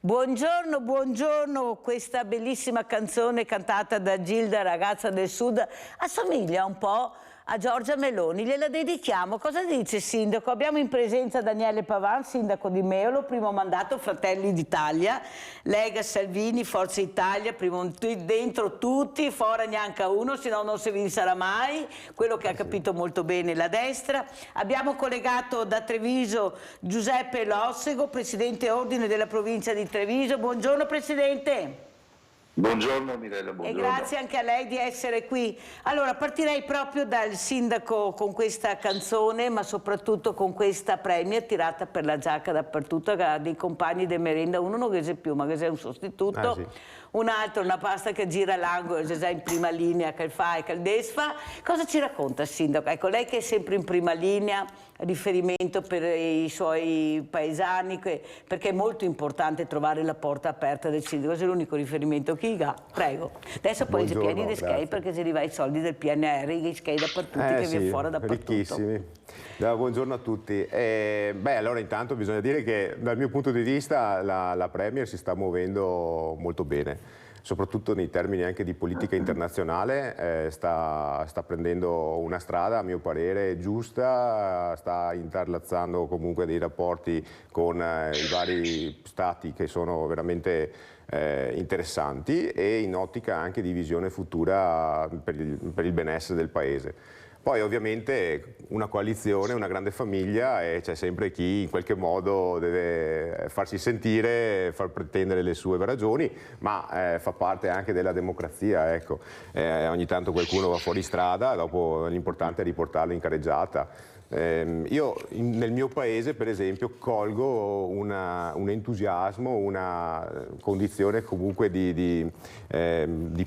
Buongiorno, buongiorno, questa bellissima canzone cantata da Gilda, ragazza del Sud, assomiglia un po' a Giorgia Meloni, gliela dedichiamo. Cosa dice Sindaco? Abbiamo in presenza Daniele Pavan, Sindaco di Meolo, primo mandato, Fratelli d'Italia, Lega, Salvini, Forza Italia, dentro tutti, fuori neanche uno, se no non si vincerà mai, quello che ha capito molto bene la destra. Abbiamo collegato da Treviso Giuseppe Lossego, Presidente Ordine della provincia di Treviso. Buongiorno Presidente. Buongiorno Mirella, buongiorno. E grazie anche a lei di essere qui. Allora, partirei proprio dal sindaco con questa canzone, ma soprattutto con questa premier tirata per la giacca dappertutto, che ha dei compagni di merenda, uno non che c'è più, ma che c'è un sostituto, sì. un altro, una pasta che gira l'angolo, c'è già in prima linea, che fa e che il desfa. Cosa ci racconta il sindaco? Ecco, lei che è sempre in prima linea, riferimento per i suoi paesani, perché è molto importante trovare la porta aperta del sindaco, è l'unico riferimento che ha. Prego. Adesso poi si pieni di skate perché si arriva ai soldi del PNR, gli skate dappertutto che sì, viene fuori dappertutto. Ricchissimi. Buongiorno a tutti. Allora intanto bisogna dire che dal mio punto di vista la Premier si sta muovendo molto bene, soprattutto nei termini anche di politica internazionale, sta prendendo una strada a mio parere giusta, sta interlazzando comunque dei rapporti con i vari stati che sono veramente interessanti e in ottica anche di visione futura per il benessere del paese. Poi ovviamente una coalizione, una grande famiglia e c'è sempre chi in qualche modo deve farsi sentire, far pretendere le sue ragioni, ma fa parte anche della democrazia, ecco. Ogni tanto qualcuno va fuori strada, dopo l'importante è riportarlo in carreggiata. Io nel mio paese per esempio colgo un entusiasmo, una condizione comunque di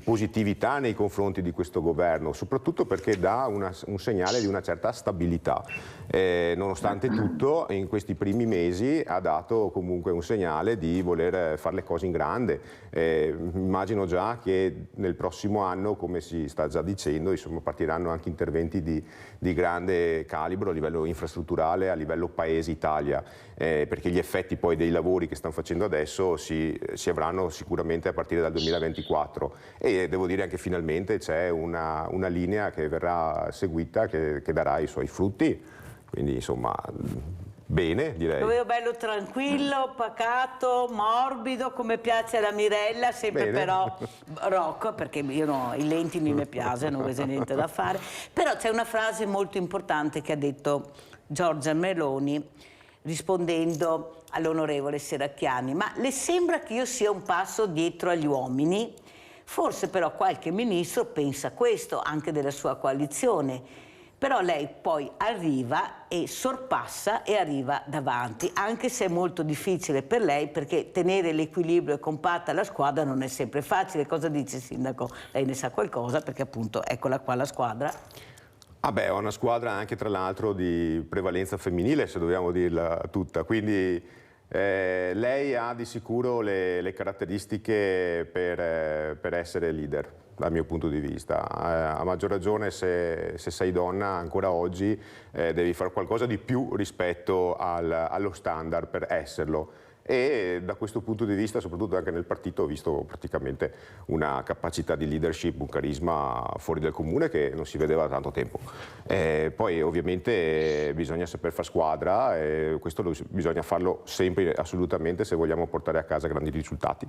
positività nei confronti di questo governo, soprattutto perché dà un segnale di una certa stabilità. Nonostante tutto in questi primi mesi ha dato comunque un segnale di voler fare le cose in grande. Immagino già che nel prossimo anno, come si sta già dicendo, insomma, partiranno anche interventi di grande calibro a livello infrastrutturale, a livello Paese Italia, perché gli effetti poi dei lavori che stanno facendo adesso si avranno sicuramente a partire dal 2024 e devo dire anche finalmente c'è una linea che verrà seguita che darà i suoi frutti, quindi insomma bene direi. Lo vedo bello tranquillo, pacato, morbido, come piace alla Mirella, sempre bene. Però rock, perché io no, i lenti mi piacciono, non c'è niente da fare. Però c'è una frase molto importante che ha detto Giorgia Meloni rispondendo all'onorevole Serracchiani: ma le sembra che io sia un passo dietro agli uomini? Forse però qualche ministro pensa questo, anche della sua coalizione. Però lei poi arriva e sorpassa e arriva davanti, anche se è molto difficile per lei perché tenere l'equilibrio e compatta la squadra non è sempre facile. Cosa dice Sindaco? Lei ne sa qualcosa perché appunto eccola qua la squadra. È una squadra anche tra l'altro di prevalenza femminile, se dobbiamo dirla tutta, quindi lei ha di sicuro le caratteristiche per essere leader, dal mio punto di vista. A maggior ragione se sei donna ancora oggi devi fare qualcosa di più rispetto allo standard per esserlo. E da questo punto di vista, soprattutto anche nel partito, ho visto praticamente una capacità di leadership, un carisma fuori dal comune che non si vedeva da tanto tempo. Poi ovviamente bisogna saper fare squadra e questo bisogna farlo sempre assolutamente se vogliamo portare a casa grandi risultati.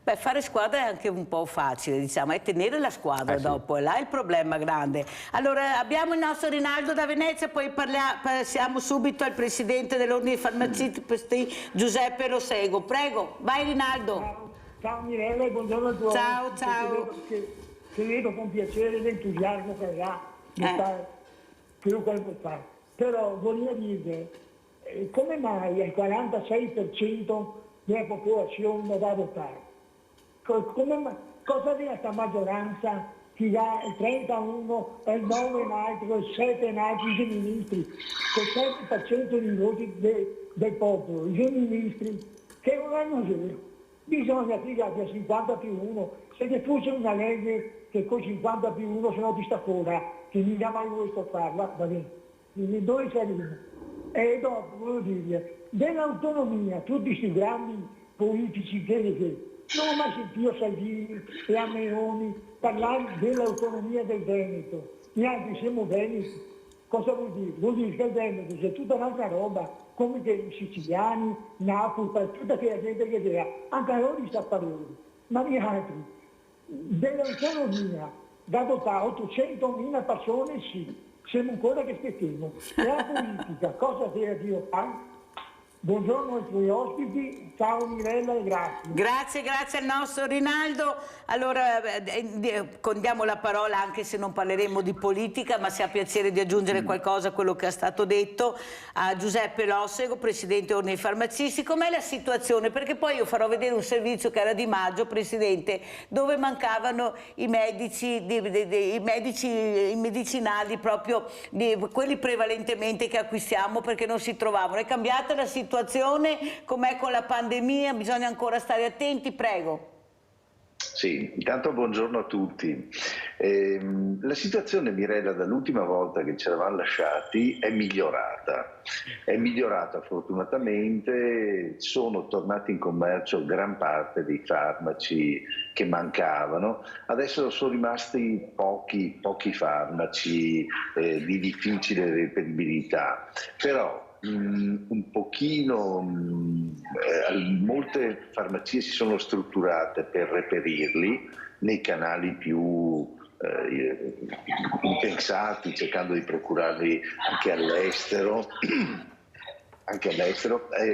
Beh, fare squadra è anche un po' facile, diciamo, è tenere la squadra dopo, è là il problema grande. Allora, abbiamo il nostro Rinaldo da Venezia, poi passiamo subito al presidente dell'Ordine dei Farmacisti, Giuseppe Lossego. Prego, vai Rinaldo. Ciao Mirella e buongiorno a tutti. Ciao, ciao. Che vedo con piacere l'entusiasmo che ha di fare quello che vuole fare. Però voglio dire, come mai il 46% della popolazione non va a votare? Cosa viene questa maggioranza che dà il 31 e il 9 in altro, il 7 in altro i ministri, col 7% di voti del popolo, i ministri che non hanno zero. Bisogna che abbia 50 più 1, se ne fosse una legge che con 50 più 1 se no ti sta fuori, che non ha mai voluto farla, va bene, quindi dove saremo? E dopo voglio dire, dell'autonomia, tutti questi grandi politici che non ho mai sentito a Salvini e a Meloni parlare dell'autonomia del Veneto. Neanche siamo veneti. Cosa vuol dire? Vuol dire che il Veneto c'è tutta un'altra roba, come che i siciliani, Napoli, tutta quella gente che era, anche a loro gli sta parlando. Ma gli altri, dell'autonomia da dotare 800.000 persone, sì, siamo ancora che aspettiamo. E la politica, cosa deve Dio fare? Buongiorno ai tuoi ospiti, ciao Mirella e grazie. Grazie al nostro Rinaldo. Allora condiamo la parola, anche se non parleremo di politica, ma se ha piacere di aggiungere qualcosa a quello che è stato detto, a Giuseppe Lossego, Presidente Ordine dei Farmacisti. Com'è la situazione? Perché poi io farò vedere un servizio che era di maggio, Presidente, dove mancavano i medici, i medicinali, proprio quelli prevalentemente che acquistiamo perché non si trovavano. È cambiata la situazione? Com'è con la pandemia? Bisogna ancora stare attenti? Prego. Sì, intanto buongiorno a tutti. La situazione, Mirella, dall'ultima volta che ci eravamo lasciati è migliorata. È migliorata fortunatamente, sono tornati in commercio gran parte dei farmaci che mancavano. Adesso sono rimasti pochi farmaci di difficile reperibilità, però un pochino, molte farmacie si sono strutturate per reperirli nei canali più impensati, cercando di procurarli anche all'estero.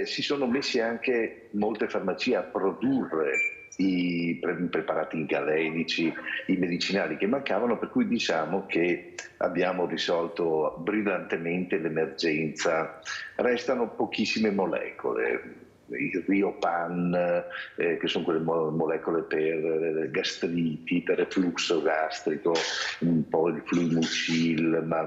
Si sono messi anche molte farmacie a produrre i preparati galenici, i medicinali che mancavano, per cui diciamo che abbiamo risolto brillantemente l'emergenza. Restano pochissime molecole, il Riopan, che sono quelle molecole per gastriti, per reflusso gastrico, un po' il Fluimucil, ma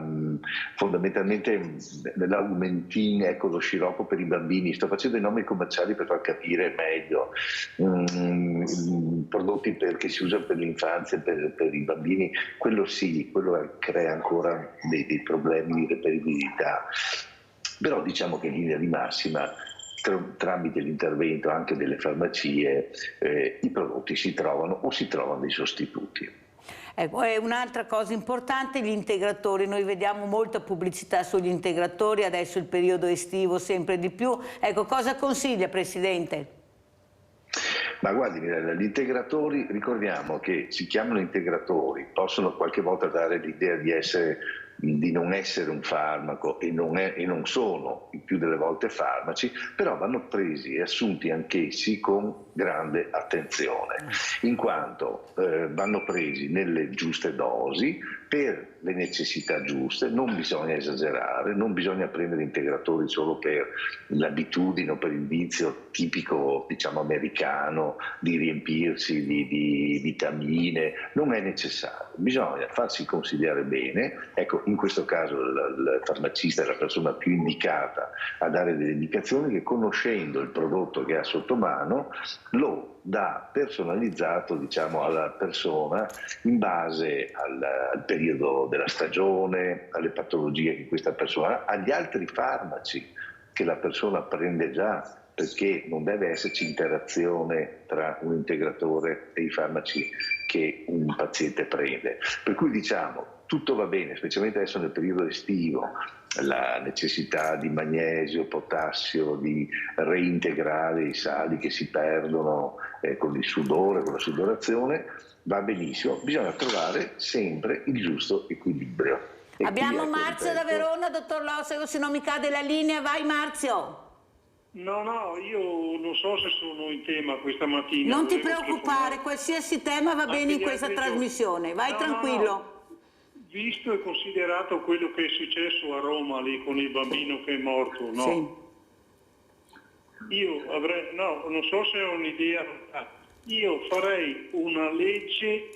fondamentalmente l'Aumentin, ecco, lo sciroppo per i bambini. Sto facendo i nomi commerciali per far capire meglio. Prodotti che si usano per l'infanzia, per i bambini, quello sì, quello crea ancora dei problemi di reperibilità. Però diciamo che in linea di massima, tramite l'intervento anche delle farmacie, i prodotti si trovano o si trovano dei sostituti. Ecco, è un'altra cosa importante, gli integratori. Noi vediamo molta pubblicità sugli integratori, adesso il periodo estivo sempre di più. Ecco, cosa consiglia, Presidente? Ma guardi Mirella, gli integratori, ricordiamo che si chiamano integratori, possono qualche volta dare l'idea di non essere un farmaco e non sono il più delle volte farmaci, però vanno presi e assunti anch'essi con grande attenzione, in quanto vanno presi nelle giuste dosi per le necessità giuste. Non bisogna esagerare, non bisogna prendere integratori solo per l'abitudine o per il vizio tipico, diciamo, americano di riempirsi di vitamine. Non è necessario, bisogna farsi consigliare bene. Ecco, in questo caso il farmacista è la persona più indicata a dare delle indicazioni, che conoscendo il prodotto che ha sotto mano lo dà personalizzato, diciamo, alla persona in base al periodo della stagione, alle patologie che questa persona ha, agli altri farmaci che la persona prende già, perché non deve esserci interazione tra un integratore e i farmaci che un paziente prende. Per cui diciamo tutto va bene, specialmente adesso nel periodo estivo, la necessità di magnesio, potassio, di reintegrare i sali che si perdono con il sudore, con la sudorazione, va benissimo, bisogna trovare sempre il giusto equilibrio. Abbiamo Marzio da Verona, dottor Lossego, se non mi cade la linea, vai Marzio. No, io non so se sono in tema questa mattina. Non ti preoccupare, qualsiasi tema va bene in questa trasmissione, vai tranquillo. No. Visto e considerato quello che è successo a Roma lì con il bambino che è morto, no? Sì. Io avrei, non so se ho un'idea, io farei una legge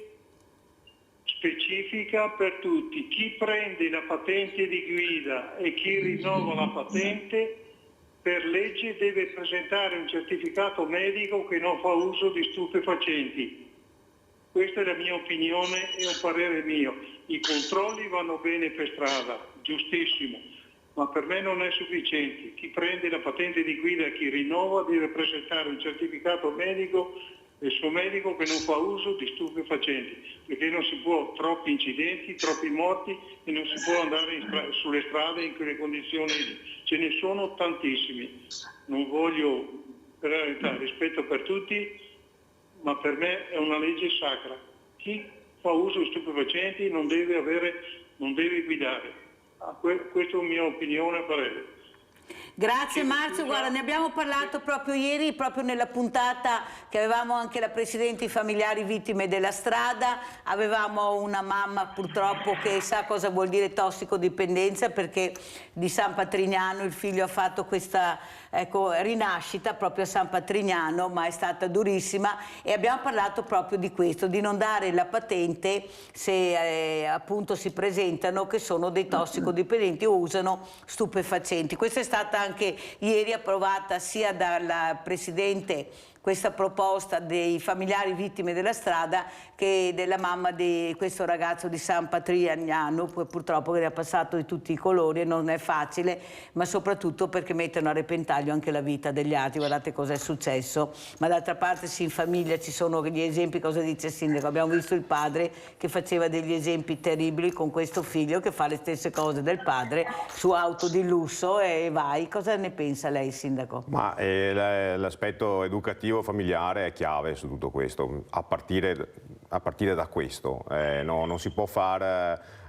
specifica per tutti. Chi prende la patente di guida e chi rinnova la patente, per legge deve presentare un certificato medico che non fa uso di stupefacenti. Questa è la mia opinione e un parere mio. I controlli vanno bene per strada, giustissimo, ma per me non è sufficiente. Chi prende la patente di guida e chi rinnova deve presentare un certificato medico del suo medico che non fa uso di stupefacenti, perché non si può, troppi incidenti, troppi morti e non si può andare sulle strade in quelle condizioni, ce ne sono tantissimi. Non voglio, per la verità, rispetto per tutti, ma per me è una legge sacra. Chi fa uso di stupefacenti non deve guidare. Questa è la mia opinione e parere. Grazie Marzio, guarda, ne abbiamo parlato proprio ieri, proprio nella puntata che avevamo anche la Presidente i familiari vittime della strada, avevamo una mamma purtroppo che sa cosa vuol dire tossicodipendenza, perché di San Patrignano il figlio ha fatto questa rinascita proprio a San Patrignano, ma è stata durissima, e abbiamo parlato proprio di questo, di non dare la patente se appunto si presentano che sono dei tossicodipendenti o usano stupefacenti. Questa è stata anche ieri approvata sia dalla Presidente questa proposta dei familiari vittime della strada che della mamma di questo ragazzo di San Patrignano, purtroppo che ne ha passato di tutti i colori e non è facile, ma soprattutto perché mettono a repentaglio anche la vita degli altri. Guardate cosa è successo, ma d'altra parte sì, in famiglia ci sono gli esempi. Cosa dice il sindaco? Abbiamo visto il padre che faceva degli esempi terribili con questo figlio che fa le stesse cose del padre su auto di lusso e vai. Cosa ne pensa lei, sindaco? Ma l'aspetto educativo familiare è chiave su tutto questo, a partire da questo. Non si può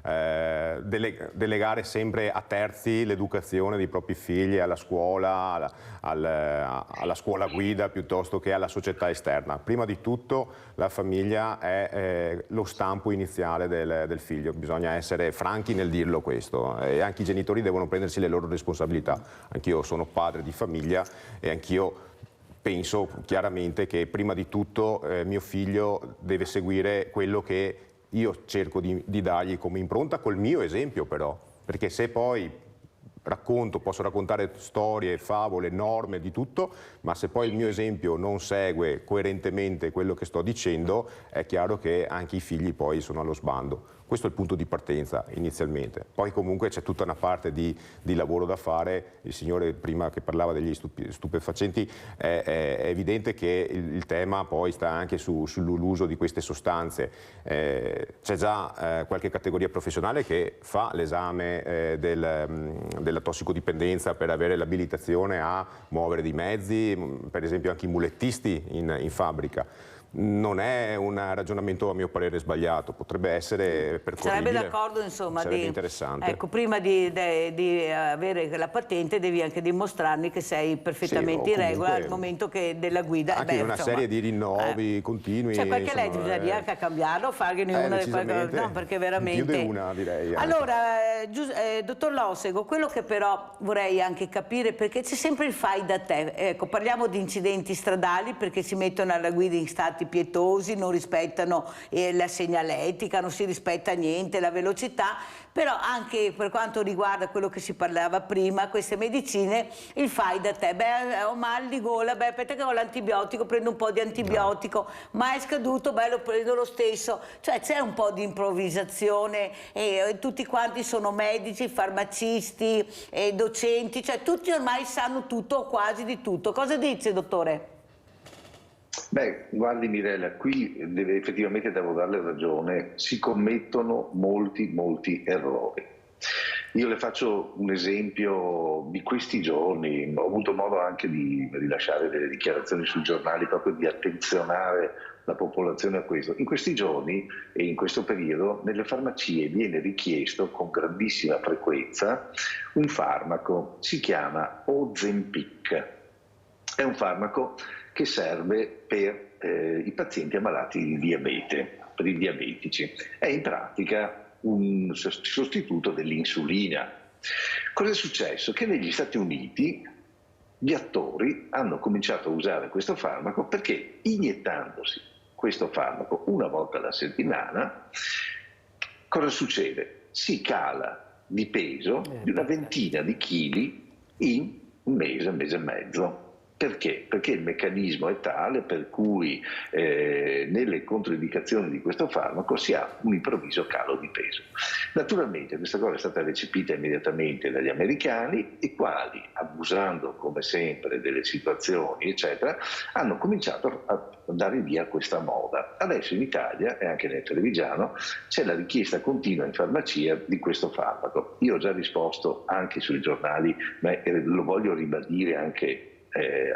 delegare sempre a terzi l'educazione dei propri figli alla scuola, alla scuola guida piuttosto che alla società esterna. Prima di tutto la famiglia è lo stampo iniziale del figlio, bisogna essere franchi nel dirlo questo, e anche i genitori devono prendersi le loro responsabilità. Anch'io sono padre di famiglia e anch'io penso chiaramente che prima di tutto mio figlio deve seguire quello che io cerco di dargli come impronta, col mio esempio però, perché se poi posso raccontare storie, favole, norme, di tutto, ma se poi il mio esempio non segue coerentemente quello che sto dicendo, è chiaro che anche i figli poi sono allo sbando. Questo è il punto di partenza inizialmente. Poi comunque c'è tutta una parte di lavoro da fare. Il signore prima che parlava degli stupefacenti, è evidente che il tema poi sta anche sull'uso di queste sostanze. C'è già qualche categoria professionale che fa l'esame della tossicodipendenza per avere l'abilitazione a muovere dei mezzi, per esempio anche i mulettisti in fabbrica. Non è un ragionamento a mio parere sbagliato, potrebbe essere percorribile. Sarebbe d'accordo, insomma, sarebbe interessante. Ecco, prima di avere la patente devi anche dimostrarmi che sei perfettamente in regola al momento della guida. Anche una serie di rinnovi continui. C'è qualche legge bisogna anche a cambiarlo, farne una di qualche, no, perché veramente. Più di una, direi. Allora, dottor Lossego, quello che però vorrei anche capire, perché c'è sempre il fai da te. Ecco, parliamo di incidenti stradali perché si mettono alla guida in stati pietosi, non rispettano la segnaletica, non si rispetta niente, la velocità, però anche per quanto riguarda quello che si parlava prima, queste medicine, il fai da te, ho mal di gola, aspetta che ho l'antibiotico, prendo un po' di antibiotico, ma è scaduto, lo prendo lo stesso, cioè c'è un po' di improvvisazione e tutti quanti sono medici, farmacisti, docenti, cioè tutti ormai sanno tutto o quasi di tutto. Cosa dice, dottore? Beh, guardi Mirella, qui effettivamente devo darle ragione, si commettono molti errori. Io le faccio un esempio di questi giorni, ho avuto modo anche di rilasciare delle dichiarazioni sui giornali proprio di attenzionare la popolazione a questo. In questi giorni e in questo periodo nelle farmacie viene richiesto con grandissima frequenza un farmaco, si chiama Ozempic. È un farmaco che serve per i pazienti ammalati di diabete, per i diabetici. È in pratica un sostituto dell'insulina. Cosa è successo? Che negli Stati Uniti gli attori hanno cominciato a usare questo farmaco perché iniettandosi questo farmaco una volta alla settimana, cosa succede? Si cala di peso di una ventina di chili in un mese e mezzo. Perché? Perché il meccanismo è tale per cui nelle controindicazioni di questo farmaco si ha un improvviso calo di peso. Naturalmente questa cosa è stata recepita immediatamente dagli americani, i quali, abusando come sempre delle situazioni eccetera, hanno cominciato a dare via questa moda. Adesso in Italia e anche nel televigiano c'è la richiesta continua in farmacia di questo farmaco. Io ho già risposto anche sui giornali, ma lo voglio ribadire anche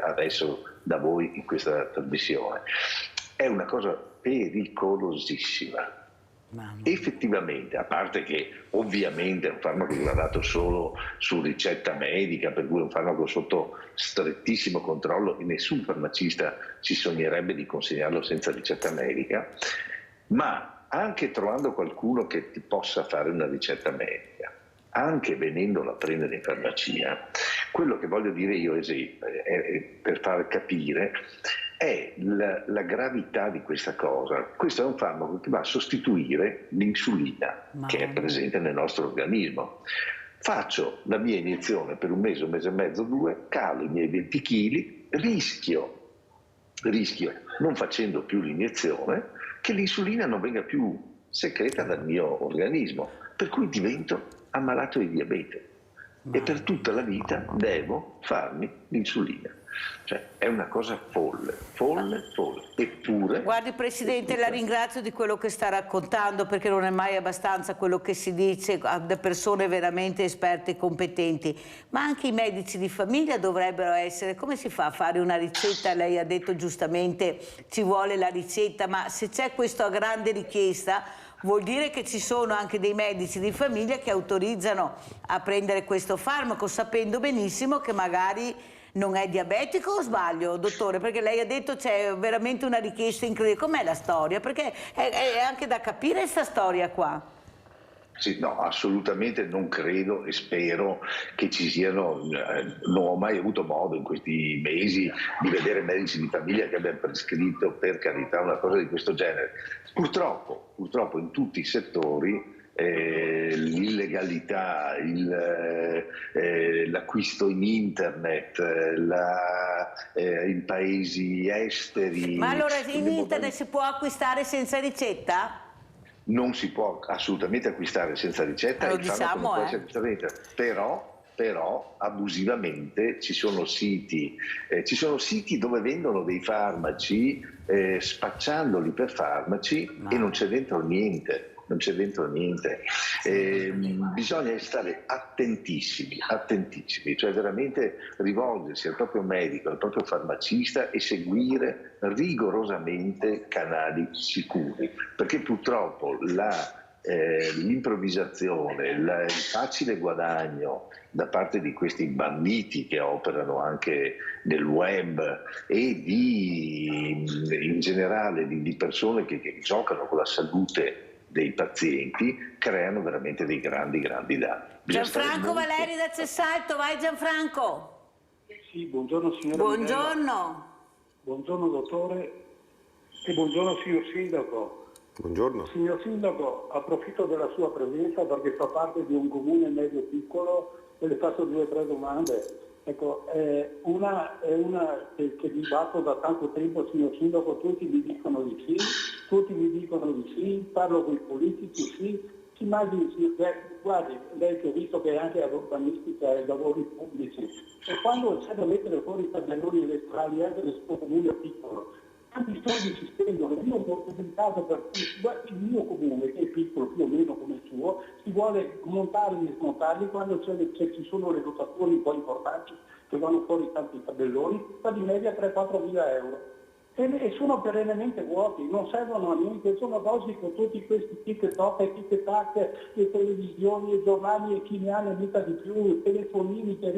adesso da voi in questa trasmissione. È una cosa pericolosissima. Effettivamente, a parte che ovviamente è un farmaco che va dato solo su ricetta medica, per cui è un farmaco sotto strettissimo controllo e nessun farmacista si sognerebbe di consegnarlo senza ricetta medica, ma anche trovando qualcuno che ti possa fare una ricetta medica, anche venendolo a prendere in farmacia, quello che voglio dire io per far capire è la gravità di questa cosa. Questo è un farmaco che va a sostituire l'insulina che è presente nel nostro organismo. Faccio la mia iniezione per un mese e mezzo, 2, calo i miei 20 kg, rischio, non facendo più l'iniezione, che l'insulina non venga più secreta dal mio organismo, per cui divento ammalato di diabete e per tutta la vita devo farmi l'insulina. Cioè è una cosa folle. Eppure... Guardi Presidente, la ringrazio di quello che sta raccontando, perché non è mai abbastanza quello che si dice da persone veramente esperte e competenti, ma anche i medici di famiglia dovrebbero essere. Come si fa a fare una ricetta? Lei ha detto giustamente ci vuole la ricetta, ma se c'è questa grande richiesta vuol dire che ci sono anche dei medici di famiglia che autorizzano a prendere questo farmaco, sapendo benissimo che magari non è diabetico, o sbaglio, dottore? Perché lei ha detto c'è veramente una richiesta incredibile. Com'è la storia? Perché è anche da capire questa storia qua. Sì, no, assolutamente non credo e spero che ci siano, non ho mai avuto modo in questi mesi di vedere medici di famiglia che abbiano prescritto, per carità, una cosa di questo genere. Purtroppo in tutti i settori l'illegalità, l'acquisto in internet, in paesi esteri... Ma allora in internet si può acquistare senza ricetta? Non si può assolutamente acquistare senza ricetta, lo diciamo, può essere acquistato in internet, però abusivamente ci sono siti dove vendono dei farmaci spacciandoli per farmaci e non c'è dentro niente. Bisogna stare attentissimi, cioè veramente rivolgersi al proprio medico, al proprio farmacista e seguire rigorosamente canali sicuri, perché purtroppo l'improvvisazione, il facile guadagno da parte di questi banditi che operano anche nel web e in generale di persone che giocano con la salute dei pazienti, creano veramente dei grandi danni. Gianfranco Valeri da Cessalto, vai Gianfranco. Sì, buongiorno signora. Buongiorno. Buongiorno dottore e buongiorno signor Sindaco. Buongiorno. Signor Sindaco, approfitto della sua presenza perché fa parte di un comune medio piccolo e le faccio 2 o 3 domande. Ecco, una è una che mi batto da tanto tempo, signor Sindaco, tutti mi dicono di sì, parlo con i politici, sì, si immagini, guardi, lei che ha visto che anche urbanistica e lavori pubblici, e quando c'è da mettere fuori i tabelloni elettorali anche nel suo comune piccolo, tanti soldi si spendono, io ho pubblicato per il mio comune, che è piccolo più o meno come il suo, si vuole montarli e smontarli quando ci sono le dotazioni un po' importanti che vanno fuori tanti tabelloni, fa di media 3-4 mila euro. E sono perennemente vuoti, non servono a niente, sono dosi con tutti questi TikTok e TikTok, le televisioni, i giornali e chi ne ha ne mica di più, i telefonini che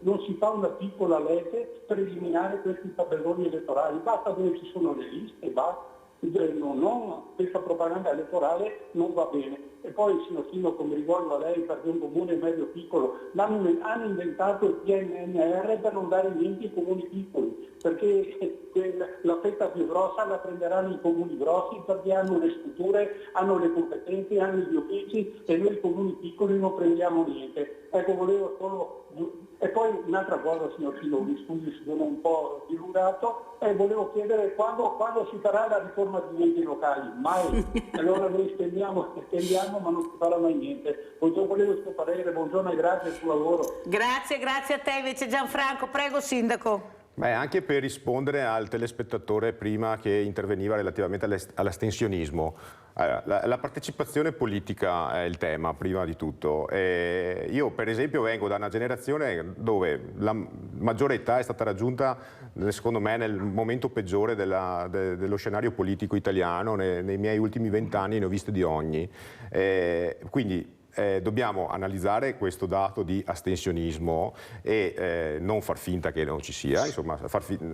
non si fa una piccola legge per eliminare questi tabelloni elettorali, basta dove ci sono le liste, basta. No, questa propaganda elettorale non va bene. E poi, signor Sindaco, mi rivolgo a lei perché un comune medio piccolo hanno inventato il PNRR per non dare niente ai comuni piccoli, perché la fetta più grossa la prenderanno i comuni grossi perché hanno le strutture, hanno le competenze, hanno gli uffici e noi comuni piccoli non prendiamo niente. Ecco, volevo solo E poi un'altra cosa, signor Filo, mi scusi se sono un po' dilungato, volevo chiedere quando si farà la riforma degli enti locali. Mai. Allora noi stendiamo, ma non si farà mai niente. Volevo il suo parere, buongiorno e grazie del suo lavoro. Grazie a te invece Gianfranco, prego Sindaco. Beh, anche per rispondere al telespettatore prima che interveniva relativamente all'astensionismo. La partecipazione politica è il tema, prima di tutto. Io per esempio vengo da una generazione dove la maggiore età è stata raggiunta, secondo me, nel momento peggiore dello scenario politico italiano. Nei miei ultimi 20 anni ne ho viste di ogni. Quindi dobbiamo analizzare questo dato di astensionismo e non far finta che non ci sia, insomma,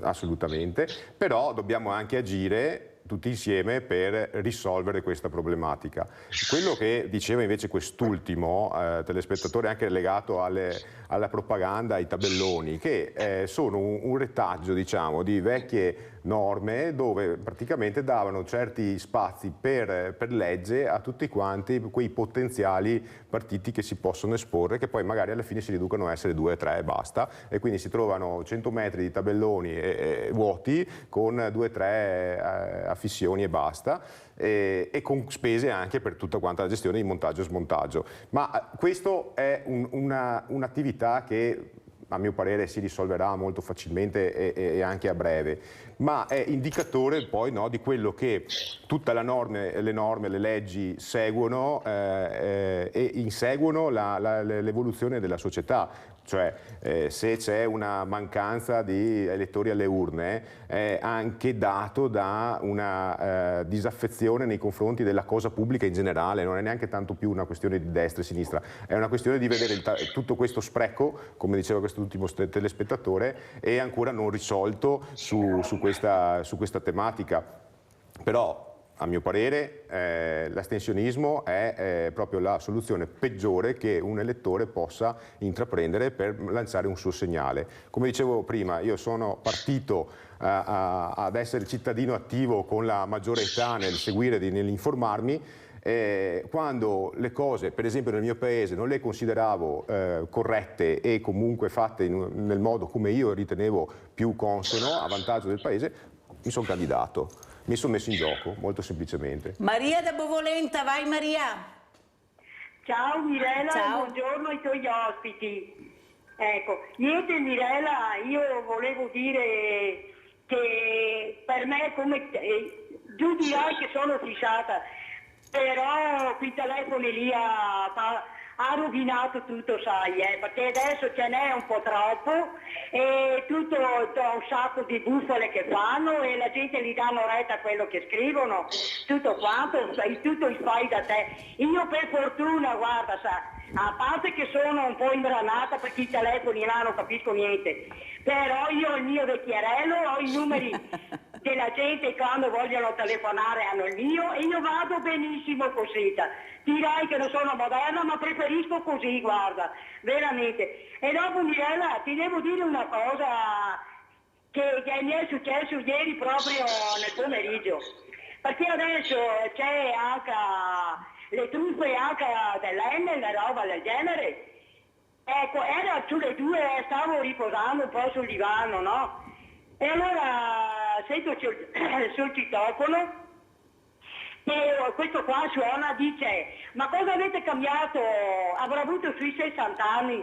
assolutamente, però dobbiamo anche agire tutti insieme per risolvere questa problematica. Quello che diceva invece quest'ultimo telespettatore, anche legato alla propaganda, ai tabelloni, che sono un retaggio, diciamo, di vecchie norme dove praticamente davano certi spazi per legge a tutti quanti quei potenziali partiti che si possono esporre, che poi magari alla fine si riducono a essere 2 o 3 e basta, e quindi si trovano 100 metri di tabelloni vuoti con 2 o 3 affissioni e basta, e con spese anche per tutta quanta la gestione di montaggio e smontaggio. Ma questo è un'attività che a mio parere si risolverà molto facilmente e anche a breve, ma è indicatore poi, no, di quello che tutte le norme, le leggi seguono e inseguono l'evoluzione della società. Cioè se c'è una mancanza di elettori alle urne è anche dato da una disaffezione nei confronti della cosa pubblica in generale, non è neanche tanto più una questione di destra e sinistra, è una questione di vedere tutto questo spreco, come diceva quest'ultimo telespettatore, è ancora non risolto su questa tematica. Però a mio parere l'astensionismo è proprio la soluzione peggiore che un elettore possa intraprendere per lanciare un suo segnale. Come dicevo prima, io sono partito ad essere cittadino attivo con la maggiore età nel seguire, nell'informarmi, quando le cose, per esempio nel mio paese, non le consideravo corrette e comunque fatte nel modo come io ritenevo più consono, a vantaggio del paese, mi sono candidato. Mi sono messo in gioco, molto semplicemente. Maria da Bovolenta, vai Maria. Ciao Mirella, ciao. Buongiorno ai tuoi ospiti. Ecco, niente Mirella, io volevo dire che per me, come tu dirai che sono fissata, però quei telefoni lì ha rovinato tutto, sai, perché adesso ce n'è un po' troppo e tutto un sacco di bufale che fanno e la gente gli danno retta a quello che scrivono, tutto quanto, tutto il fai da te. Io per fortuna, guarda, a parte che sono un po' imbranata perché i telefoni là non capisco niente, però io ho il mio vecchierello, ho i numeri della gente quando vogliono telefonare hanno il mio e io vado benissimo così. Dirai che non sono moderna, ma preferisco così, guarda, veramente. E dopo Mirella ti devo dire una cosa che mi è successo ieri proprio nel pomeriggio, perché adesso c'è anche le truffe anche dell'Enel, la roba del genere. Ecco, era sulle 2, stavo riposando un po' sul divano, no? E allora sento sul citofono e questo qua suona, dice: ma cosa avete cambiato? Avrà avuto sui 60 anni.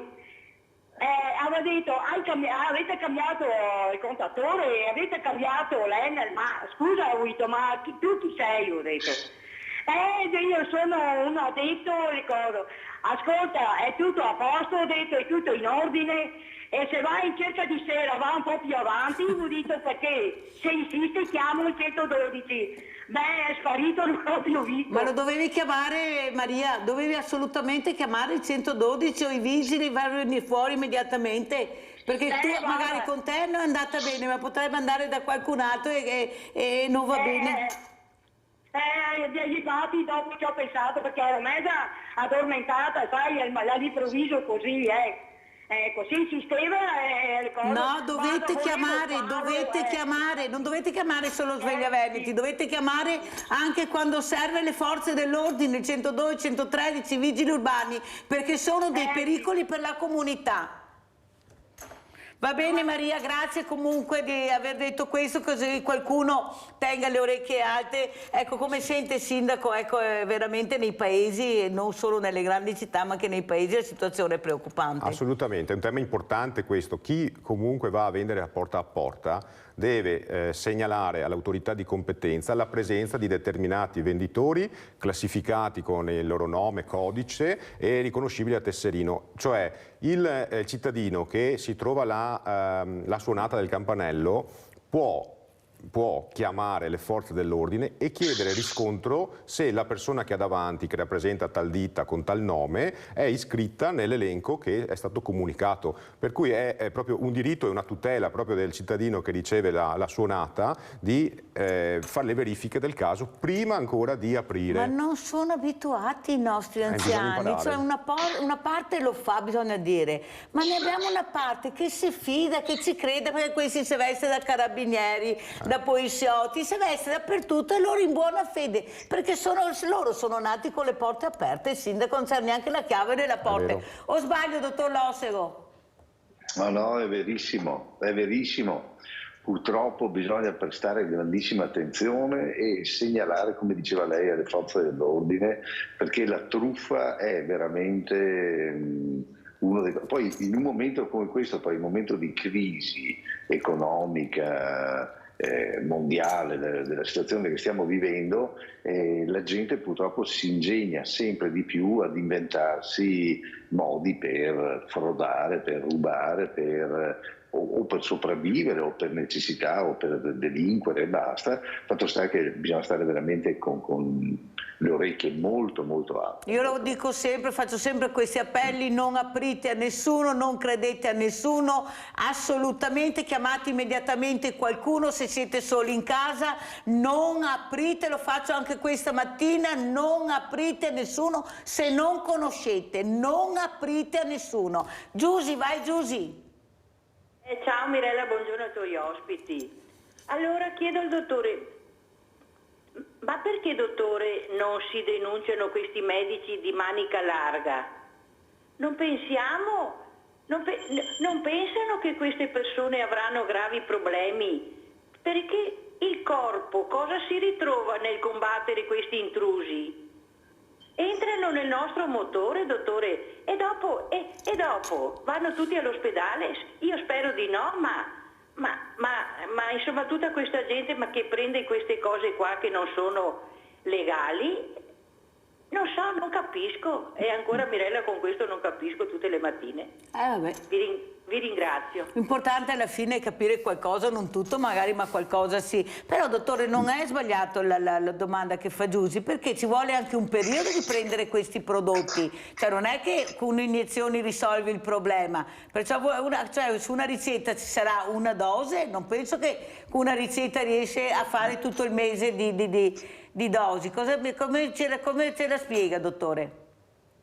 Aveva detto: avete cambiato il contatore, avete cambiato l'Enel. Ma scusa, ho detto, ma tu chi sei? Ho detto. Io sono un addetto, ricordo. Ascolta, è tutto a posto, ho detto, è tutto in ordine. E se vai in cerca di sera, va un po' più avanti, ho detto, perché se insiste chiamo il 112. Beh, è sparito, non l'ho più visto. Ma lo dovevi chiamare, Maria, dovevi assolutamente chiamare il 112 o i vigili, venire fuori immediatamente, perché tu magari con te non è andata bene, ma potrebbe andare da qualcun altro e non va bene. Infatti dopo ci ho pensato, perché ero mezza addormentata, sai, all'improvviso così, Così insisteva no, dovete chiamare, non dovete chiamare solo Sveglia Veneti, dovete chiamare anche quando serve le forze dell'ordine, il 112, 113, i vigili urbani, perché sono dei pericoli per la comunità. Va bene Maria, grazie comunque di aver detto questo, così qualcuno tenga le orecchie alte. Ecco, come sente il sindaco, ecco, veramente nei paesi, non solo nelle grandi città, ma anche nei paesi la situazione è preoccupante. Assolutamente, è un tema importante questo. Chi comunque va a vendere a porta deve segnalare all'autorità di competenza la presenza di determinati venditori classificati con il loro nome, codice e riconoscibili a tesserino. Cioè il cittadino che si trova la suonata del campanello può chiamare le forze dell'ordine e chiedere riscontro se la persona che ha davanti, che rappresenta tal ditta con tal nome, è iscritta nell'elenco che è stato comunicato. Per cui è proprio un diritto e una tutela proprio del cittadino che riceve la suonata di fare le verifiche del caso prima ancora di aprire. Ma non sono abituati i nostri anziani, cioè una parte lo fa, bisogna dire, ma ne abbiamo una parte che si fida, che ci crede, perché questi si veste da carabinieri, da poliziotti, si veste dappertutto e loro in buona fede, perché loro sono nati con le porte aperte, il sindaco non c'ha neanche la chiave della porta. O sbaglio, dottor Lossego? No, è verissimo, è verissimo. Purtroppo bisogna prestare grandissima attenzione e segnalare, come diceva lei, alle forze dell'ordine, perché la truffa è veramente uno dei... Poi in un momento come questo, poi in un momento di crisi economica mondiale, della situazione che stiamo vivendo, la gente purtroppo si ingegna sempre di più ad inventarsi modi per frodare, per rubare, o per sopravvivere o per necessità o per delinquere e basta. Fatto sta che bisogna stare veramente con le orecchie molto molto alte. Io lo dico sempre, faccio sempre questi appelli: non aprite a nessuno, non credete a nessuno, assolutamente, chiamate immediatamente qualcuno se siete soli in casa, non aprite, lo faccio anche questa mattina, non aprite a nessuno se non conoscete, non aprite a nessuno. Giusy, vai Giusy. Ciao Mirella, buongiorno ai tuoi ospiti. Allora chiedo al dottore, ma perché dottore non si denunciano questi medici di manica larga? Non pensano che queste persone avranno gravi problemi? Perché il corpo cosa si ritrova nel combattere questi intrusi? Entrano nel nostro motore, dottore, e dopo vanno tutti all'ospedale? Io spero di no, ma insomma tutta questa gente che prende queste cose qua che non sono legali, non so, non capisco. E ancora Mirella, con questo non capisco tutte le mattine. Vabbè. Vi ringrazio. L'importante alla fine è capire qualcosa, non tutto magari, ma qualcosa sì. Però dottore, non è sbagliato la domanda che fa Giusy, perché ci vuole anche un periodo di prendere questi prodotti. Cioè non è che con iniezioni risolvi il problema. Perciò su una ricetta ci sarà una dose, non penso che con una ricetta riesce a fare tutto il mese di dosi. Come ce la spiega, dottore?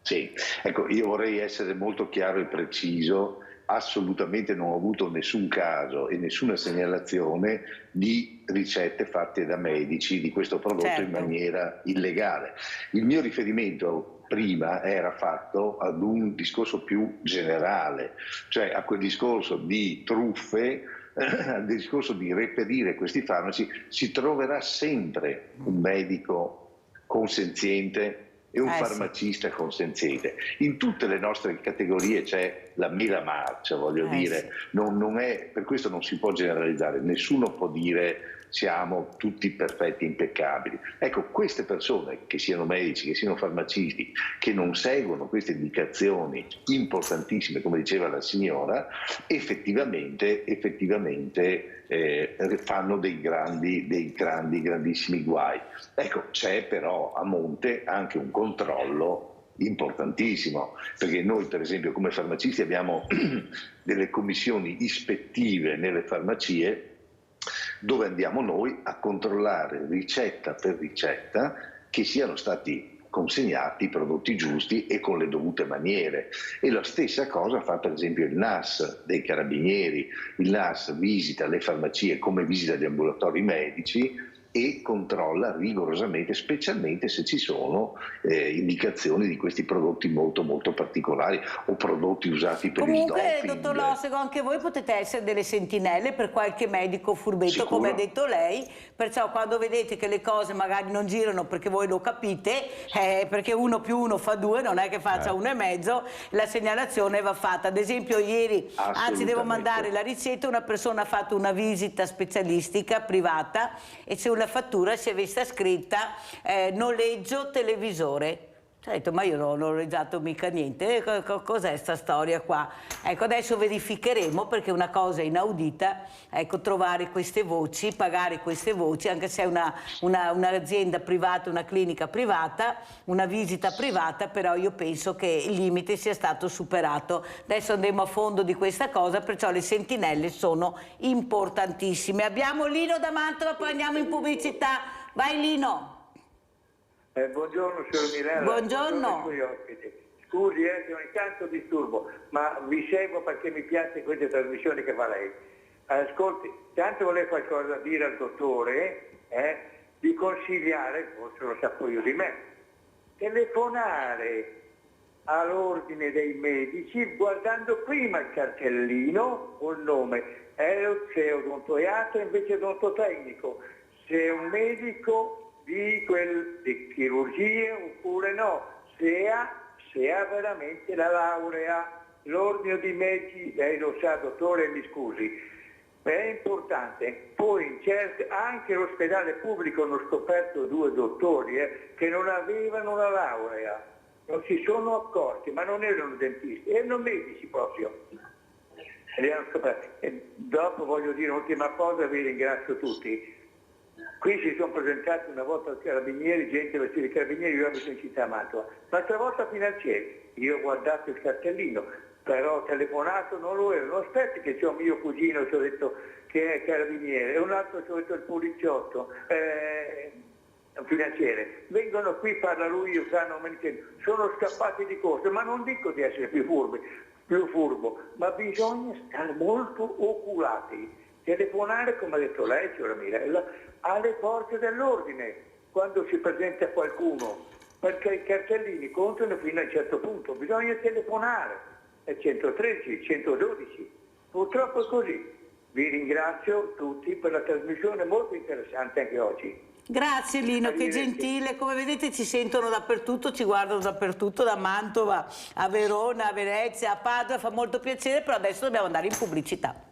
Sì, ecco, io vorrei essere molto chiaro e preciso. Assolutamente non ho avuto nessun caso e nessuna segnalazione di ricette fatte da medici di questo prodotto in maniera illegale. Il mio riferimento prima era fatto ad un discorso più generale, cioè a quel discorso di truffe, al discorso di reperire questi farmaci. Si troverà sempre un medico consenziente e un farmacista consenziente. In tutte le nostre categorie c'è la mela marcia, voglio dire, non è, per questo non si può generalizzare, nessuno può dire siamo tutti perfetti, impeccabili. Ecco, queste persone, che siano medici, che siano farmacisti, che non seguono queste indicazioni importantissime, come diceva la signora, effettivamente fanno dei grandissimi guai. Ecco, c'è però a monte anche un controllo importantissimo, perché noi per esempio come farmacisti abbiamo delle commissioni ispettive nelle farmacie dove andiamo noi a controllare ricetta per ricetta che siano stati consegnati i prodotti giusti e con le dovute maniere. E la stessa cosa fa per esempio il NAS dei Carabinieri. Il NAS visita le farmacie come visita gli ambulatori medici e controlla rigorosamente, specialmente se ci sono indicazioni di questi prodotti molto molto particolari o prodotti usati per il doping. Comunque, dottor Lossego, anche voi potete essere delle sentinelle per qualche medico furbetto, Sicuro. come ha detto lei, perciò quando vedete che le cose magari non girano perché voi lo capite, perché 1 più 1 fa 2, non è che faccia 1 e mezzo, la segnalazione va fatta. Ad esempio ieri, anzi devo mandare la ricetta, una persona ha fatto una visita specialistica privata e c'è una fattura, si è vista scritta noleggio televisore. Ho detto, ma io non ho noleggiato mica niente, cos'è sta storia qua? Ecco, adesso verificheremo, perché è una cosa inaudita, ecco, trovare queste voci, pagare queste voci, anche se è un'azienda privata, una clinica privata, una visita privata, però io penso che il limite sia stato superato. Adesso andremo a fondo di questa cosa, perciò le sentinelle sono importantissime. Abbiamo Lino da Mantova, poi andiamo in pubblicità. Vai Lino! Buongiorno signor Mirella. Buongiorno. Ai suoi ospiti. Scusi se ogni tanto disturbo, ma vi seguo perché mi piace queste trasmissioni che fa lei. Ascolti, tanto volevo qualcosa da dire al dottore, di consigliare, forse lo sapevo io di me, telefonare all'ordine dei medici guardando prima il cartellino o il nome, se è odontoiatra invece odontotecnico, se è un medico di chirurgie oppure no, se ha veramente la laurea, l'ordine di medici, lei lo sa dottore, mi scusi, è importante. Poi anche l'ospedale pubblico hanno scoperto 2 dottori che non avevano la laurea, non si sono accorti, ma non erano dentisti, erano medici proprio. Li hanno scoperti. E dopo voglio dire un'ultima cosa, vi ringrazio tutti. Qui si sono presentati una volta ai carabinieri, gente vestita di carabinieri, io abito in città Mantova, ma stavolta finanzieri. Io ho guardato il cartellino, però ho telefonato, non lo ero. Aspetti che c'è un mio cugino, ci ho detto che è carabiniere, e un altro ci ho detto il poliziotto, un finanziere. Vengono qui, parla lui, io sanno, sono scappati di corsa, ma non dico di essere più furbo, ma bisogna stare molto oculati. Telefonare, come ha detto lei, signora Mirella, alle forze dell'ordine quando si presenta qualcuno, perché i cartellini contano fino a un certo punto, bisogna telefonare al 113, 112, purtroppo è così. Vi ringrazio tutti per la trasmissione molto interessante anche oggi. Grazie Lino, che gentile, come vedete ci sentono dappertutto, ci guardano dappertutto, da Mantova a Verona, a Venezia, a Padova, fa molto piacere, però adesso dobbiamo andare in pubblicità.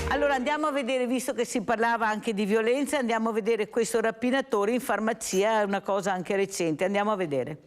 Allora andiamo a vedere, visto che si parlava anche di violenza, andiamo a vedere questo rapinatore in farmacia, è una cosa anche recente, andiamo a vedere.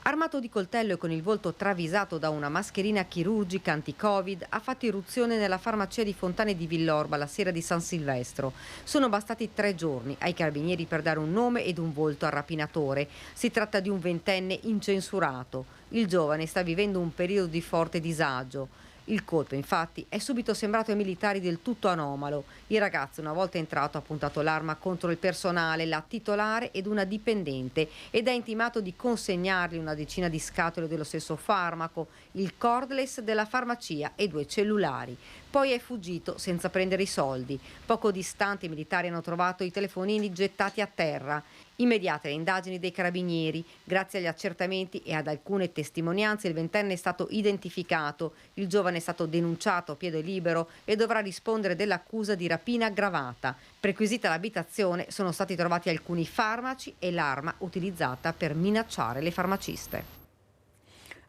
Armato di coltello e con il volto travisato da una mascherina chirurgica anti-Covid, ha fatto irruzione nella farmacia di Fontane di Villorba la sera di San Silvestro. Sono bastati 3 giorni ai carabinieri per dare un nome ed un volto al rapinatore. Si tratta di un 20enne incensurato. Il giovane sta vivendo un periodo di forte disagio. Il colpo, infatti, è subito sembrato ai militari del tutto anomalo. Il ragazzo, una volta entrato, ha puntato l'arma contro il personale, la titolare ed una dipendente ed ha intimato di consegnargli una decina di scatole dello stesso farmaco, il cordless della farmacia e 2 cellulari. Poi è fuggito senza prendere i soldi. Poco distante i militari hanno trovato i telefonini gettati a terra. Immediate le indagini dei carabinieri. Grazie agli accertamenti e ad alcune testimonianze il 20enne è stato identificato. Il giovane è stato denunciato a piede libero e dovrà rispondere dell'accusa di rapina aggravata. Perquisita l'abitazione sono stati trovati alcuni farmaci e l'arma utilizzata per minacciare le farmaciste.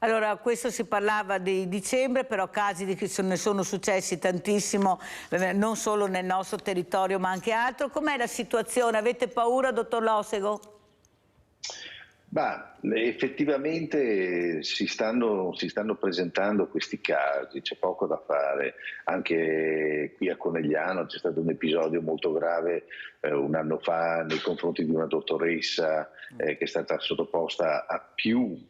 Allora, questo si parlava di dicembre, però casi ne sono successi tantissimo, non solo nel nostro territorio ma anche altro. Com'è la situazione? Avete paura, dottor Lossego? effettivamente si stanno presentando questi casi, c'è poco da fare. Anche qui a Conegliano c'è stato un episodio molto grave un anno fa nei confronti di una dottoressa che è stata sottoposta a più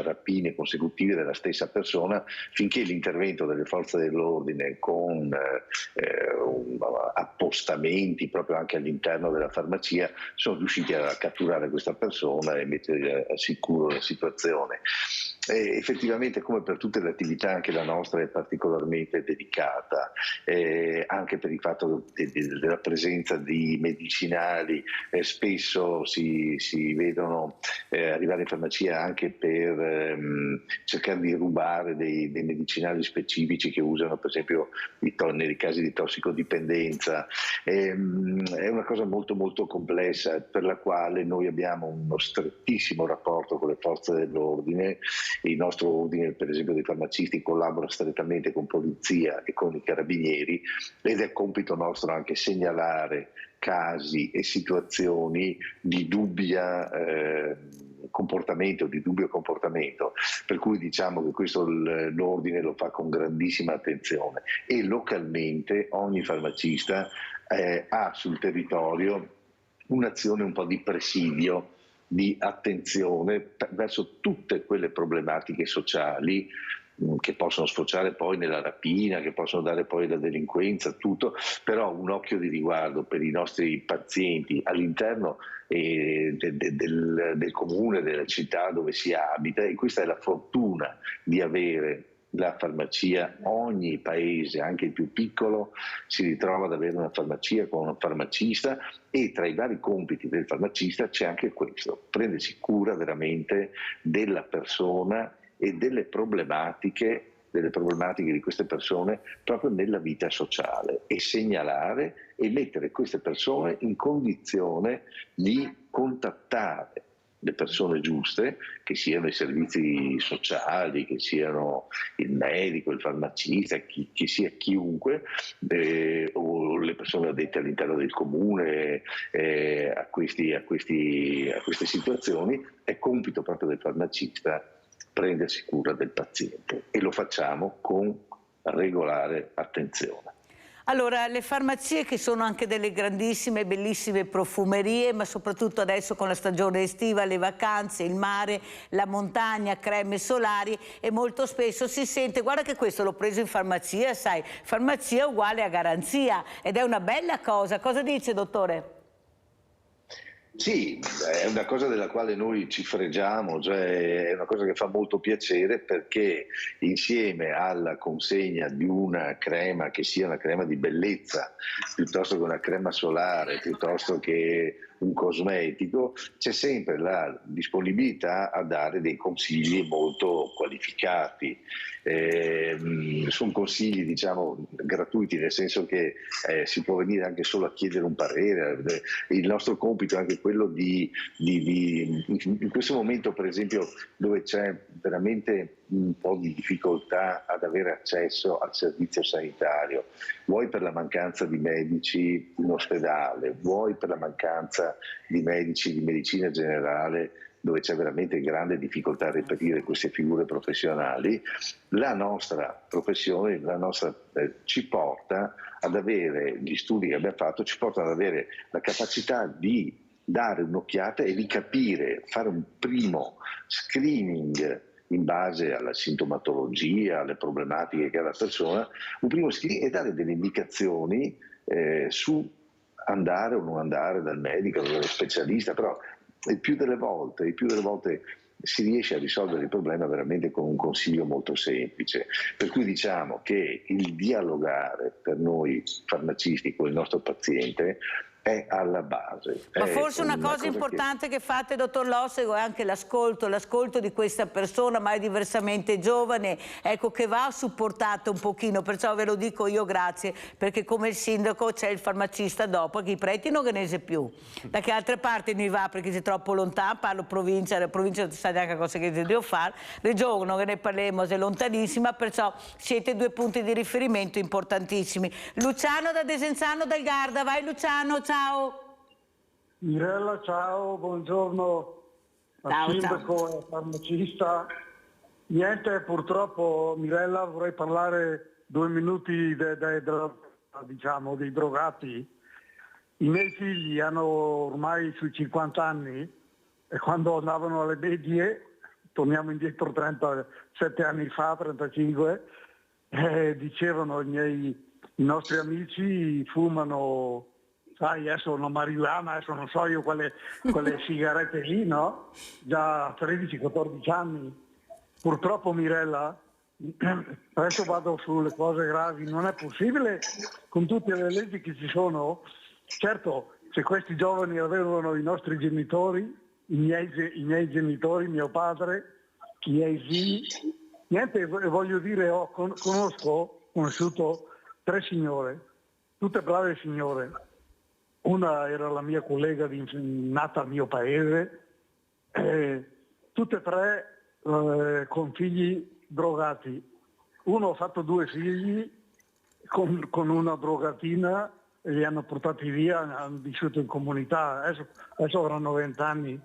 rapine consecutive della stessa persona, finché l'intervento delle forze dell'ordine con appostamenti proprio anche all'interno della farmacia sono riusciti a catturare questa persona e mettere al sicuro la situazione. Effettivamente, come per tutte le attività, anche la nostra è particolarmente delicata, anche per il fatto della presenza di medicinali. Spesso si vedono arrivare in farmacia anche per cercare di rubare dei medicinali specifici che usano, per esempio nei casi di tossicodipendenza. È una cosa molto molto complessa, per la quale noi abbiamo uno strettissimo rapporto con le forze dell'ordine. Il nostro ordine, per esempio dei farmacisti, collabora strettamente con polizia e con i carabinieri, ed è compito nostro anche segnalare casi e situazioni di dubbio comportamento, per cui diciamo che questo l'ordine lo fa con grandissima attenzione, e localmente ogni farmacista ha sul territorio un'azione un po' di presidio, di attenzione verso tutte quelle problematiche sociali che possono sfociare poi nella rapina, che possono dare poi la delinquenza, tutto, però un occhio di riguardo per i nostri pazienti all'interno del comune, della città dove si abita, e questa è la fortuna di avere la farmacia. Ogni paese, anche il più piccolo, si ritrova ad avere una farmacia con un farmacista, e tra i vari compiti del farmacista c'è anche questo: prendersi cura veramente della persona e delle problematiche di queste persone proprio nella vita sociale, e segnalare e mettere queste persone in condizione di contattare le persone giuste, che siano i servizi sociali, che siano il medico, il farmacista, che sia chiunque, o le persone addette all'interno del comune a queste situazioni. È compito proprio del farmacista prendersi cura del paziente, e lo facciamo con regolare attenzione. Allora, le farmacie, che sono anche delle grandissime, bellissime profumerie, ma soprattutto adesso con la stagione estiva, le vacanze, il mare, la montagna, creme solari, e molto spesso si sente, guarda che questo l'ho preso in farmacia, sai, farmacia uguale a garanzia, ed è una bella cosa. Cosa dice, dottore? Sì, è una cosa della quale noi ci fregiamo, cioè è una cosa che fa molto piacere, perché insieme alla consegna di una crema, che sia una crema di bellezza, piuttosto che una crema solare, piuttosto che un cosmetico, c'è sempre la disponibilità a dare dei consigli molto qualificati. Sono consigli, diciamo, gratuiti, nel senso che si può venire anche solo a chiedere un parere. Il nostro compito è anche quello in questo momento, per esempio, dove c'è veramente un po' di difficoltà ad avere accesso al servizio sanitario, vuoi per la mancanza di medici in ospedale, vuoi per la mancanza di medici di medicina generale, dove c'è veramente grande difficoltà a reperire queste figure professionali, la nostra professione ci porta ad avere, gli studi che abbiamo fatto ci portano ad avere la capacità di dare un'occhiata e di capire, fare un primo screening in base alla sintomatologia, alle problematiche che ha la persona, un primo screening, e dare delle indicazioni su andare o non andare dal medico, dallo specialista. Però il più delle volte si riesce a risolvere il problema veramente con un consiglio molto semplice. Per cui diciamo che il dialogare per noi farmacisti con il nostro paziente è alla base. Ma forse una cosa importante che fate, dottor Lossego, è anche l'ascolto di questa persona, ma è diversamente giovane, ecco, che va supportato un pochino, perciò ve lo dico io, grazie, perché come il sindaco c'è il farmacista dopo, che i preti non ne sa più, da che altre parti ne va perché sei troppo lontano, parlo provincia, la provincia non sa neanche cosa che devo fare, regione non ne parliamo, è lontanissima, perciò siete due punti di riferimento importantissimi. Luciano da Desenzano del Garda, vai Luciano, ciao. Mirella, ciao, buongiorno. Ciao, sindaco e farmacista. Niente, purtroppo, Mirella, vorrei parlare 2 minuti diciamo, dei drogati. I miei figli hanno ormai sui 50 anni e quando andavano alle medie, torniamo indietro 37 anni fa, 35, dicevano i nostri amici fumano, sai, adesso una marijuana, adesso non so io quelle sigarette lì, no? Già 13-14 anni. Purtroppo, Mirella, adesso vado sulle cose gravi, non è possibile con tutte le leggi che ci sono. Certo, se questi giovani avevano i nostri genitori, i miei genitori, mio padre, i miei figli, niente, voglio dire, ho conosciuto 3 signore, tutte brave signore. Una era la mia collega nata al mio paese, tutte e 3 con figli drogati. Uno ha fatto 2 figli con una drogatina e li hanno portati via, hanno vissuto in comunità, adesso avranno 20 anni.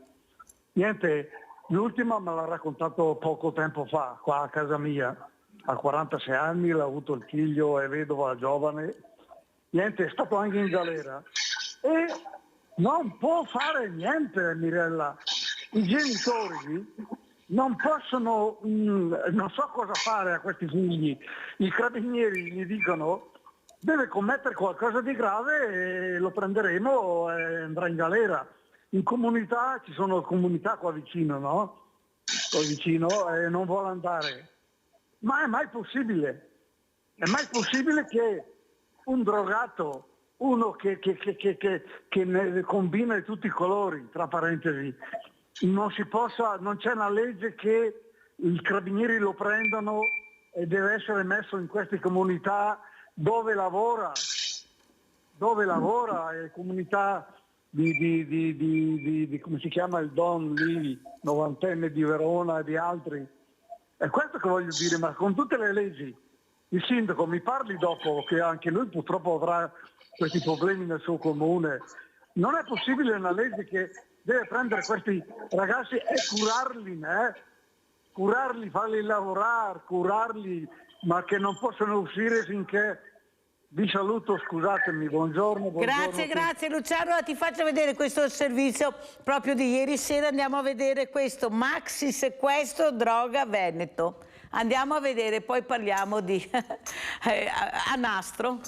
Niente, l'ultima me l'ha raccontato poco tempo fa, qua a casa mia, ha 46 anni, l'ha avuto il figlio, è vedova, giovane. Niente, è stato anche in galera. E non può fare niente, Mirella. I genitori non possono, non so cosa fare a questi figli. I carabinieri gli dicono deve commettere qualcosa di grave e lo prenderemo e andrà in galera. In comunità, ci sono comunità qua vicino, no? Qua vicino e non vuole andare. Ma è mai possibile? È mai possibile che un drogato, uno che ne combina di tutti i colori, tra parentesi, non c'è una legge che i carabinieri lo prendano e deve essere messo in queste comunità dove lavora, comunità di come si chiama il Don lì, 90enne di Verona e di altri. È questo che voglio dire, ma con tutte le leggi. Il sindaco mi parli dopo, che anche lui purtroppo avrà questi problemi nel suo comune. Non è possibile una legge che deve prendere questi ragazzi e curarli, farli lavorare, ma che non possono uscire finché... Vi saluto, scusatemi, buongiorno. Grazie Luciano, ti faccio vedere questo servizio proprio di ieri sera, andiamo a vedere questo maxi sequestro droga Veneto. Andiamo a vedere, poi parliamo di a nastro.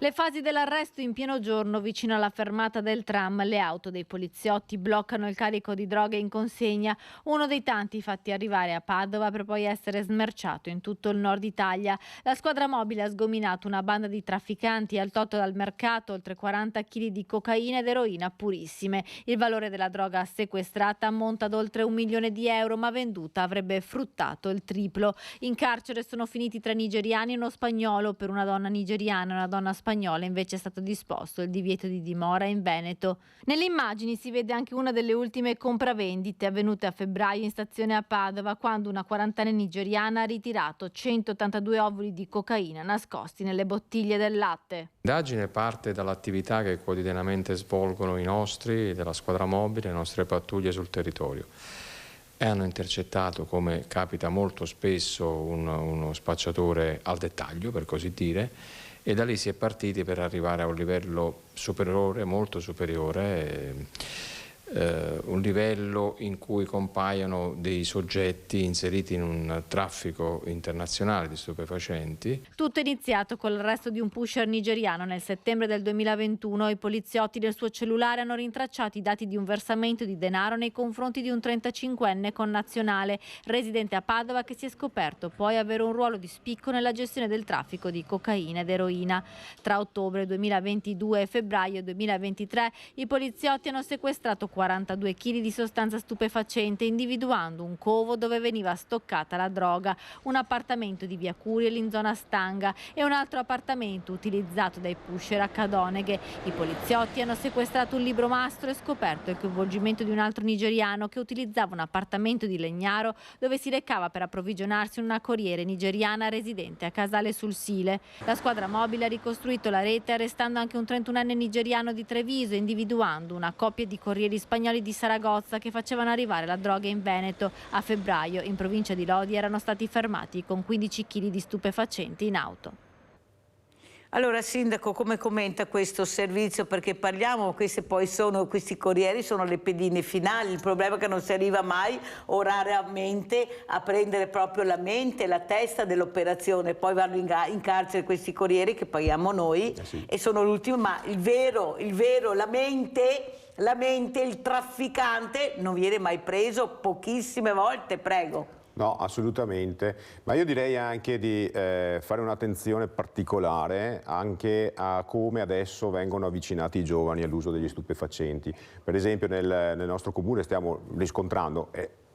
Le fasi dell'arresto in pieno giorno vicino alla fermata del tram, le auto dei poliziotti bloccano il carico di droghe in consegna, uno dei tanti fatti arrivare a Padova per poi essere smerciato in tutto il nord Italia. La squadra mobile ha sgominato una banda di trafficanti al tolto dal mercato oltre 40 kg di cocaina ed eroina purissime. Il valore della droga sequestrata ammonta ad oltre 1 milione di euro, ma venduta avrebbe fruttato il triplo. In carcere sono finiti 3 nigeriani e uno spagnolo. Per una donna nigeriana e una donna spagnola invece è stato disposto il divieto di dimora in Veneto. Nelle immagini si vede anche una delle ultime compravendite avvenute a febbraio in stazione a Padova, quando una 40enne nigeriana ha ritirato 182 ovuli di cocaina nascosti nelle bottiglie del latte. L'indagine parte dall'attività che quotidianamente svolgono i nostri, della squadra mobile, le nostre pattuglie sul territorio. E hanno intercettato, come capita molto spesso, uno spacciatore al dettaglio, per così dire, e da lì si è partiti per arrivare a un livello superiore, molto superiore, un livello in cui compaiono dei soggetti inseriti in un traffico internazionale di stupefacenti. Tutto è iniziato con l'arresto di un pusher nigeriano nel settembre del 2021. I poliziotti del suo cellulare hanno rintracciato i dati di un versamento di denaro nei confronti di un 35enne connazionale residente a Padova, che si è scoperto poi avere un ruolo di spicco nella gestione del traffico di cocaina ed eroina. Tra ottobre 2022 e febbraio 2023 i poliziotti hanno sequestrato 42 kg di sostanza stupefacente, individuando un covo dove veniva stoccata la droga, un appartamento di via Curiel in zona Stanga e un altro appartamento utilizzato dai pusher a Cadoneghe. I poliziotti hanno sequestrato un libro mastro e scoperto il coinvolgimento di un altro nigeriano che utilizzava un appartamento di Legnaro dove si recava per approvvigionarsi una corriere nigeriana residente a Casale sul Sile. La squadra mobile ha ricostruito la rete arrestando anche un 31enne nigeriano di Treviso, individuando una coppia di corrieri spagnoli di Saragozza che facevano arrivare la droga in Veneto. A febbraio in provincia di Lodi erano stati fermati con 15 kg di stupefacenti in auto. Allora, Sindaco, come commenta questo servizio? Perché parliamo, questi corrieri sono le pedine finali, il problema è che non si arriva mai o raramente a prendere proprio la mente, la testa dell'operazione, poi vanno in carcere questi corrieri che paghiamo noi e sono l'ultimo, ma il vero, la mente, il trafficante non viene mai preso, pochissime volte, prego. No, assolutamente, ma io direi anche di fare un'attenzione particolare anche a come adesso vengono avvicinati i giovani all'uso degli stupefacenti. Per esempio nel nostro comune stiamo riscontrando,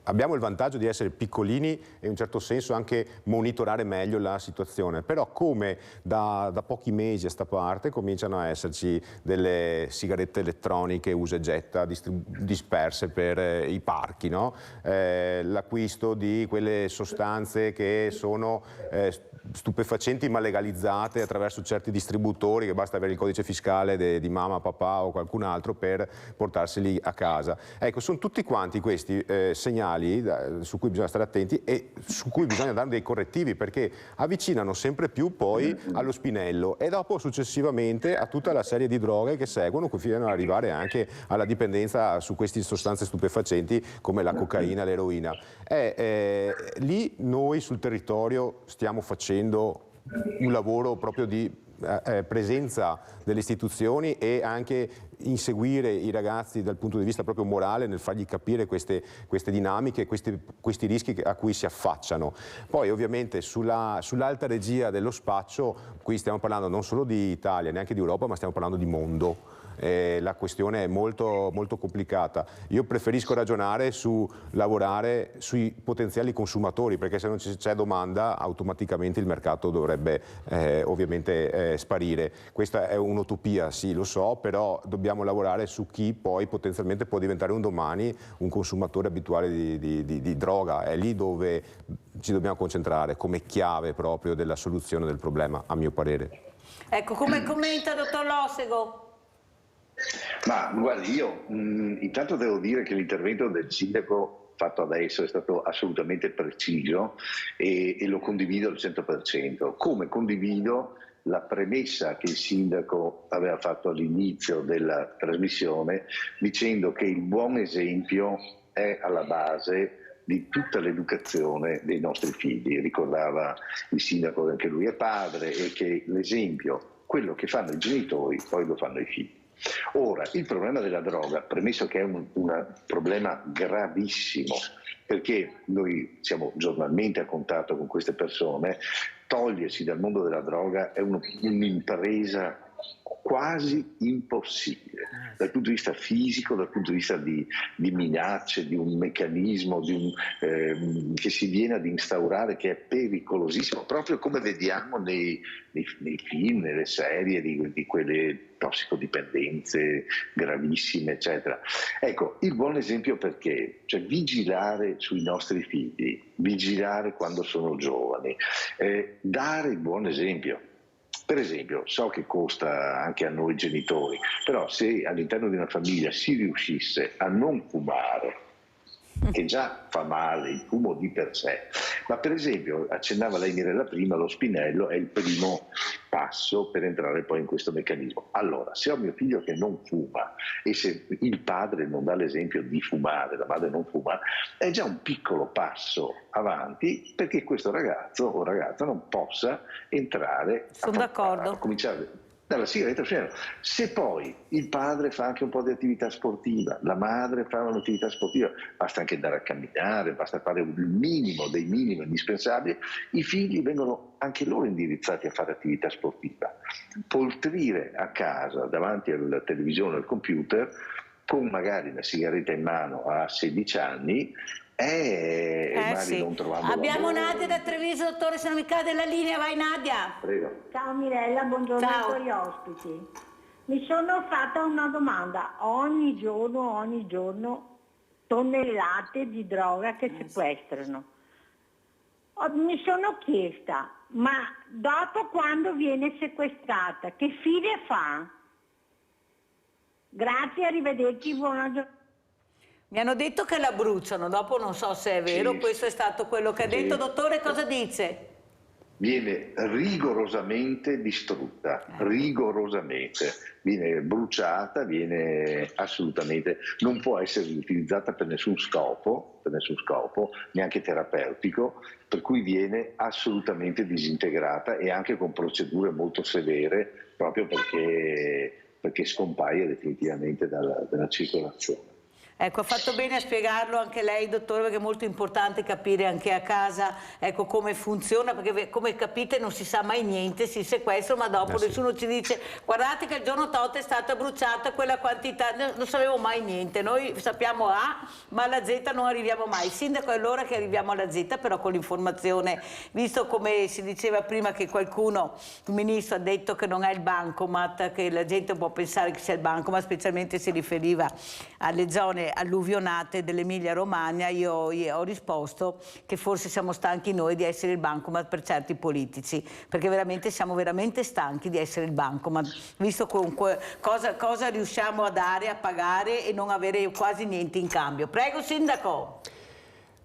abbiamo il vantaggio di essere piccolini e in un certo senso anche monitorare meglio la situazione, però come da pochi mesi a sta parte cominciano a esserci delle sigarette elettroniche usa e getta disperse per i parchi, no? L'acquisto di quelle sostanze che sono stupefacenti ma legalizzate attraverso certi distributori, che basta avere il codice fiscale di mamma, papà o qualcun altro per portarseli a casa. Ecco, sono tutti quanti questi segnali su cui bisogna stare attenti e su cui bisogna dare dei correttivi, perché avvicinano sempre più poi allo spinello e dopo successivamente a tutta la serie di droghe che seguono, fino ad arrivare anche alla dipendenza su queste sostanze stupefacenti come la cocaina, l'eroina. Lì noi sul territorio stiamo facendo un lavoro proprio di presenza delle istituzioni e anche inseguire i ragazzi dal punto di vista proprio morale nel fargli capire queste dinamiche, questi rischi a cui si affacciano. Poi ovviamente sull'alta regia dello spaccio, qui stiamo parlando non solo di Italia, neanche di Europa, ma stiamo parlando di mondo. La questione è molto, molto complicata. Io preferisco ragionare lavorare sui potenziali consumatori, perché se non c'è domanda automaticamente il mercato dovrebbe ovviamente sparire. Questa è un'utopia, sì, lo so, però dobbiamo lavorare su chi poi potenzialmente può diventare un domani un consumatore abituale di droga. È lì dove ci dobbiamo concentrare come chiave proprio della soluzione del problema, a mio parere. Ecco, come commenta, dottor Lossego? Ma guardi, io intanto devo dire che l'intervento del sindaco fatto adesso è stato assolutamente preciso e lo condivido al 100%. Come condivido la premessa che il sindaco aveva fatto all'inizio della trasmissione, dicendo che il buon esempio è alla base di tutta l'educazione dei nostri figli. Ricordava il sindaco che anche lui è padre e che l'esempio, quello che fanno i genitori, poi lo fanno i figli. Ora, il problema della droga, premesso che è un problema gravissimo, perché noi siamo giornalmente a contatto con queste persone, togliersi dal mondo della droga è un'impresa quasi impossibile dal punto di vista fisico, dal punto di vista di minacce, di un meccanismo che si viene ad instaurare, che è pericolosissimo, proprio come vediamo nei film, nelle serie di quelle tossicodipendenze gravissime, eccetera. Ecco, il buon esempio perché? Cioè vigilare sui nostri figli, vigilare quando sono giovani, dare il buon esempio. Per esempio, so che costa anche a noi genitori, però se all'interno di una famiglia si riuscisse a non fumare, che già fa male il fumo di per sé, ma per esempio, accennava lei Mirella prima, lo spinello è il primo passo per entrare poi in questo meccanismo. Allora, se ho mio figlio che non fuma e se il padre non dà l'esempio di fumare, la madre non fuma, è già un piccolo passo avanti perché questo ragazzo o ragazza non possa entrare a cominciare dalla sigaretta. Se poi il padre fa anche un po' di attività sportiva, la madre fa un'attività sportiva, basta anche andare a camminare, basta fare il minimo dei minimi indispensabili, i figli vengono anche loro indirizzati a fare attività sportiva. Poltrire a casa davanti alla televisione o al computer con magari una sigaretta in mano a 16 anni sì. Non abbiamo Nadia da Treviso, dottore, se non mi cade la linea, vai Nadia. Prego. Ciao Mirella, buongiorno ai tuoi ospiti. Mi sono fatta una domanda: ogni giorno tonnellate di droga che sequestrano. Mi sono chiesta, ma dopo quando viene sequestrata, che fine fa? Grazie, arrivederci, buona giornata. Mi hanno detto che la bruciano, dopo non so se è vero, Sì. questo è stato quello che ha detto. Dottore, cosa dice? Viene rigorosamente distrutta, rigorosamente, viene bruciata, viene assolutamente, non può essere utilizzata per nessun scopo, neanche terapeutico, per cui viene assolutamente disintegrata e anche con procedure molto severe, proprio perché scompaia definitivamente dalla circolazione. Ecco, ha fatto bene a spiegarlo anche lei, dottore, perché è molto importante capire anche a casa, ecco, come funziona, perché come capite non si sa mai niente, si sequestra, ma dopo nessuno ci dice guardate che il giorno tot è stata bruciata quella quantità, non sapevo mai niente, noi sappiamo A, ma alla Z non arriviamo mai. Sindaco, è l'ora che arriviamo alla Z, però con l'informazione, visto come si diceva prima che qualcuno, il ministro ha detto che non è il bancomat, che la gente può pensare che sia il bancomat, specialmente si riferiva alle zone alluvionate dell'Emilia Romagna, io ho risposto che forse siamo stanchi noi di essere il bancomat per certi politici, perché veramente siamo veramente stanchi di essere il bancomat, visto comunque cosa riusciamo a dare, a pagare e non avere quasi niente in cambio. Prego, Sindaco.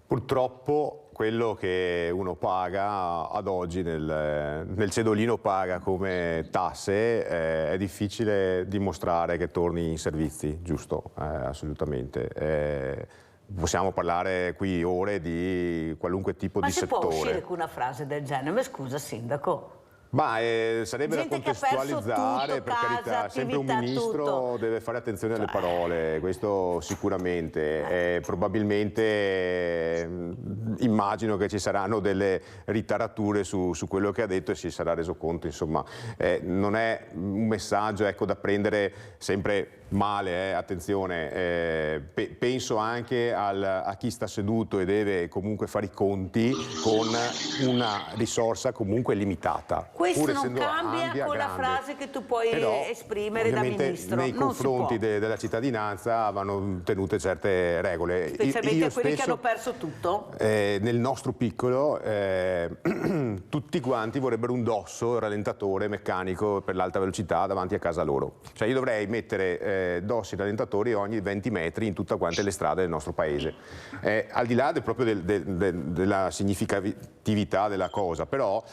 Purtroppo quello che uno paga ad oggi nel cedolino paga come tasse, è difficile dimostrare che torni in servizi, giusto? Assolutamente. Possiamo parlare qui ore di qualunque tipo di settore. Ma si può uscire con una frase del genere? Ma scusa, Sindaco. Ma sarebbe da Gente che ha perso contestualizzare, tutto, per casa, carità, sempre un attività, ministro tutto. deve fare attenzione alle parole, questo sicuramente. Probabilmente immagino che ci saranno delle ritarature su quello che ha detto e si sarà reso conto, insomma, non è un messaggio, ecco, da prendere sempre male, attenzione, penso anche a chi sta seduto e deve comunque fare i conti con una risorsa comunque limitata. Questo non cambia con la frase che tu puoi esprimere da ministro. Nei confronti della cittadinanza vanno tenute certe regole. Specialmente a quelli che hanno perso tutto? Nel nostro piccolo tutti quanti vorrebbero un dosso rallentatore meccanico per l'alta velocità davanti a casa loro. Cioè io dovrei mettere dossi rallentatori ogni 20 metri in tutte quante le strade del nostro paese. Al di là proprio della significatività della cosa, però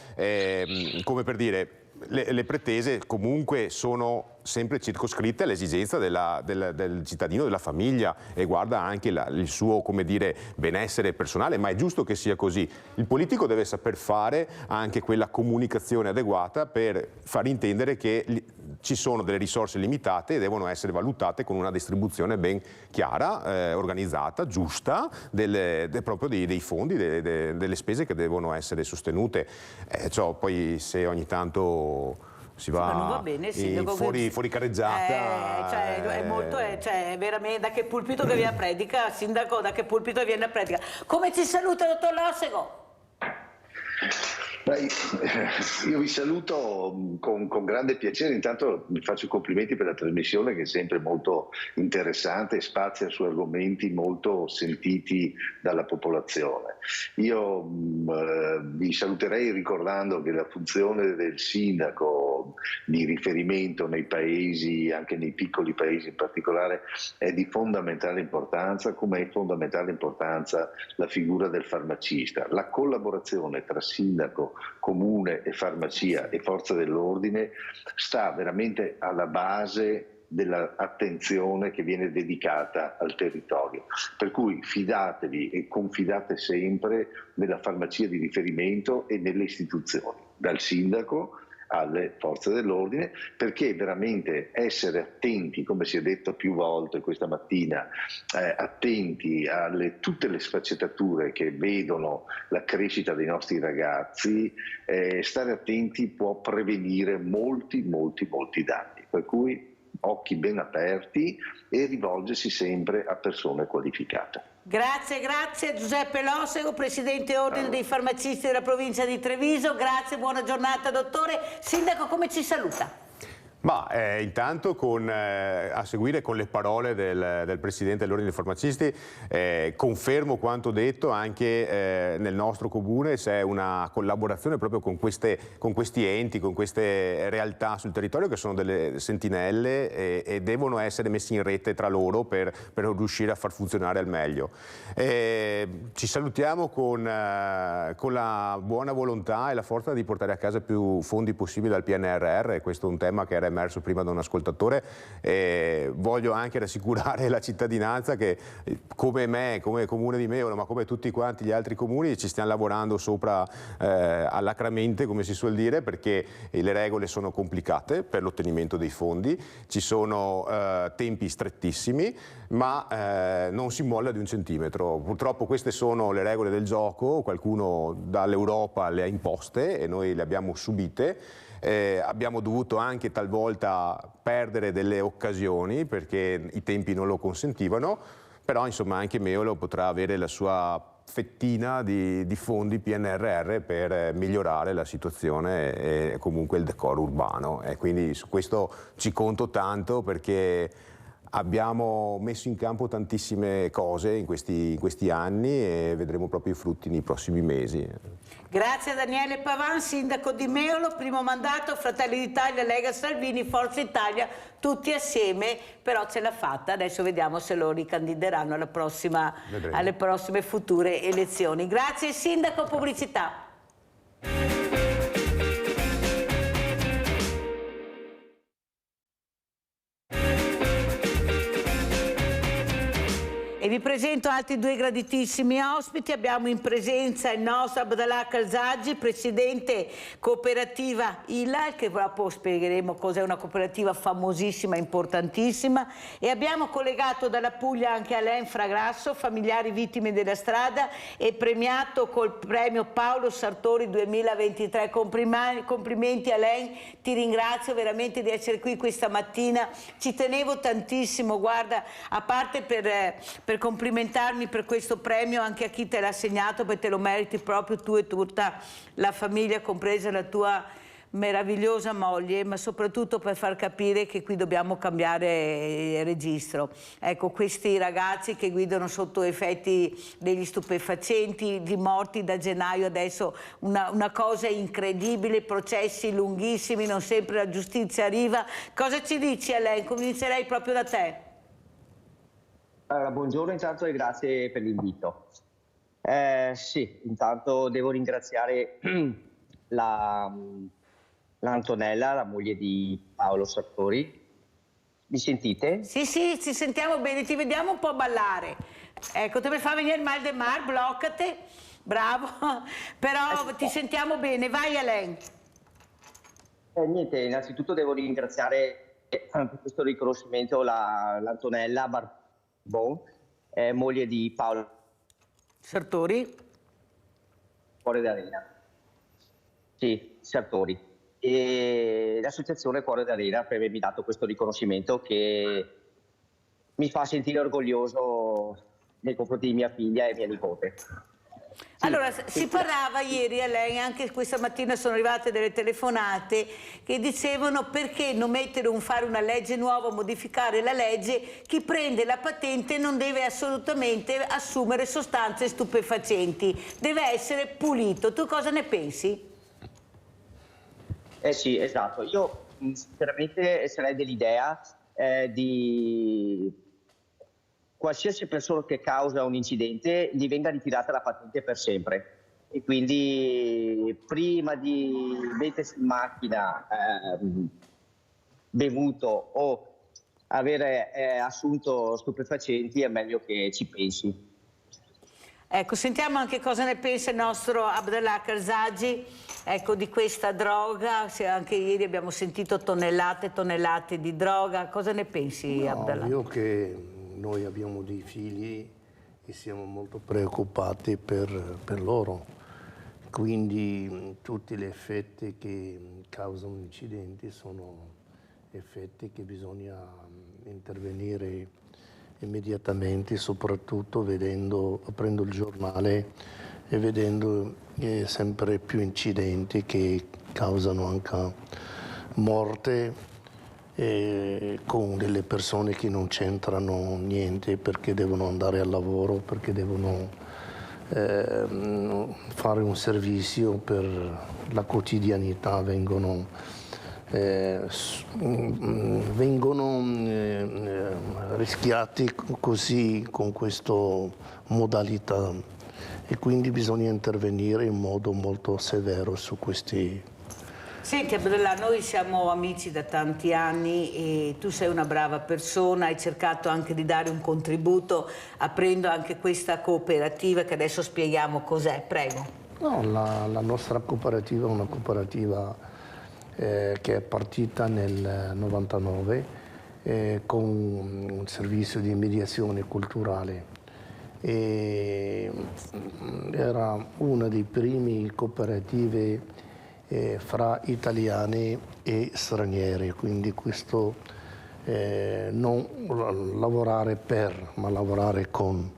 come per dire, le pretese comunque sono sempre circoscritte all'esigenza del cittadino, della famiglia, e guarda anche il suo, come dire, benessere personale, ma è giusto che sia così. Il politico deve saper fare anche quella comunicazione adeguata per far intendere che ci sono delle risorse limitate e devono essere valutate con una distribuzione ben chiara, organizzata, giusta, proprio dei fondi, delle spese che devono essere sostenute. Poi se ogni tanto si va, non va bene, fuori carreggiata. È molto, veramente da che pulpito che viene a predica, Sindaco, da che pulpito viene a predica. Come ci saluta, dottor Lossego? Io vi saluto con grande piacere, intanto vi faccio i complimenti per la trasmissione che è sempre molto interessante e spazia su argomenti molto sentiti dalla popolazione. Io vi saluterei ricordando che la funzione del sindaco di riferimento nei paesi, anche nei piccoli paesi in particolare, è di fondamentale importanza, come è fondamentale importanza la figura del farmacista. La collaborazione tra sindaco, comune e farmacia e forza dell'ordine sta veramente alla base dell'attenzione che viene dedicata al territorio. Per cui fidatevi e confidate sempre nella farmacia di riferimento e nelle istituzioni, dal sindaco alle forze dell'ordine, perché veramente essere attenti, come si è detto più volte questa mattina, attenti a tutte le sfaccettature che vedono la crescita dei nostri ragazzi, stare attenti può prevenire molti danni, per cui occhi ben aperti e rivolgersi sempre a persone qualificate. Grazie Giuseppe Lossego, Presidente Ordine dei Farmacisti della provincia di Treviso. Grazie, buona giornata dottore. Sindaco, come ci saluta? Ma intanto a seguire con le parole del Presidente dell'Ordine dei Farmacisti, confermo quanto detto, anche nel nostro comune c'è una collaborazione proprio con questi enti, con queste realtà sul territorio che sono delle sentinelle e devono essere messi in rete tra loro per riuscire a far funzionare al meglio. Ci salutiamo con la buona volontà e la forza di portare a casa più fondi possibili dal PNRR, e questo è un tema che era emerso prima da un ascoltatore. Voglio anche rassicurare la cittadinanza che come me, come Comune di Meolo, ma come tutti quanti gli altri comuni, ci stiamo lavorando sopra all'acramente, come si suol dire, perché le regole sono complicate per l'ottenimento dei fondi, ci sono tempi strettissimi, ma non si molla di un centimetro. Purtroppo queste sono le regole del gioco, qualcuno dall'Europa le ha imposte e noi le abbiamo subite. Abbiamo dovuto anche talvolta perdere delle occasioni perché i tempi non lo consentivano, però insomma anche Meolo potrà avere la sua fettina di fondi PNRR per migliorare la situazione e comunque il decoro urbano, e quindi su questo ci conto tanto, perché abbiamo messo in campo tantissime cose in questi anni e vedremo proprio i frutti nei prossimi mesi. Grazie a Daniele Pavan, sindaco di Meolo, primo mandato, Fratelli d'Italia, Lega Salvini, Forza Italia, tutti assieme, però ce l'ha fatta. Adesso vediamo se lo ricandideranno alle prossime future elezioni. Grazie sindaco, pubblicità. E vi presento altri due graditissimi ospiti. Abbiamo in presenza il nostro Abdallah Karzaghi, presidente cooperativa ILAL, che dopo spiegheremo cos'è una cooperativa famosissima, importantissima, e abbiamo collegato dalla Puglia anche Alain Fragrasso, familiari vittime della strada e premiato col premio Paolo Sartori 2023. Complimenti Alain, ti ringrazio veramente di essere qui questa mattina, ci tenevo tantissimo, guarda, a parte per complimentarmi per questo premio anche a chi te l'ha assegnato, perché te lo meriti proprio tu e tutta la famiglia, compresa la tua meravigliosa moglie, ma soprattutto per far capire che qui dobbiamo cambiare registro. Ecco, questi ragazzi che guidano sotto effetti degli stupefacenti, di morti da gennaio adesso, una cosa incredibile, processi lunghissimi, non sempre la giustizia arriva. Cosa ci dici a lei? Comincerei proprio da te. Allora, buongiorno intanto e grazie per l'invito. Sì, intanto devo ringraziare l'Antonella, la moglie di Paolo Sartori. Mi sentite? Sì, sì, ci sentiamo bene, ti vediamo un po' ballare. Ecco, te mi fa venire il mal de mar, bloccate, bravo, però ti sentiamo bene, vai Alain. Niente, innanzitutto devo ringraziare per questo riconoscimento l'Antonella moglie di Paolo Sartori. Cuore d'Arena. Sì, Sartori. E l'associazione Cuore d'Arena per avermi dato questo riconoscimento che mi fa sentire orgoglioso nei confronti di mia figlia e mia nipote. Sì, allora, si parlava ieri a lei, anche questa mattina sono arrivate delle telefonate che dicevano perché non fare una legge nuova, modificare la legge, chi prende la patente non deve assolutamente assumere sostanze stupefacenti, deve essere pulito. Tu cosa ne pensi? Sì, esatto. Io sinceramente sarei dell'idea di qualsiasi persona che causa un incidente gli venga ritirata la patente per sempre, e quindi prima di mettersi in macchina bevuto o avere assunto stupefacenti è meglio che ci pensi. Ecco, sentiamo anche cosa ne pensa il nostro Abdallah Karzaghi, ecco, di questa droga. Anche ieri abbiamo sentito tonnellate e tonnellate di droga. Cosa ne pensi, Abdallah? Io che noi abbiamo dei figli e siamo molto preoccupati per loro, quindi tutti gli effetti che causano incidenti sono effetti che bisogna intervenire immediatamente, soprattutto aprendo il giornale e vedendo sempre più incidenti che causano anche morte con delle persone che non c'entrano niente perché devono andare al lavoro, perché devono fare un servizio per la quotidianità, vengono rischiati così con questa modalità, e quindi bisogna intervenire in modo molto severo su questi. Senti Abdullah, noi siamo amici da tanti anni e tu sei una brava persona, hai cercato anche di dare un contributo aprendo anche questa cooperativa che adesso spieghiamo cos'è, prego. No, la nostra cooperativa è una cooperativa che è partita nel 99 con un servizio di mediazione culturale. Era una dei primi cooperative fra italiani e stranieri, quindi questo non lavorare per, ma lavorare con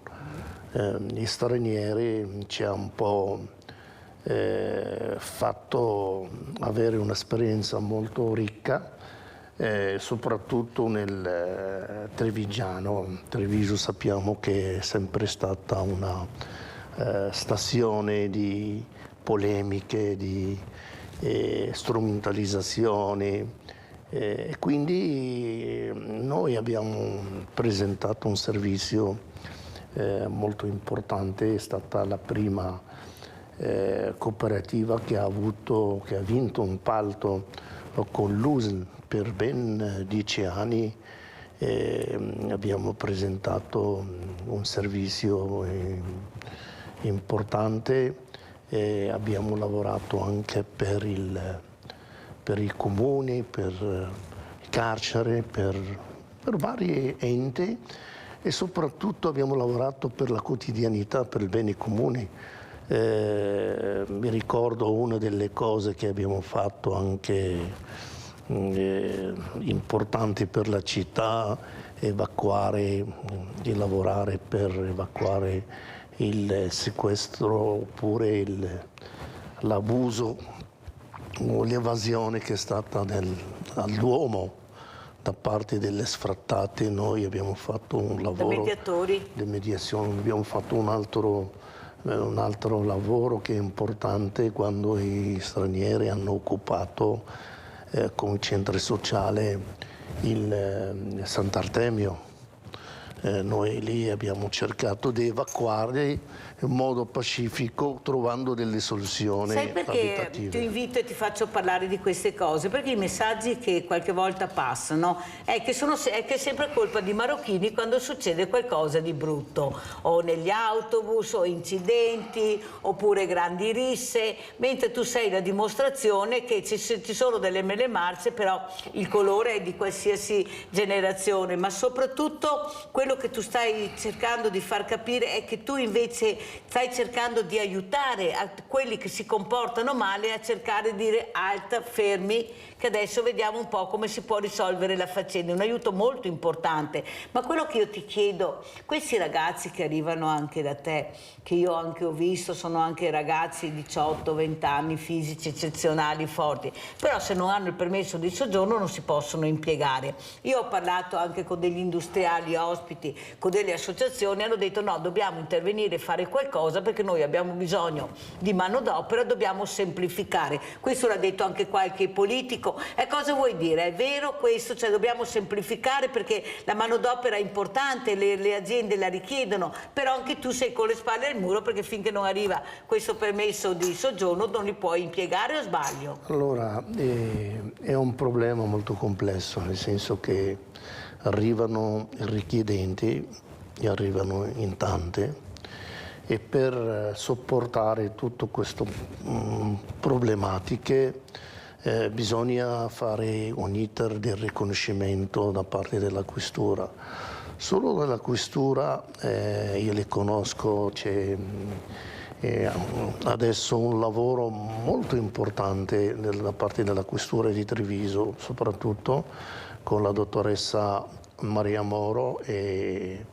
gli stranieri ci ha un po' fatto avere un'esperienza molto ricca, soprattutto nel Trevigiano. Treviso sappiamo che è sempre stata una stazione di polemiche, di strumentalizzazioni, e quindi noi abbiamo presentato un servizio molto importante. È stata la prima cooperativa che ha vinto un palto con l'USL per ben 10 anni. Abbiamo presentato un servizio importante. Abbiamo lavorato anche per i comuni, per il carcere, per vari enti, e soprattutto abbiamo lavorato per la quotidianità, per il bene comune. Mi ricordo una delle cose che abbiamo fatto anche importanti per la città, di lavorare per evacuare il sequestro oppure l'abuso o l'evasione che è stata al Duomo da parte delle sfrattate. Noi abbiamo fatto un lavoro di mediazione, abbiamo fatto un altro lavoro che è importante quando gli stranieri hanno occupato con il centro sociale il Sant'Artemio. Noi lì abbiamo cercato di evacuare in modo pacifico, trovando delle soluzioni abitative. Sai perché ti invito e ti faccio parlare di queste cose? Perché i messaggi che qualche volta passano è che è sempre colpa di marocchini quando succede qualcosa di brutto, o negli autobus, o incidenti, oppure grandi risse, mentre tu sei la dimostrazione che ci sono delle mele marce, però il colore è di qualsiasi generazione, ma soprattutto quello che tu stai cercando di far capire è che tu invece stai cercando di aiutare quelli che si comportano male a cercare di dire alta, fermi, che adesso vediamo un po' come si può risolvere la faccenda. È un aiuto molto importante. Ma quello che io ti chiedo, questi ragazzi che arrivano anche da te, che io anche ho visto, sono anche ragazzi di 18-20 anni, fisici eccezionali, forti, però se non hanno il permesso di soggiorno non si possono impiegare. Io ho parlato anche con degli industriali ospiti, con delle associazioni, hanno detto no, dobbiamo intervenire e fare qualcosa perché noi abbiamo bisogno di manodopera, dobbiamo semplificare. Questo l'ha detto anche qualche politico. E cosa vuoi dire? È vero questo? Cioè dobbiamo semplificare perché la manodopera è importante, le aziende la richiedono, però anche tu sei con le spalle al muro perché finché non arriva questo permesso di soggiorno non li puoi impiegare, o sbaglio? Allora, è un problema molto complesso, nel senso che arrivano i richiedenti, e arrivano in tante, e per sopportare tutte queste problematiche bisogna fare un iter di riconoscimento da parte della questura. Solo dalla questura, io le conosco, c'è adesso un lavoro molto importante da parte della questura di Treviso, soprattutto con la dottoressa Maria Moro e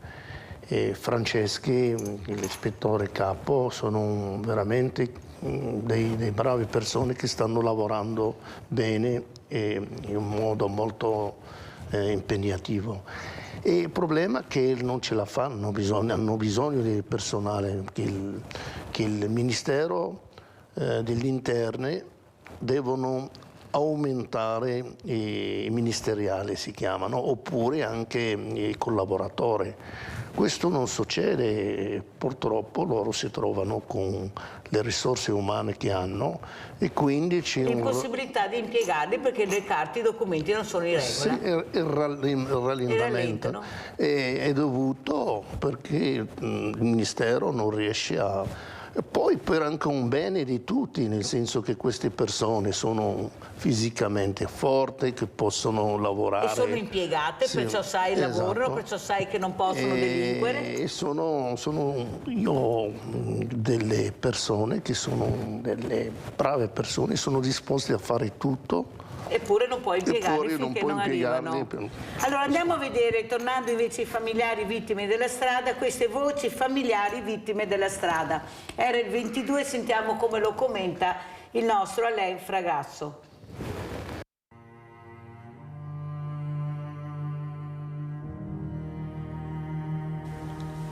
Franceschi, l'ispettore capo. Sono veramente dei bravi persone che stanno lavorando bene in un modo molto impegnativo. E il problema è che non ce la fanno, hanno bisogno di personale, che il Ministero degli Interni devono aumentare i ministeriali, si chiamano, oppure anche i collaboratori. Questo non succede, purtroppo loro si trovano con le risorse umane che hanno e quindi c'è l'impossibilità di impiegarli perché le carte, i documenti non sono in regola. Sì, il rallentamento è dovuto perché il Ministero non riesce a... E poi per anche un bene di tutti, nel senso che queste persone sono fisicamente forti, che possono lavorare. E sono impiegate, sì, perciò sai lavorano, esatto, perciò sai che non possono delinquere. E sono io delle persone che sono delle brave persone, sono disposte a fare tutto. Eppure non puoi impiegarli finché non arrivano. Allora andiamo a vedere, tornando invece ai familiari vittime della strada, queste voci familiari vittime della strada. Era il 22, sentiamo come lo commenta il nostro Alain Fragasso.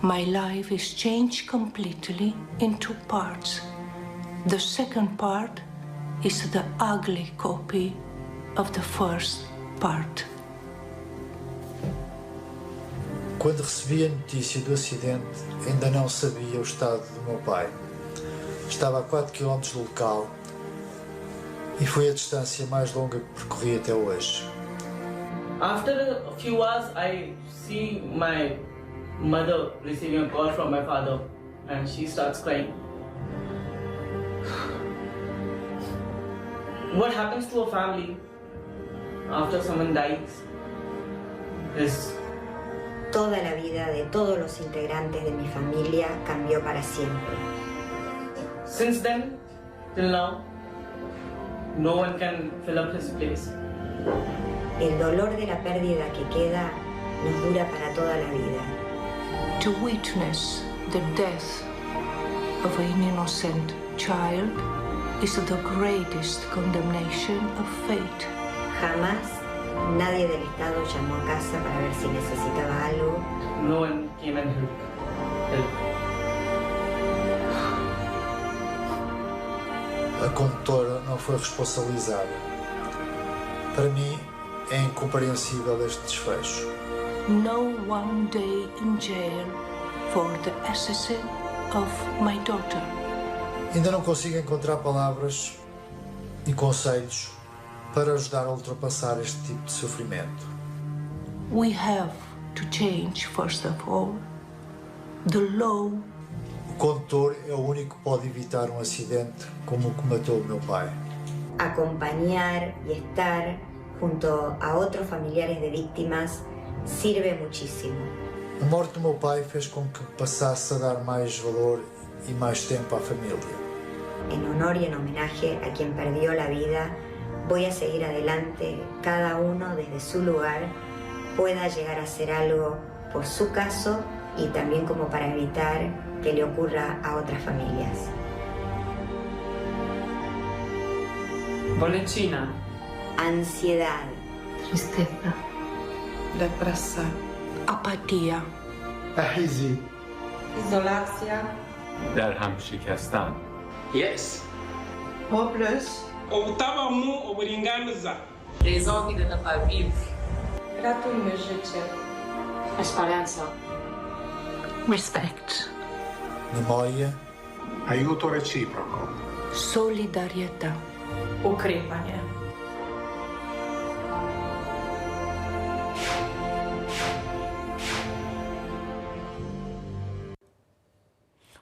My life is changed completely in two parts. The second part is the ugly copy of the first part. Quando recebi a notícia do acidente, ainda não sabia o estado do meu pai. Estava a 4 km do local e foi a distância mais longa que percorri até hoje. After a few hours, I see my mother receiving a call from my father and she starts crying. What happens to a family after someone dies is... Toda la vida de todos los integrantes de mi familia cambió para siempre. Since then, till now, no one can fill up his place. El dolor de la pérdida que queda nos dura para toda la vida. To witness the death of an innocent child is the greatest condemnation of fate. Jamás nadie del Estado llamó a casa para ver si necesitaba algo. No one came and helped. A condutora não foi responsabilizada. Para mim, é incompreensível este desfecho. No one day in jail for the assassin of my daughter. Ainda não consigo encontrar palavras e conselhos para ajudar a ultrapassar este tipo de sofrimento. We have to change, first of all, the law. O condutor é o único que pode evitar um acidente como o que matou o meu pai. Acompañar y estar junto a otros familiares de víctimas sirve muchísimo. A morte do meu pai fez com que passasse a dar mais valor e mais tempo à família. En honor y en homenaje a quien perdió la vida, voy a seguir adelante, cada uno desde su lugar pueda llegar a hacer algo por su caso y también como para evitar que le ocurra a otras familias. Bollicina. Ansiedad. Tristeza. Depressão. Apatia. احزي. Izolacja. در هم شکستن. Yes. Hopeless. Obutabamu uburinganiza. Resolvi de estar vivo. Ratujmy życie. Esperança. Respect. Memória. Aiuto reciproco. Solidarietà. Ukrepanie.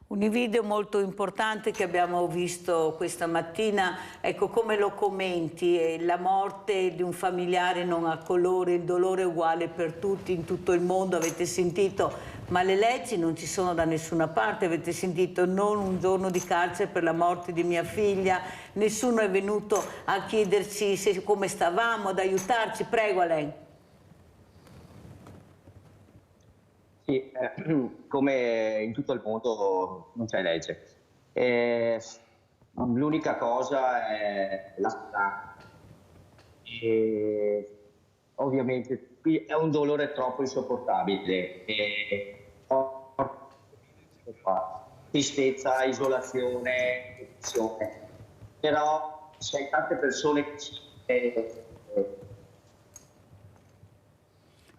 Un video molto importante che abbiamo visto questa mattina, ecco come lo commenti, la morte di un familiare non ha colore, il dolore è uguale per tutti in tutto il mondo, avete sentito, ma le leggi non ci sono da nessuna parte, avete sentito non un giorno di carcere per la morte di mia figlia, nessuno è venuto a chiederci come stavamo, ad aiutarci, prego Alain. Sì, come in tutto il mondo non c'è legge. L'unica cosa è la speranza. ovviamente qui è un dolore troppo insopportabile. Tristezza, isolazione, depressione. Però c'è tante persone che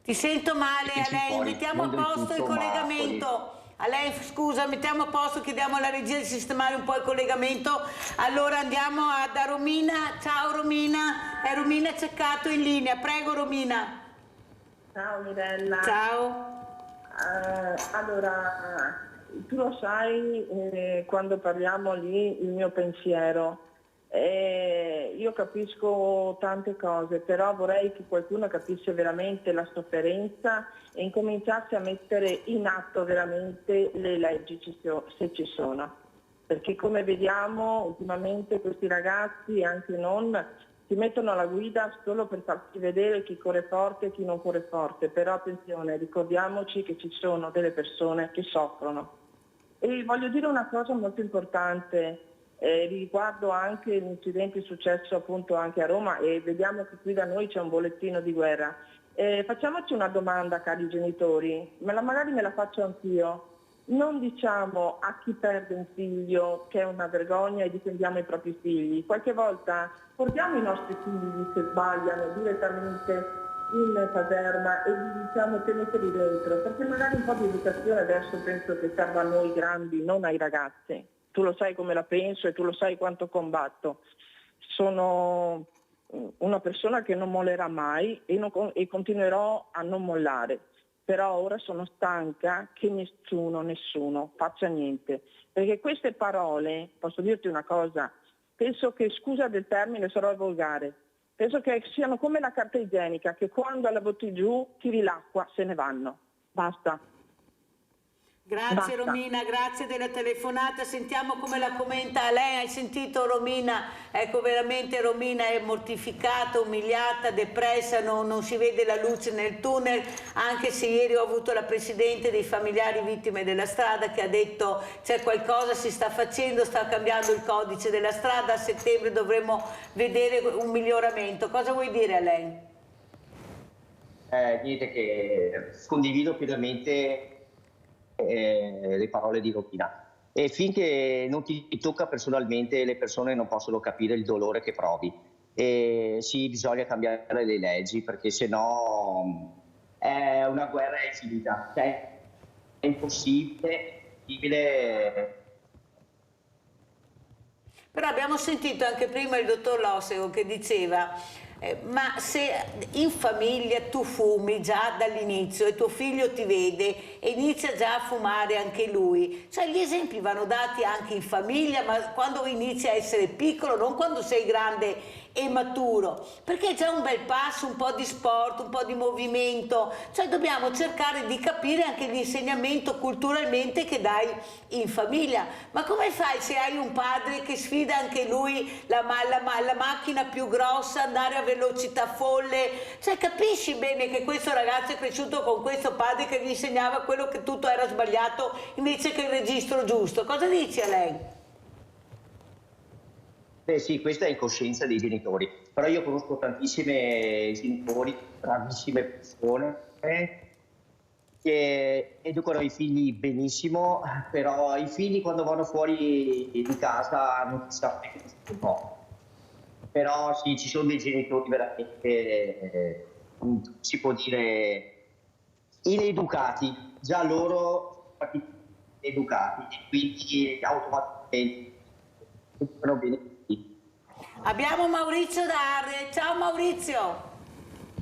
ti sento male, a lei, mettiamo a posto il collegamento. A lei, scusa, mettiamo a posto, chiediamo alla regia di sistemare un po' il collegamento. Allora andiamo da Romina. Ciao Romina, è Romina Ceccato in linea. Prego Romina. Ciao Mirella. Ciao. Allora, tu lo sai, quando parliamo lì il mio pensiero. Io capisco tante cose, però vorrei che qualcuno capisse veramente la sofferenza e incominciasse a mettere in atto veramente le leggi, se ci sono. Perché come vediamo ultimamente questi ragazzi, e anche non, si mettono alla guida solo per farsi vedere chi corre forte e chi non corre forte. Però attenzione, ricordiamoci che ci sono delle persone che soffrono. E voglio dire una cosa molto importante. Riguardo anche l'incidente successo appunto anche a Roma, e vediamo che qui da noi c'è un bollettino di guerra. Facciamoci una domanda, cari genitori, magari me la faccio anch'io. Non diciamo a chi perde un figlio che è una vergogna e difendiamo i propri figli. Qualche volta portiamo i nostri figli, se sbagliano, direttamente in caserma e gli diciamo teneteli dentro, perché magari un po' di educazione adesso penso che serva a noi grandi, non ai ragazzi. Tu lo sai come la penso e tu lo sai quanto combatto. Sono una persona che non mollerà mai e continuerò a non mollare. Però ora sono stanca che nessuno faccia niente. Perché queste parole, posso dirti una cosa, penso che, scusa del termine, sarò volgare, penso che siano come la carta igienica, che quando la butti giù, tiri l'acqua, se ne vanno. Basta. Grazie Basta. Romina, grazie della telefonata. Sentiamo come la commenta lei. Hai sentito Romina? Ecco, veramente Romina è mortificata, umiliata, depressa, non si vede la luce nel tunnel, anche se ieri ho avuto la presidente dei familiari vittime della strada che ha detto c'è qualcosa, si sta facendo, sta cambiando il codice della strada, a settembre dovremo vedere un miglioramento. Cosa vuoi dire a lei? Niente, che condivido pienamente le parole di Romina, e finché non ti tocca personalmente le persone non possono capire il dolore che provi. E sì, bisogna cambiare le leggi, perché sennò è una guerra infinita, cioè è impossibile. Però abbiamo sentito anche prima il dottor Lossego che diceva ma se in famiglia tu fumi già dall'inizio e tuo figlio ti vede e inizia già a fumare anche lui, cioè gli esempi vanno dati anche in famiglia, ma quando inizi a essere piccolo, non quando sei grande e maturo, perché è già un bel passo, un po' di sport, un po' di movimento, cioè dobbiamo cercare di capire anche l'insegnamento culturalmente che dai in famiglia. Ma come fai se hai un padre che sfida anche lui la macchina più grossa, andare a velocità folle? Cioè capisci bene che questo ragazzo è cresciuto con questo padre che gli insegnava quello che tutto era sbagliato invece che il registro giusto. Cosa dici a lei? Beh sì, questa è incoscienza dei genitori, però io conosco tantissimi genitori, bravissime persone che educano i figli benissimo, però i figli quando vanno fuori di casa non si sa un po'. Però sì, ci sono dei genitori veramente, si può dire, ineducati, già loro educati, quindi automaticamente vanno bene. Abbiamo Maurizio da Arre. Ciao Maurizio.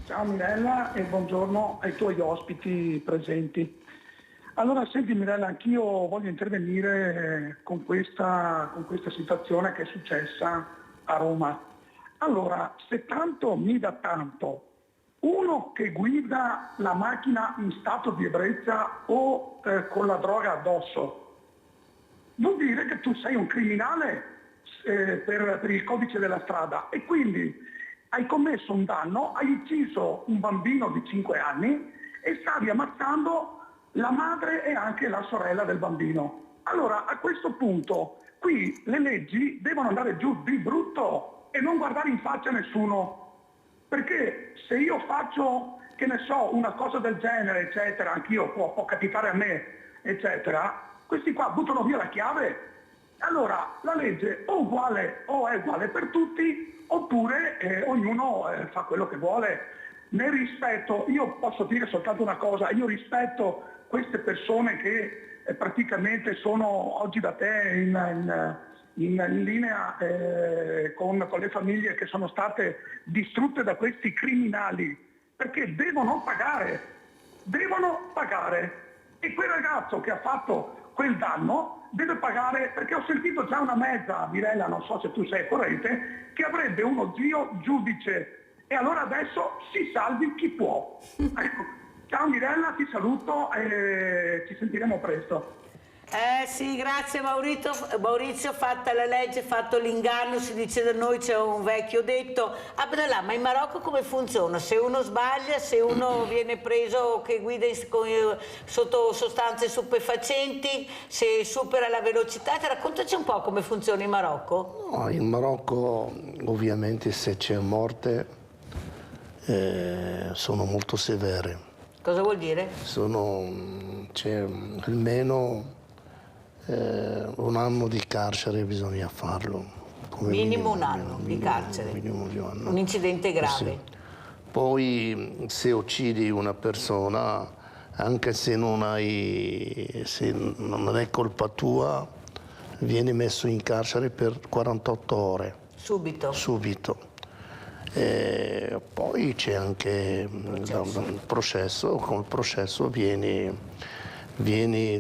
Ciao Mirella e buongiorno ai tuoi ospiti presenti. Allora senti Mirella, anch'io voglio intervenire con questa situazione che è successa a Roma. Allora, se tanto mi dà tanto uno che guida la macchina in stato di ebbrezza o con la droga addosso, vuol dire che tu sei un criminale per il codice della strada e quindi hai commesso un danno, hai ucciso un bambino di 5 anni e stavi ammazzando la madre e anche la sorella del bambino. Allora a questo punto qui le leggi devono andare giù di brutto e non guardare in faccia a nessuno. perché se io faccio, che ne so, una cosa del genere, eccetera, anch'io può capitare a me, eccetera, questi qua buttano via la chiave. Allora la legge o è uguale per tutti, oppure ognuno fa quello che vuole. Nel rispetto, io posso dire soltanto una cosa, io rispetto queste persone che praticamente sono oggi da te in linea con le famiglie che sono state distrutte da questi criminali, perché devono pagare. E quel ragazzo che ha fatto quel danno deve pagare, perché ho sentito già una mezza, Mirella, non so se tu sei corrente, che avrebbe uno zio giudice, e allora adesso si salvi chi può. Ecco. Ciao Mirella, ti saluto e ci sentiremo presto. Sì, grazie Maurizio, fatta la legge, fatto l'inganno, si dice da noi, c'è un vecchio detto. Abdallah, ma in Marocco come funziona? Se uno sbaglia, se uno viene preso che guida sotto sostanze stupefacenti, se supera la velocità, raccontaci un po' come funziona in Marocco. No, in Marocco ovviamente se c'è morte sono molto severe. Cosa vuol dire? C'è almeno un anno di carcere, bisogna farlo. Minimo un anno di carcere. Minimo di un anno. Un incidente grave. Sì. Poi se uccidi una persona, anche se non è colpa tua, vieni messo in carcere per 48 ore. Subito. Poi c'è anche il processo, con il processo viene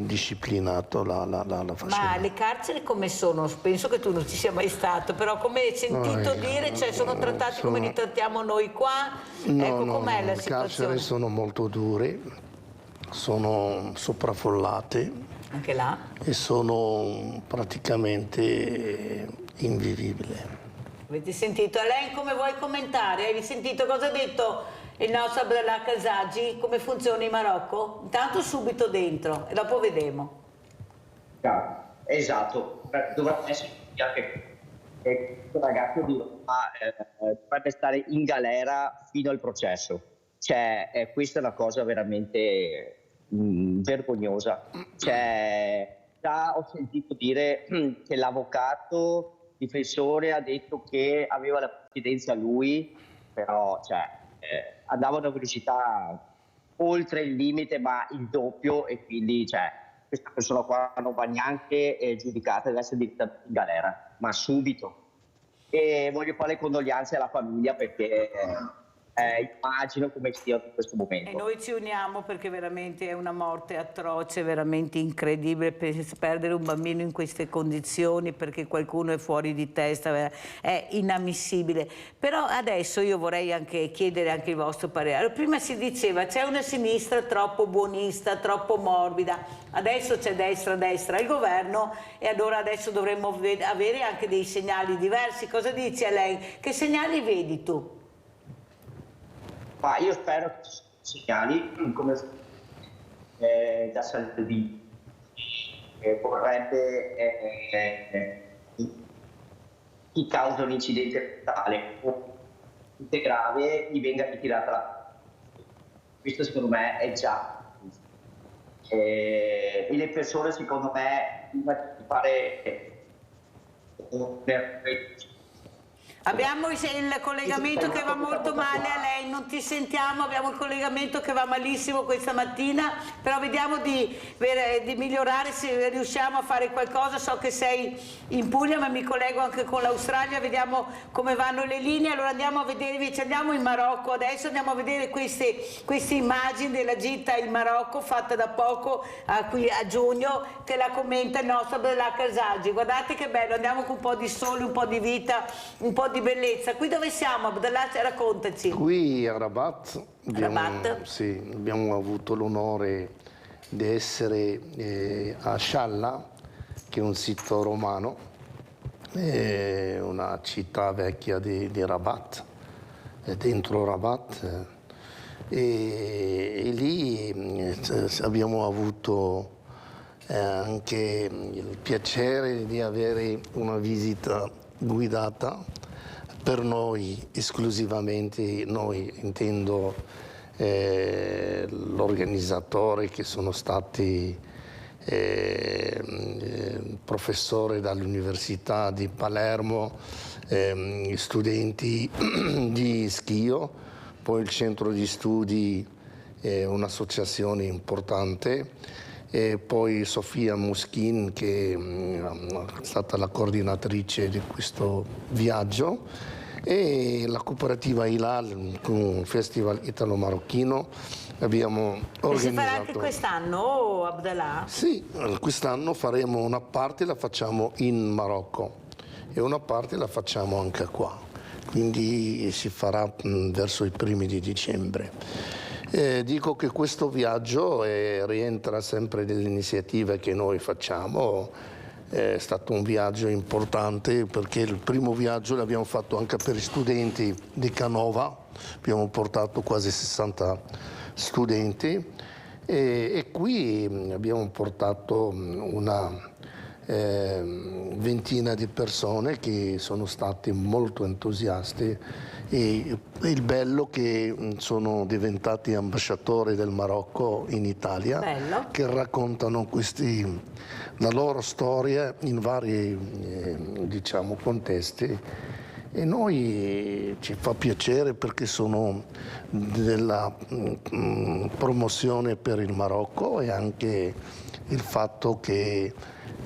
disciplinato la faccenda. Ma le carceri come sono? Penso che tu non ci sia mai stato, però come hai sentito dire, cioè sono trattati come li trattiamo noi qua? Ecco, com'è la situazione? Le carceri sono molto dure, sono sopraffollate. Anche là? E sono praticamente invivibili. Avete sentito? A lei come vuoi commentare? Hai sentito cosa ha detto il nostro Abdallah Khashoggi? Come funziona in Marocco? Intanto subito dentro e dopo vedremo. Esatto, dovrebbe essere che questo ragazzo di Roma dovrebbe stare in galera fino al processo. Cioè, questa è una cosa veramente vergognosa. Cioè, già ho sentito dire che l'avvocato difensore ha detto che aveva la precedenza lui, però andava a una velocità oltre il limite, ma il doppio, e quindi questa persona qua non va neanche giudicata, deve essere direttamente in galera, ma subito. E voglio fare le condoglianze alla famiglia perché immagino come stia in questo momento. E noi ci uniamo perché veramente è una morte atroce, veramente incredibile, perdere un bambino in queste condizioni perché qualcuno è fuori di testa è inammissibile. Però adesso io vorrei anche chiedere anche il vostro parere. Prima si diceva c'è una sinistra troppo buonista, troppo morbida, adesso c'è destra il governo, e allora adesso dovremmo avere anche dei segnali diversi. Cosa dici a lei? Che segnali vedi tu? Ma io spero che ci siano segnali come da Salvini, che vorrebbe chi causa un incidente tale o grave gli venga ritirata la. Questo secondo me è già e le persone secondo me prima di fare Abbiamo il collegamento che va molto male a lei, non ti sentiamo, abbiamo il collegamento che va malissimo questa mattina, però vediamo di migliorare se riusciamo a fare qualcosa. So che sei in Puglia, ma mi collego anche con l'Australia, vediamo come vanno le linee. Allora andiamo a vedere, invece andiamo in Marocco, adesso andiamo a vedere queste immagini della gita in Marocco fatta da poco, qui a giugno, che la commenta il nostro Abdallah Khashoggi. Guardate che bello, andiamo con un po' di sole, un po' di vita, un po' di bellezza. Qui dove siamo, Abdallah? Raccontaci. Qui a Rabat abbiamo avuto l'onore di essere a Shalla, che è un sito romano, una città vecchia di Rabat, dentro Rabat, e lì abbiamo avuto anche il piacere di avere una visita guidata per noi esclusivamente, noi intendo l'organizzatore che sono stati professori dall'Università di Palermo, studenti di Schio, poi il centro di studi è un'associazione importante, e poi Sofia Muschin che è stata la coordinatrice di questo viaggio, e la cooperativa Hilal con un festival italo-marocchino abbiamo organizzato. E si farà anche quest'anno, Abdallah? Sì, quest'anno faremo una parte, la facciamo in Marocco e una parte la facciamo anche qua, quindi si farà verso i primi di dicembre. Dico che questo viaggio rientra sempre nelle iniziative che noi facciamo. È stato un viaggio importante perché il primo viaggio l'abbiamo fatto anche per gli studenti di Canova, abbiamo portato quasi 60 studenti e qui abbiamo portato una ventina di persone che sono stati molto entusiasti, e il bello che sono diventati ambasciatori del Marocco in Italia. Bello. Che raccontano la loro storia in vari diciamo contesti, e noi ci fa piacere perché sono della promozione per il Marocco, e anche il fatto che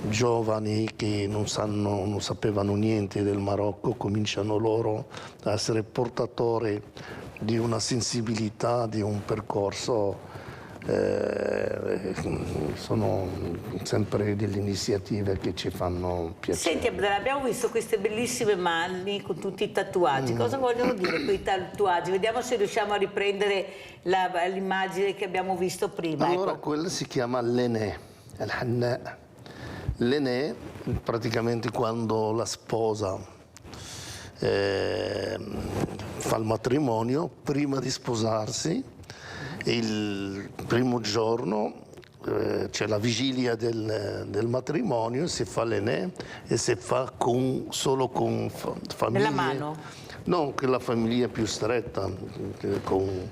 giovani che non sapevano niente del Marocco cominciano loro a essere portatori di una sensibilità, di un percorso. Sono sempre delle iniziative che ci fanno piacere. Senti Abdallah, abbiamo visto queste bellissime mani con tutti i tatuaggi. Cosa vogliono dire quei tatuaggi? Vediamo se riusciamo a riprendere l'immagine che abbiamo visto prima. Allora, ecco. quella si chiama l'enè. L'enè, praticamente quando la sposa fa il matrimonio, prima di sposarsi, il primo giorno c'è la vigilia del matrimonio, si fa l'enè e si fa solo con famiglie. Nella mano? No, con la famiglia più stretta, con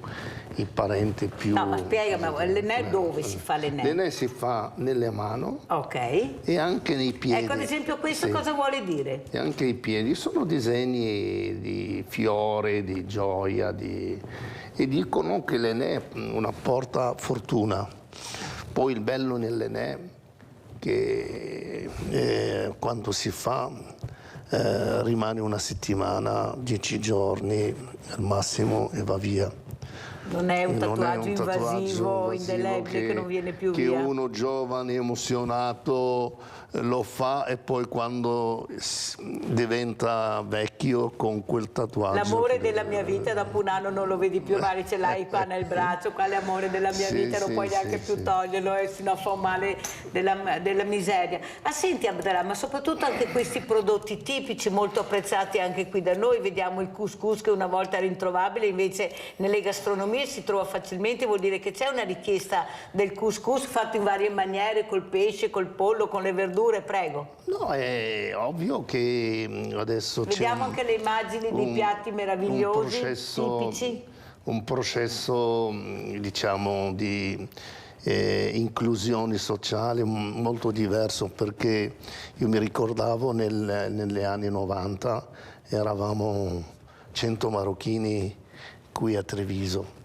i parenti più... No, ma spiegami, l'enè dove si fa l'enè? L'enè si fa nelle mani, ok, e anche nei piedi. Ecco, ad esempio, questo sì. Cosa vuole dire? E anche i piedi sono disegni di fiore, di gioia, e dicono che l'enè una porta fortuna. Poi il bello nell'enè che quando si fa rimane una settimana, 10 giorni al massimo e va via. Non è un tatuaggio invasivo, indelebile che non viene più che via. Che uno giovane, emozionato lo fa e poi quando diventa vecchio con quel tatuaggio. L'amore della mia vita dopo un anno non lo vedi più, magari ce l'hai qua nel braccio, quale amore della mia vita, non puoi neanche più toglierlo e sino a fa male della miseria. Ma senti Abdallah, ma soprattutto anche questi prodotti tipici molto apprezzati anche qui da noi, vediamo il couscous che una volta era introvabile, invece nelle gastronomie si trova facilmente, vuol dire che c'è una richiesta del couscous fatto in varie maniere, col pesce, col pollo, con le verdure. Prego. No, è ovvio che adesso vediamo anche le immagini dei piatti meravigliosi, tipici. Un processo, diciamo, di inclusione sociale molto diverso, perché io mi ricordavo negli anni 90 eravamo 100 marocchini qui a Treviso.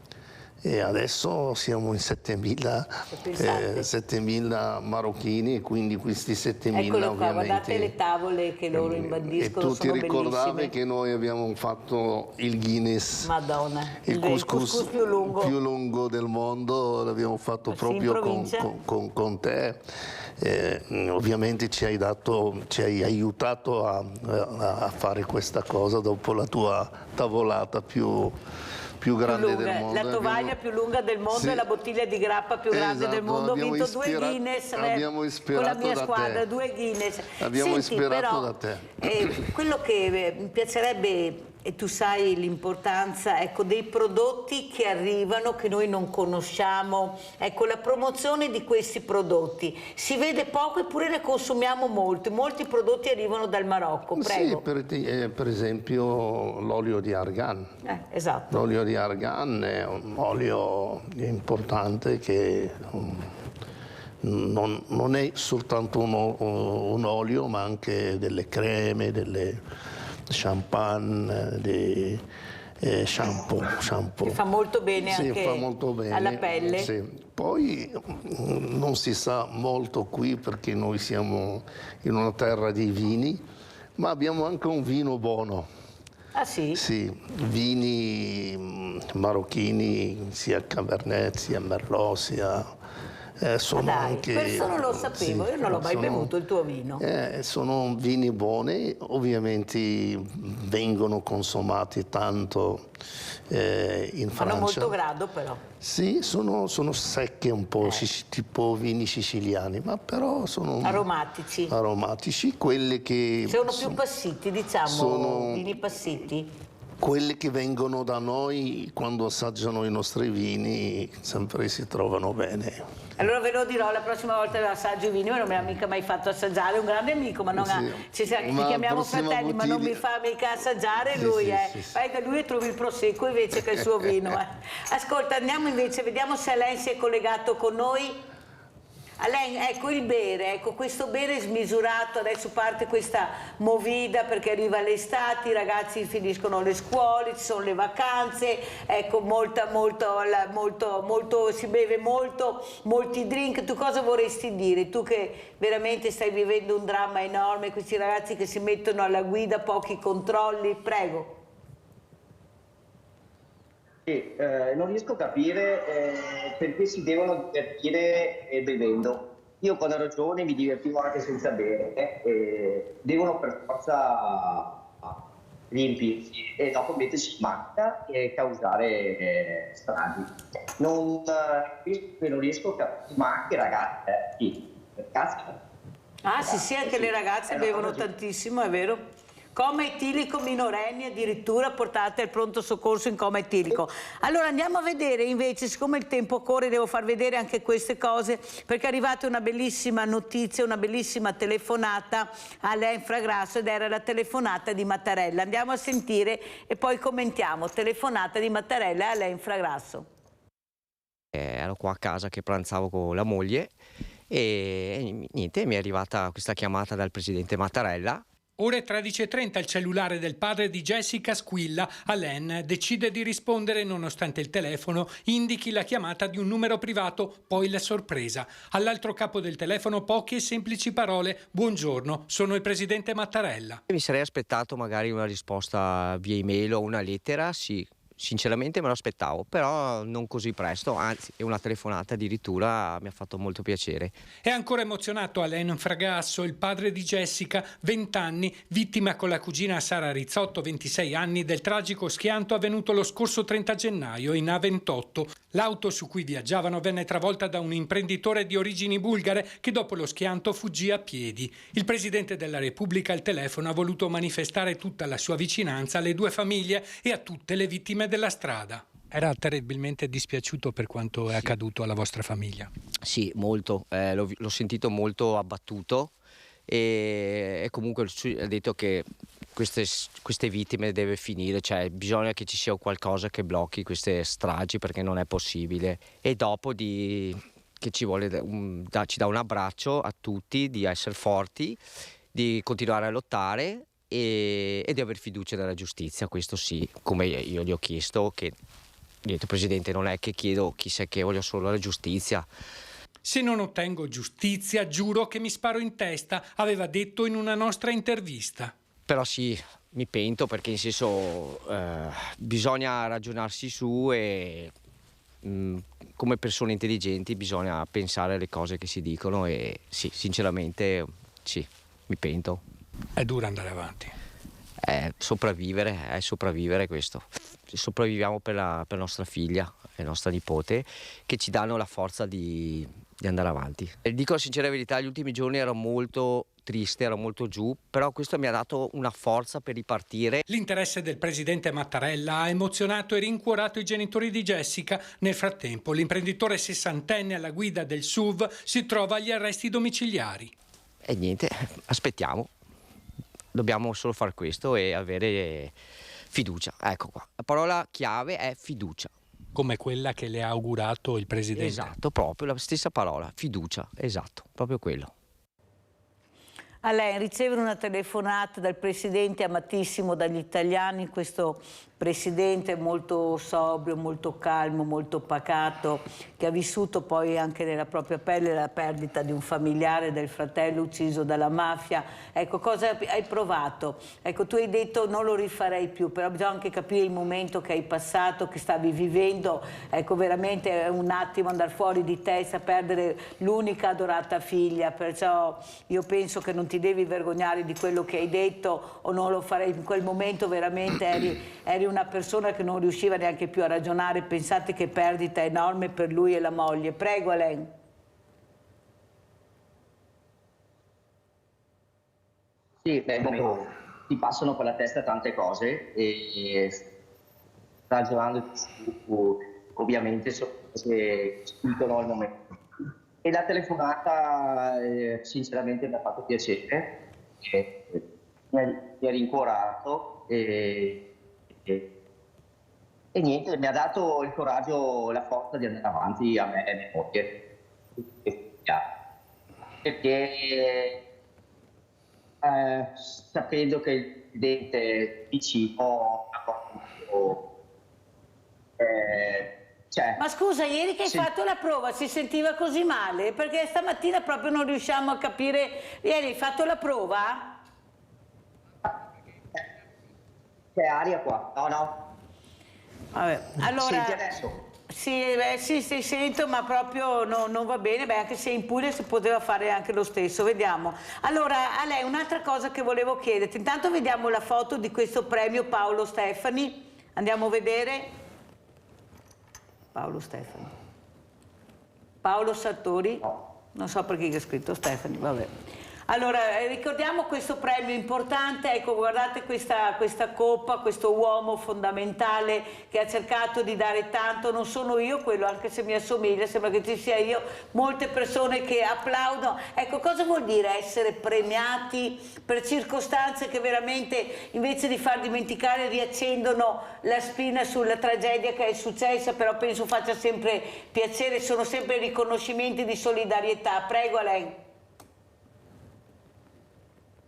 E adesso siamo in 7.000 marocchini, e quindi questi 7.000 Eccolo qua, ovviamente... guardate le tavole che loro imbandiscono, e tu ti ricordavi bellissime. che noi abbiamo fatto il Guinness, Madonna, il couscous più lungo del mondo, l'abbiamo fatto proprio con te. Ovviamente ci hai aiutato a fare questa cosa dopo la tua tavolata più grande del mondo. La tovaglia più lunga del mondo e la bottiglia di grappa più grande del mondo. Ho vinto 2 Guinness con la mia squadra, 2 Guinness. Abbiamo ispirato da te. Quello che mi piacerebbe e tu sai l'importanza, ecco, dei prodotti che arrivano, che noi non conosciamo, ecco, la promozione di questi prodotti. Si vede poco eppure ne consumiamo molti prodotti arrivano dal Marocco, prego. Sì, per esempio l'olio di argan. Esatto. L'olio di argan è un olio importante che non è soltanto un olio, ma anche delle creme, delle champagne, dei shampoo. Che fa molto bene, sì, anche fa molto bene, alla pelle. Sì. Poi non si sa molto qui perché noi siamo in una terra di vini, ma abbiamo anche un vino buono. Ah sì? Sì, vini marocchini, sia Cabernet, sia Merlot, sia... sono anche, questo non lo sapevo, io non l'ho mai bevuto il tuo vino. Sono vini buoni, ovviamente vengono consumati tanto in Francia. Fanno molto grado però. Sì, sono secche un po', tipo vini siciliani, ma però sono aromatici, quelli che... Sono più passiti, diciamo, vini passiti. Quelli che vengono da noi, quando assaggiano i nostri vini, sempre si trovano bene. Allora ve lo dirò la prossima volta che assaggio i vini, ma non me l'ha mica mai fatto assaggiare, è un grande amico, ma non ci chiamiamo fratelli, ma non mi fa mica assaggiare, lui vai da lui e trovi il prosecco invece che il suo vino. Ascolta, andiamo invece, vediamo se Alain si è collegato con noi. Alain, ecco il bere, ecco questo bere smisurato, adesso parte questa movida perché arriva l'estate, i ragazzi finiscono le scuole, ci sono le vacanze, ecco si beve molto, molti drink. Tu cosa vorresti dire? Tu che veramente stai vivendo un dramma enorme, questi ragazzi che si mettono alla guida, pochi controlli, prego. Non riesco a capire perché si devono divertire bevendo. Io quando ero giovane mi divertivo anche senza bere, devono per forza riempirsi e dopo mettersi in macchina e causare stragi. Non riesco a capire, ma anche ragazze, per cazzo. Ah sì, anche le ragazze bevono tantissimo, è vero. Coma etilico minorenni addirittura portate al pronto soccorso in coma etilico. Allora andiamo a vedere invece, siccome il tempo corre devo far vedere anche queste cose perché è arrivata una bellissima notizia, una bellissima telefonata a Alain Fragrasso ed era la telefonata di Mattarella. Andiamo a sentire e poi commentiamo. Telefonata di Mattarella a Alain Fragrasso. Ero qua a casa che pranzavo con la moglie e niente, mi è arrivata questa chiamata dal presidente Mattarella. Ore 13:30 il cellulare del padre di Jessica squilla. Alain decide di rispondere nonostante il telefono indichi la chiamata di un numero privato, poi la sorpresa. All'altro capo del telefono poche e semplici parole. Buongiorno, sono il presidente Mattarella. Mi sarei aspettato magari una risposta via email o una lettera, sì. Sinceramente me lo aspettavo, però non così presto, anzi una telefonata addirittura mi ha fatto molto piacere. È ancora emozionato Alain Fragrasso, il padre di Jessica, 20 anni, vittima con la cugina Sara Rizzotto, 26 anni, del tragico schianto avvenuto lo scorso 30 gennaio in A28. L'auto su cui viaggiavano venne travolta da un imprenditore di origini bulgare che dopo lo schianto fuggì a piedi. Il Presidente della Repubblica al telefono ha voluto manifestare tutta la sua vicinanza alle due famiglie e a tutte le vittime della strada. Era terribilmente dispiaciuto per quanto è accaduto alla vostra famiglia? Sì, molto. L'ho sentito molto abbattuto e comunque ha detto che queste vittime deve finire, cioè bisogna che ci sia qualcosa che blocchi queste stragi perché non è possibile. E dopo che ci dà un abbraccio a tutti, di essere forti, di continuare a lottare e di aver fiducia nella giustizia, questo sì, come io gli ho chiesto, che niente Presidente, non è che chiedo chissà che, voglio solo la giustizia. Se non ottengo giustizia giuro che mi sparo in testa, aveva detto in una nostra intervista. Però sì, mi pento perché in senso bisogna ragionarsi su e come persone intelligenti bisogna pensare alle cose che si dicono e sì, sinceramente sì, mi pento. È duro andare avanti. È sopravvivere questo. Sopravviviamo per la nostra figlia e nostra nipote che ci danno la forza di andare avanti. E dico la sincera verità, gli ultimi giorni ero molto triste, ero molto giù, però questo mi ha dato una forza per ripartire. L'interesse del presidente Mattarella ha emozionato e rincuorato i genitori di Jessica. Nel frattempo, l'imprenditore sessantenne alla guida del SUV si trova agli arresti domiciliari. E niente, aspettiamo. Dobbiamo solo fare questo e avere fiducia. Ecco qua. La parola chiave è fiducia. Come quella che le ha augurato il presidente. Esatto, proprio la stessa parola, fiducia, esatto, proprio quello. Alain, ricevere una telefonata dal presidente amatissimo dagli italiani, questo presidente molto sobrio, molto calmo, molto pacato, che ha vissuto poi anche nella propria pelle la perdita di un familiare, del fratello ucciso dalla mafia. Ecco, cosa hai provato? Ecco, tu hai detto non lo rifarei più, però bisogna anche capire il momento che hai passato, che stavi vivendo. Ecco, veramente è un attimo andare fuori di testa, perdere l'unica adorata figlia, perciò io penso che non ti devi vergognare di quello che hai detto, o non lo farei. In quel momento veramente eri una persona che non riusciva neanche più a ragionare. Pensate che perdita enorme per lui e la moglie. Prego, Alain. Sì, ti passano per la testa tante cose e ragionando su, ovviamente sono cose che spingono al momento. E la telefonata sinceramente mi ha fatto piacere, mi ha rincuorato e niente, mi ha dato il coraggio, la forza di andare avanti a me e a mia moglie. Perché sapendo che il presidente vicino ha fatto Ma scusa, ieri che hai fatto la prova si sentiva così male? Perché stamattina proprio non riusciamo a capire. Ieri hai fatto la prova? C'è aria qua? No. Vabbè, allora... Senti adesso? Sì, sento, ma proprio non va bene. Beh, anche se in Puglia si poteva fare anche lo stesso, vediamo. Allora, a lei un'altra cosa che volevo chiederti. Intanto vediamo la foto di questo premio Paolo Stefani. Andiamo a vedere. Paolo Stefani. Paolo Sartori? Non so perché ha scritto Stefani, vabbè. Allora, ricordiamo questo premio importante, ecco, guardate questa coppa, questo uomo fondamentale che ha cercato di dare tanto, non sono io quello, anche se mi assomiglia, sembra che ci sia io, molte persone che applaudono. Ecco, cosa vuol dire essere premiati per circostanze che veramente, invece di far dimenticare, riaccendono la spina sulla tragedia che è successa, però penso faccia sempre piacere, sono sempre riconoscimenti di solidarietà. Prego, Alain.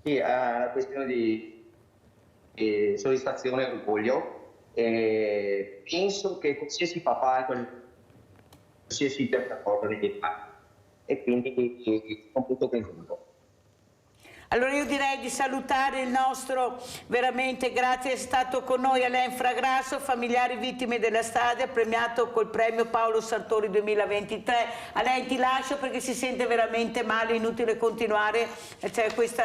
Sì, è una questione di soddisfazione e orgoglio. Penso che qualsiasi papà, qualsiasi cosa deve fare, e quindi sono molto contento. Allora io direi di salutare il nostro, veramente grazie, è stato con noi Alain Fragrasso, familiari vittime della strada, premiato col premio Paolo Sartori 2023. Alain, ti lascio perché si sente veramente male, inutile continuare, c'è questo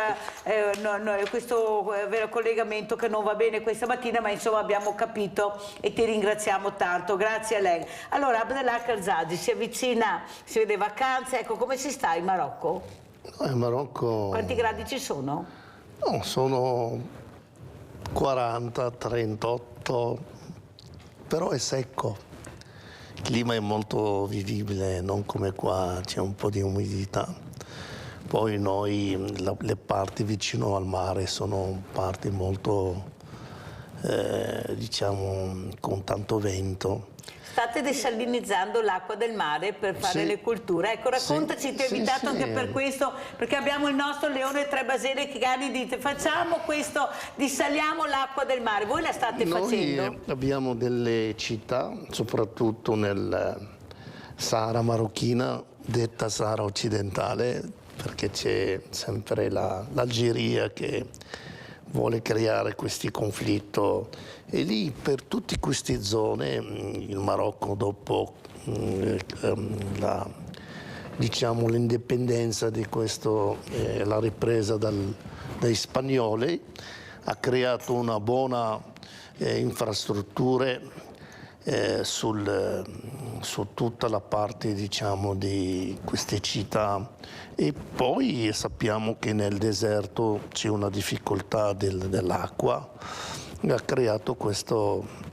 collegamento che non va bene questa mattina, ma insomma abbiamo capito e ti ringraziamo tanto. Grazie Alain. Allora Abdellah Karzadi si avvicina, si vede vacanze, ecco, come si sta in Marocco? No, in Marocco... Quanti gradi ci sono? No, sono 40, 38, però è secco. Il clima è molto vivibile, non come qua, c'è un po' di umidità. Poi noi, le parti vicino al mare sono parti molto, diciamo, con tanto vento. State desalinizzando l'acqua del mare per fare le colture. Ecco, raccontaci, ti ho invitato anche per questo, perché abbiamo il nostro Leone Trebasere che dite facciamo questo, dissaliamo l'acqua del mare. Voi la state facendo? Noi abbiamo delle città, soprattutto nel Sahara marocchina, detta Sahara occidentale, perché c'è sempre l'Algeria che vuole creare questi conflitti, e lì per tutte queste zone il Marocco, dopo l'indipendenza di questo, la ripresa dai spagnoli, ha creato una buona infrastruttura sul su tutta la parte, diciamo, di queste città. E poi sappiamo che nel deserto c'è una difficoltà dell'acqua, ha creato questa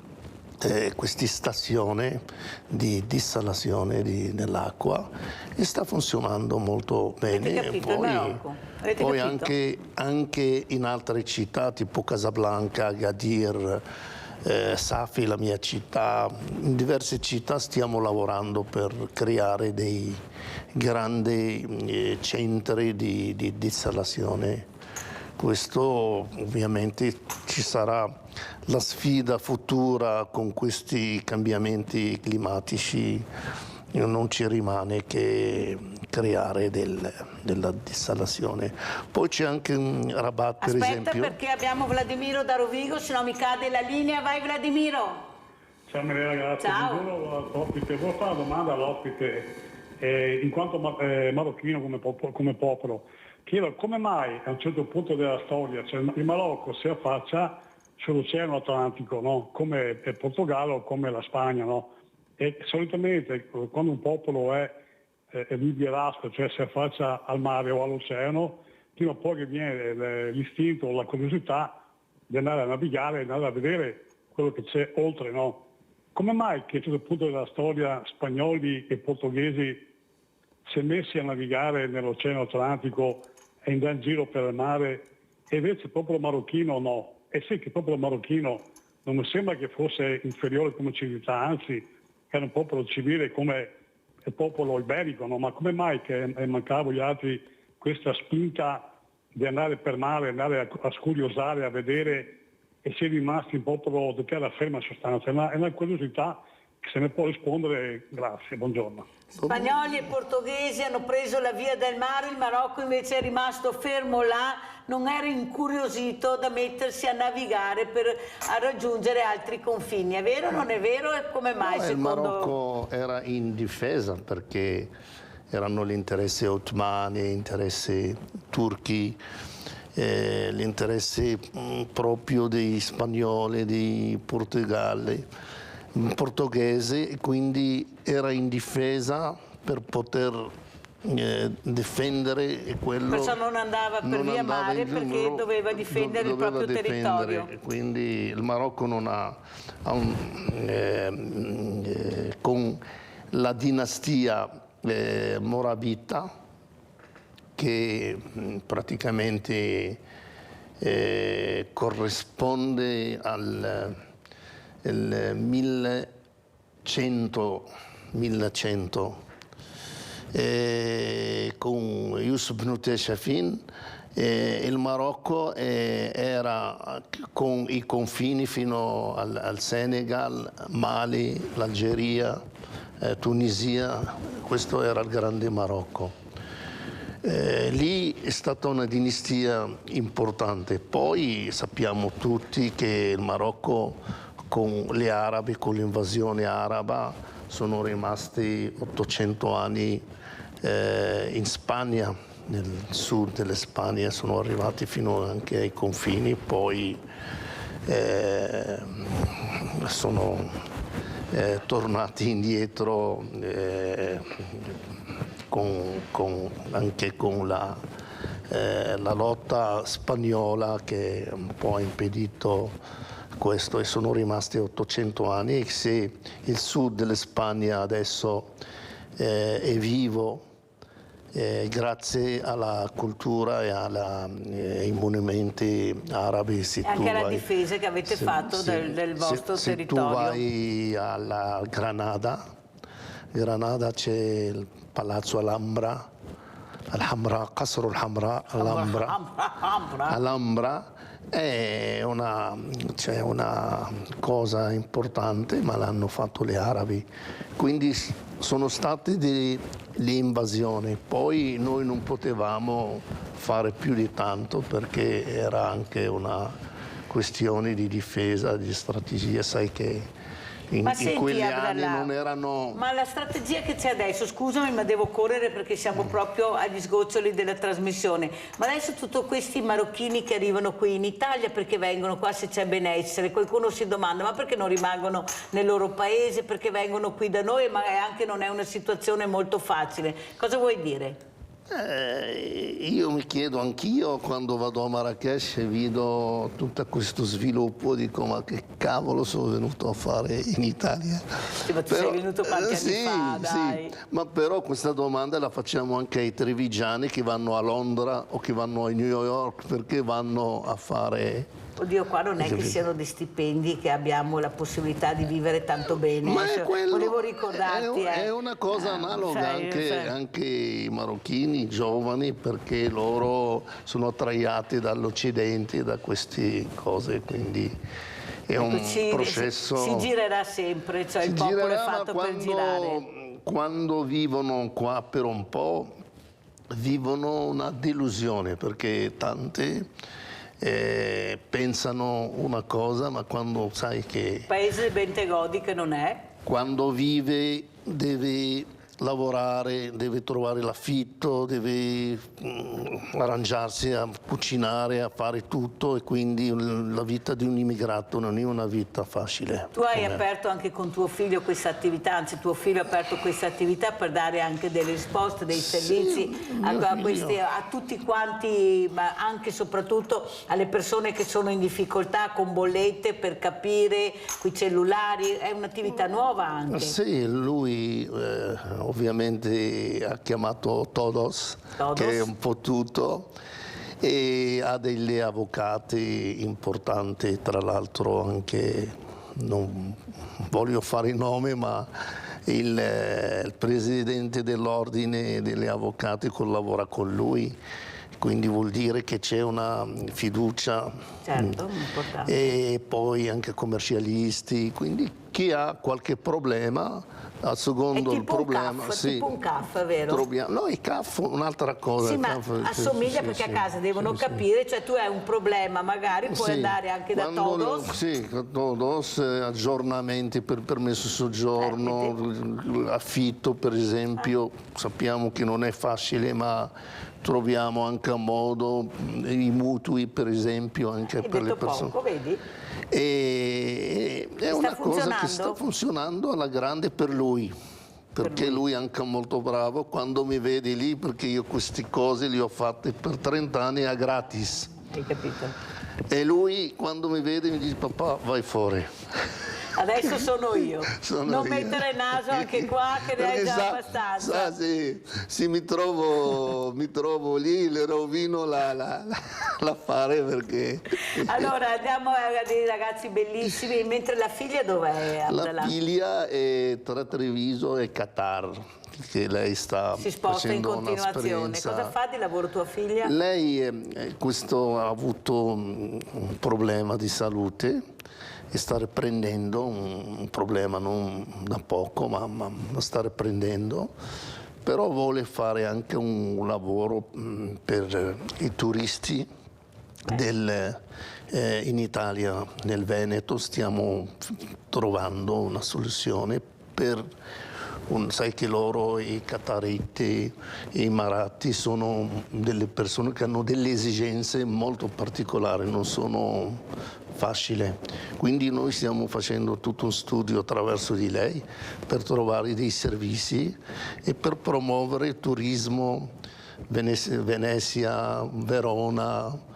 stazione di dissalazione dell'acqua e sta funzionando molto bene. Avete capito, Poi anche in altre città tipo Casablanca, Agadir, Safi, la mia città, in diverse città stiamo lavorando per creare dei grandi centri di dissalazione. Questo ovviamente ci sarà la sfida futura con questi cambiamenti climatici, non ci rimane che creare della dissalazione. Poi c'è anche un Rabat, per esempio. Aspetta, perché abbiamo Vladimiro da Rovigo, se no mi cade la linea. Vai Vladimiro. Ciao Maria, grazie. Ciao. Buongiorno all'ospite. Volevo fare una domanda all'ospite, in quanto marocchino come popolo. Chiedo come mai a un certo punto della storia, cioè il Marocco si affaccia sull'Oceano Atlantico, no? Come il Portogallo, come la Spagna, no? E solitamente quando un popolo è liberasco, cioè si affaccia al mare o all'oceano, prima o poi viene l'istinto o la curiosità di andare a navigare e andare a vedere quello che c'è oltre, no? Come mai che a un certo punto della storia spagnoli e portoghesi si è messi a navigare nell'Oceano Atlantico e andare in giro per il mare e invece il popolo marocchino no? E sì che il popolo marocchino non mi sembra che fosse inferiore come civiltà, anzi era un popolo civile come il popolo iberico, no? Ma come mai che mancava agli altri questa spinta di andare per mare, andare a scuriosare, a vedere, e si è rimasti un popolo di terra ferma in sostanza? È una curiosità che se ne può rispondere. Grazie, buongiorno. Spagnoli e portoghesi hanno preso la via del mare, il Marocco invece è rimasto fermo là, non era incuriosito da mettersi a navigare a raggiungere altri confini. È vero o non è vero? E come mai Il Marocco era in difesa perché erano gli interessi ottomani, gli interessi turchi, gli interessi proprio dei spagnoli, dei portoghesi, e quindi era in difesa per poter difendere quello. Perciò non andava per via mare perché doveva difendere il proprio territorio. Quindi il Marocco non ha con la dinastia moravita, che praticamente corrisponde al 1100 con Yusuf ibn Teshafin, il Marocco era con i confini fino al Senegal, Mali, l'Algeria, Tunisia. Questo era il grande Marocco. Lì è stata una dinastia importante. Poi sappiamo tutti che il Marocco con gli arabi, con l'invasione araba, sono rimasti 800 anni in Spagna, nel sud della Spagna, sono arrivati fino anche ai confini, poi sono tornati indietro anche con la lotta spagnola che un po' ha impedito questo, e sono rimasti 800 anni. E se il sud della Spagna adesso è vivo grazie alla cultura e ai monumenti arabi, e anche alla difesa che avete fatto del vostro territorio. Se tu vai alla Granada c'è il Palazzo Alhambra, Qasr Alhambra è una cosa importante, ma l'hanno fatto gli arabi, quindi sono state le invasioni. Poi noi non potevamo fare più di tanto perché era anche una questione di difesa, di strategia. Sai che in senti, quegli anni Abdallah, non erano... Ma la strategia che c'è adesso, scusami ma devo correre perché siamo proprio agli sgoccioli della trasmissione, ma adesso tutti questi marocchini che arrivano qui in Italia, perché vengono qua se c'è benessere? Qualcuno si domanda ma perché non rimangono nel loro paese, perché vengono qui da noi, ma anche non è una situazione molto facile. Cosa vuoi dire? Io mi chiedo anch'io quando vado a Marrakech e vedo tutto questo sviluppo, dico ma che cavolo sono venuto a fare in Italia? Sì, ma tu sei venuto qualche anni fa, dai. Sì, ma però questa domanda la facciamo anche ai trevigiani che vanno a Londra o che vanno a New York, perché vanno a fare... Oddio, qua non è che siano dei stipendi che abbiamo la possibilità di vivere tanto bene. Ma è quello, volevo ricordarti. È una cosa analoga anche i marocchini giovani, perché loro sono attraiti dall'Occidente, da queste cose, quindi è un processo... Si girerà sempre, cioè il popolo è fatto per girare. Quando vivono qua per un po', vivono una delusione, perché tante... pensano una cosa, ma quando sai che... Paese bentegodi che non è? Quando vive deve lavorare, deve trovare l'affitto, deve arrangiarsi a cucinare, a fare tutto, e quindi la vita di un immigrato non è una vita facile. Tu hai aperto anche con tuo figlio questa attività, anzi tuo figlio ha aperto questa attività per dare anche delle risposte, dei servizi a tutti quanti, ma anche e soprattutto alle persone che sono in difficoltà con bollette, per capire, coi cellulari. È un'attività nuova anche. Sì, lui ovviamente ha chiamato Todos, che è un po' tutto, e ha degli avvocati importanti, tra l'altro anche, non voglio fare il nome, ma il presidente dell'ordine degli avvocati collabora con lui, quindi vuol dire che c'è una fiducia. Certo, importante. E poi anche commercialisti, quindi chi ha qualche problema, al secondo il problema... È tipo un CAF, vero? No, il CAF è un'altra cosa. Sì, ma assomiglia perché a casa devono capire, cioè tu hai un problema, magari puoi andare anche da Todos. Sì, Todos, aggiornamenti per permesso soggiorno, affitto per esempio, sappiamo che non è facile, ma troviamo anche a modo, i mutui per esempio, anche per le persone. Poco, vedi? E è una cosa che sta funzionando alla grande per lui, perché lui è anche molto bravo quando mi vede lì, perché io queste cose le ho fatte per 30 anni a gratis. Hai capito? E lui quando mi vede mi dice papà vai fuori. Adesso sono io. Non mettere naso anche qua che ne hai già abbastanza. Sì, mi trovo lì, le rovino l'affare perché... Allora andiamo a dei ragazzi bellissimi, mentre la figlia dov'è? La figlia è tra Treviso e Qatar, che lei sta si sposta in continuazione. Cosa fa di lavoro tua figlia? Lei ha avuto un problema di salute e sta riprendendo, un problema non da poco, ma sta riprendendo, però vuole fare anche un lavoro per i turisti in Italia, nel Veneto. Stiamo trovando una soluzione per... sai che loro, i qatariti, i emirati, sono delle persone che hanno delle esigenze molto particolari, non sono facili. Quindi noi stiamo facendo tutto un studio attraverso di lei per trovare dei servizi e per promuovere il turismo, Venezia, Verona,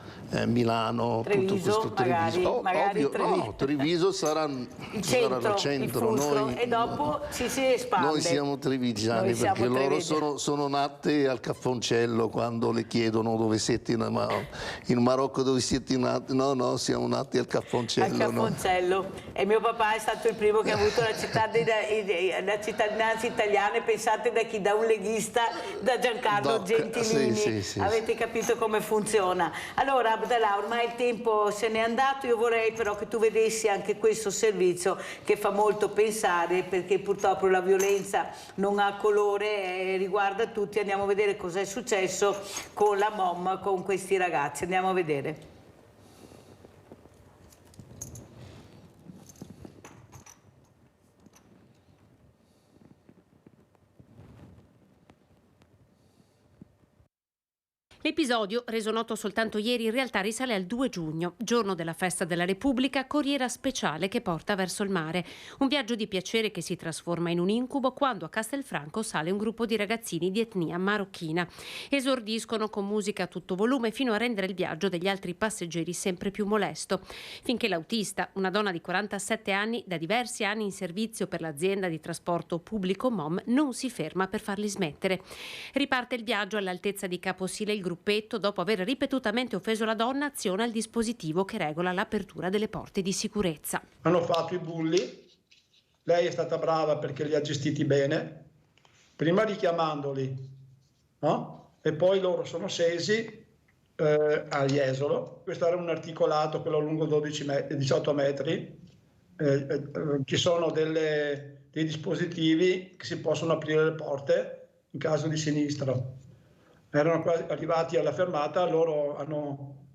Milano, Treviso, tutto questo Treviso. magari Treviso sarà il centro. Noi, e dopo si espande. Noi siamo trevigiani, perché loro sono nati al Caffoncello. Quando le chiedono dove siete in Marocco, dove siete nati, no, siamo nati al Caffoncello. Al Caffoncello. No. E mio papà è stato il primo che ha avuto la cittadinanza italiana, e pensate da un leghista, da Giancarlo Gentilini. Sì. Avete capito come funziona. Allora Abdallah, ormai il tempo se n'è andato, io vorrei però che tu vedessi anche questo servizio che fa molto pensare, perché purtroppo la violenza non ha colore e riguarda tutti. Andiamo a vedere cosa è successo con la mom, con questi ragazzi, andiamo a vedere. L'episodio, reso noto soltanto ieri, in realtà risale al 2 giugno, giorno della festa della Repubblica, corriera speciale che porta verso il mare. Un viaggio di piacere che si trasforma in un incubo quando a Castelfranco sale un gruppo di ragazzini di etnia marocchina. Esordiscono con musica a tutto volume fino a rendere il viaggio degli altri passeggeri sempre più molesto, finché l'autista, una donna di 47 anni, da diversi anni in servizio per l'azienda di trasporto pubblico MOM, non si ferma per farli smettere. Riparte il viaggio all'altezza di Caposile. Il gruppetto, dopo aver ripetutamente offeso la donna, aziona il dispositivo che regola l'apertura delle porte di sicurezza. Hanno fatto i bulli, lei è stata brava perché li ha gestiti bene, prima richiamandoli, no? E poi loro sono scesi a Jesolo. Questo era un articolato, quello lungo 18 metri, ci sono dei dispositivi che si possono aprire le porte in caso di sinistro. Erano quasi arrivati alla fermata, loro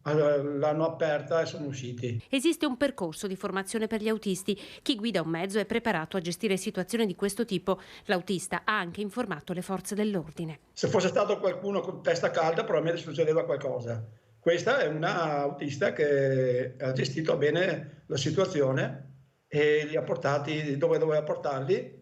l'hanno aperta e sono usciti. Esiste un percorso di formazione per gli autisti. Chi guida un mezzo è preparato a gestire situazioni di questo tipo. L'autista ha anche informato le forze dell'ordine. Se fosse stato qualcuno con testa calda probabilmente succedeva qualcosa. Questa è una autista che ha gestito bene la situazione e li ha portati dove doveva portarli,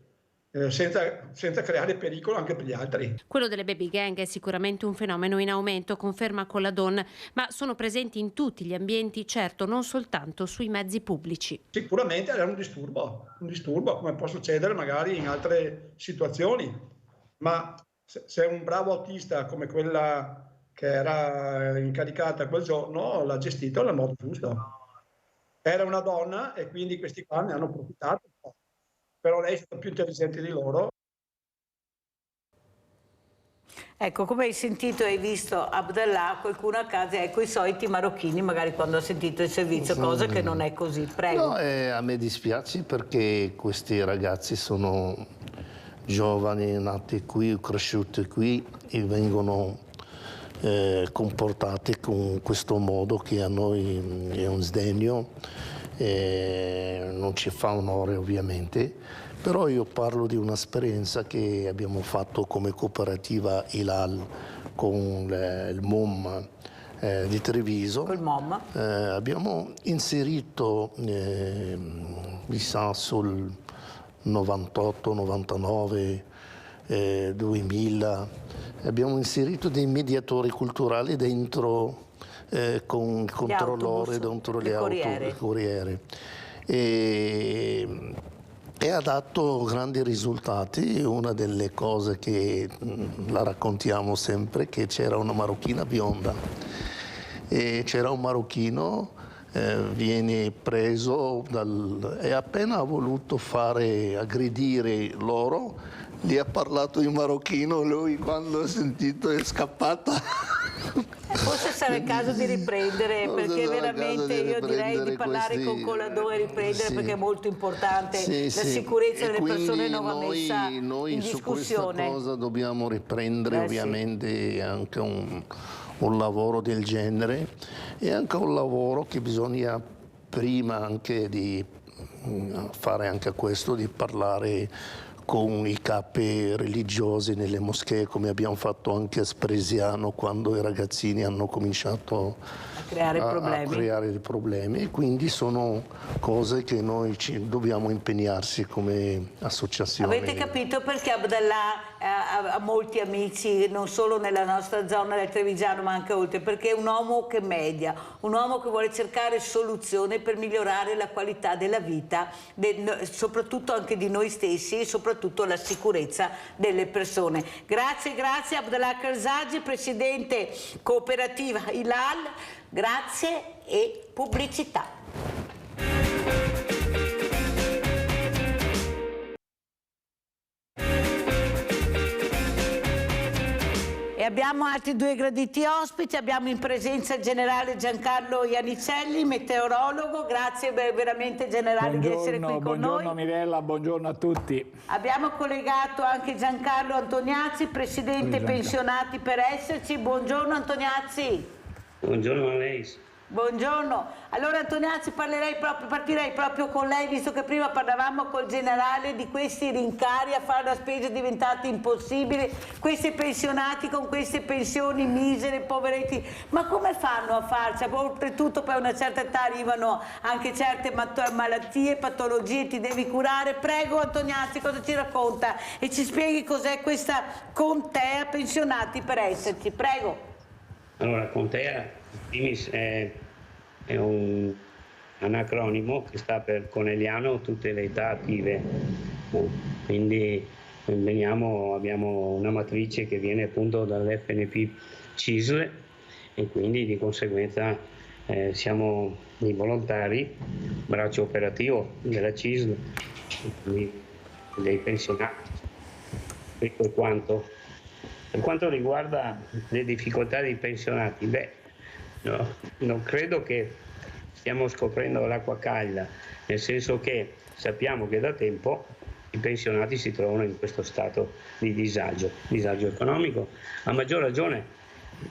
senza creare pericolo anche per gli altri. Quello delle baby gang è sicuramente un fenomeno in aumento, conferma Colladon, ma sono presenti in tutti gli ambienti, certo non soltanto sui mezzi pubblici. Sicuramente è un disturbo come può succedere magari in altre situazioni, ma se un bravo autista come quella che era incaricata quel giorno l'ha gestito nel modo giusto. Era una donna e quindi questi qua ne hanno approfittato un po'. Però lei è stata più intelligente di loro. Ecco, come hai sentito e hai visto Abdallah, qualcuno a casa, ecco i soliti marocchini magari quando ha sentito il servizio, cosa che non è così. Prego. No, a me dispiace perché questi ragazzi sono giovani, nati qui, cresciuti qui e vengono comportati con questo modo che a noi è un sdegno. Non ci fa onore ovviamente, però io parlo di un'esperienza che abbiamo fatto come cooperativa Hilal con il MOM di Treviso. Col MOM? Abbiamo inserito, mi sa, sul 98, 99, 2000, abbiamo inserito dei mediatori culturali dentro con il controllore dentro le corriere e ha dato grandi risultati. Una delle cose che la raccontiamo sempre è che c'era una marocchina bionda e c'era un marocchino viene preso e appena ha voluto aggredire loro, gli ha parlato in marocchino, lui quando ha sentito è scappata. Forse sarà il caso di riprendere, perché veramente io direi di parlare con Colladon e riprendere, perché è molto importante la sicurezza delle persone non va messa in discussione. Su questa cosa dobbiamo riprendere ovviamente anche un lavoro del genere e anche un lavoro che bisogna prima anche di fare anche questo, di parlare con i capi religiosi nelle moschee, come abbiamo fatto anche a Spresiano quando i ragazzini hanno cominciato a creare dei problemi. E quindi sono cose che noi dobbiamo impegnarsi come associazione. Avete capito perché Abdallah ha molti amici non solo nella nostra zona del Trevigiano ma anche oltre, perché è un uomo che media, un uomo che vuole cercare soluzioni per migliorare la qualità della vita, soprattutto anche di noi stessi e soprattutto la sicurezza delle persone. Grazie Abdallah Karzagi, presidente cooperativa Hilal, grazie e pubblicità. E abbiamo altri due graditi ospiti, abbiamo in presenza il generale Giancarlo Iannicelli, meteorologo, grazie veramente generale di essere qui con noi. Buongiorno Mirella, buongiorno a tutti. Abbiamo collegato anche Giancarlo Antoniazzi, presidente Pensionati per Esserci, buongiorno Antoniazzi. Buongiorno a lei. Buongiorno. Allora Antoniazzi, partirei proprio con lei, visto che prima parlavamo col generale di questi rincari a fare la spesa diventati impossibili, questi pensionati con queste pensioni misere, poveretti, ma come fanno a farci? Oltretutto poi a una certa età arrivano anche certe malattie, patologie, ti devi curare. Prego Antoniazzi, cosa ci racconta? E ci spieghi cos'è questa Contea Pensionati per esserci, prego. Allora, Contea è un anacronimo che sta per Conegliano tutte le età attive, quindi abbiamo una matrice che viene appunto dall'FNP CISL e quindi di conseguenza siamo dei volontari, braccio operativo della CISL, dei pensionati. Per quanto riguarda le difficoltà dei pensionati, no, non credo che stiamo scoprendo l'acqua calda, nel senso che sappiamo che da tempo i pensionati si trovano in questo stato di disagio economico, a maggior ragione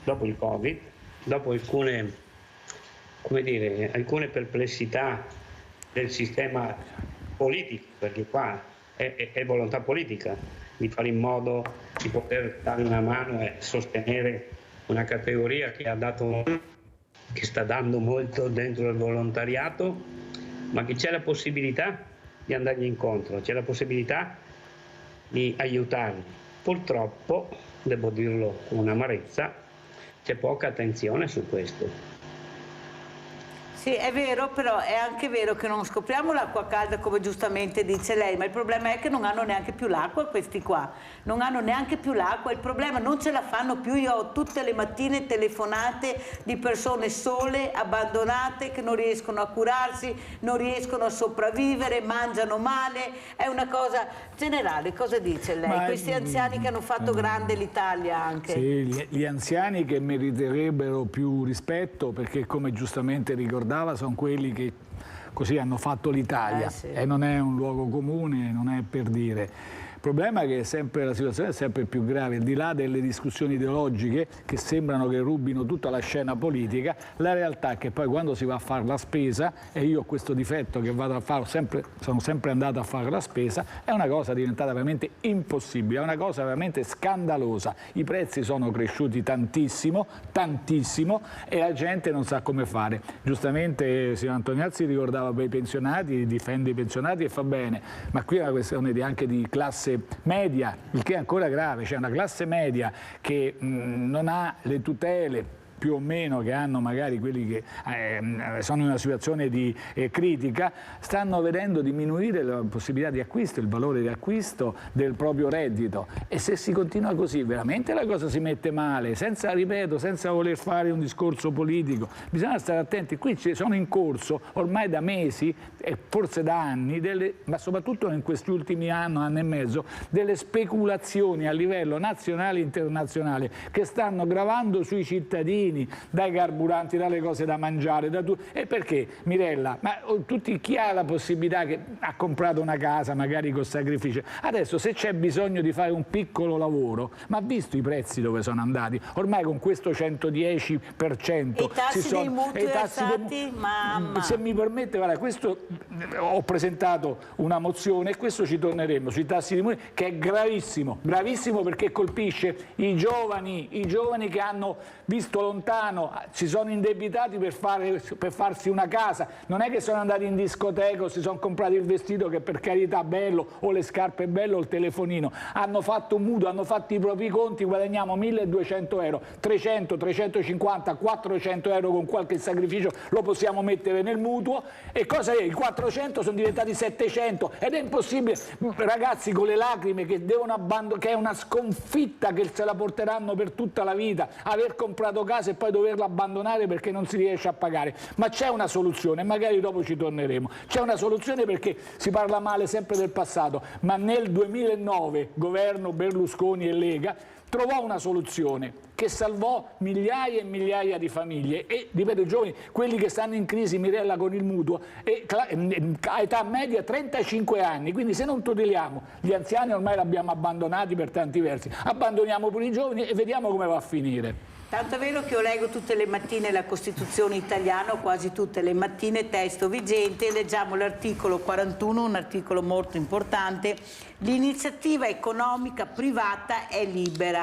dopo il Covid, dopo alcune perplessità del sistema politico, perché qua è volontà politica di fare in modo di poter dare una mano e sostenere una categoria che sta dando molto dentro il volontariato, ma che c'è la possibilità di andargli incontro, c'è la possibilità di aiutarli. Purtroppo, devo dirlo con amarezza, c'è poca attenzione su questo. Sì, è vero, però è anche vero che non scopriamo l'acqua calda come giustamente dice lei, ma il problema è che non hanno neanche più l'acqua questi qua, non hanno neanche più l'acqua, il problema non ce la fanno più. Io ho tutte le mattine telefonate di persone sole, abbandonate, che non riescono a curarsi, non riescono a sopravvivere, mangiano male, è una cosa generale. Cosa dice lei? Questi anziani che hanno fatto grande l'Italia anche. Sì, gli anziani che meriterebbero più rispetto, perché come giustamente ricordava sono quelli che così hanno fatto l'Italia, sì. E non è un luogo comune, non è per dire. Il problema è che la situazione è sempre più grave, al di là delle discussioni ideologiche che sembrano che rubino tutta la scena politica, la realtà è che poi quando si va a fare la spesa, e io ho questo difetto che vado a fare, sono sempre andato a fare la spesa, è una cosa diventata veramente impossibile, è una cosa veramente scandalosa. I prezzi sono cresciuti tantissimo, e la gente non sa come fare. Giustamente il signor Antoniazzi ricordava i pensionati, difende i pensionati e fa bene, ma qui è una questione anche di classe media, il che è ancora grave. C'è una classe media che non ha le tutele più o meno che hanno magari quelli che sono in una situazione di critica, stanno vedendo diminuire la possibilità di acquisto, il valore di acquisto del proprio reddito, e se si continua così veramente la cosa si mette male, senza voler fare un discorso politico. Bisogna stare attenti, qui ci sono in corso ormai da mesi e forse da anni, ma soprattutto in questi ultimi anno e mezzo, delle speculazioni a livello nazionale e internazionale che stanno gravando sui cittadini, dai carburanti, dalle cose da mangiare, e perché, Mirella? Ma chi ha la possibilità, che ha comprato una casa magari con sacrificio, adesso se c'è bisogno di fare un piccolo lavoro, ma ha visto i prezzi dove sono andati? Ormai con questo 110% i tassi dei mutui alzati, mamma. Se mi permette, guarda, questo ho presentato una mozione e questo ci torneremo sui tassi di mutui, che è gravissimo perché colpisce i giovani che hanno visto lontano, si sono indebitati per farsi una casa, non è che sono andati in discoteca o si sono comprati il vestito che per carità bello, o le scarpe belle o il telefonino, hanno fatto un mutuo, hanno fatto i propri conti, guadagniamo 1.200 euro, 300, 350, 400 euro con qualche sacrificio lo possiamo mettere nel mutuo, e cosa è? I 400 sono diventati 700 ed è impossibile, ragazzi con le lacrime che devono abbandonare, che è una sconfitta che se la porteranno per tutta la vita, aver comprato casa e poi doverla abbandonare perché non si riesce a pagare. Ma c'è una soluzione, magari dopo ci torneremo. C'è una soluzione, perché si parla male sempre del passato, ma nel 2009 governo Berlusconi e Lega trovò una soluzione che salvò migliaia e migliaia di famiglie e, ripeto, i giovani, quelli che stanno in crisi, Mirella, con il mutuo, a età media 35 anni, quindi se non tuteliamo gli anziani, ormai li abbiamo abbandonati per tanti versi, abbandoniamo pure i giovani e vediamo come va a finire. Tanto è vero che io leggo tutte le mattine la Costituzione italiana, o quasi tutte le mattine, testo vigente, leggiamo l'articolo 41, un articolo molto importante. L'iniziativa economica privata è libera,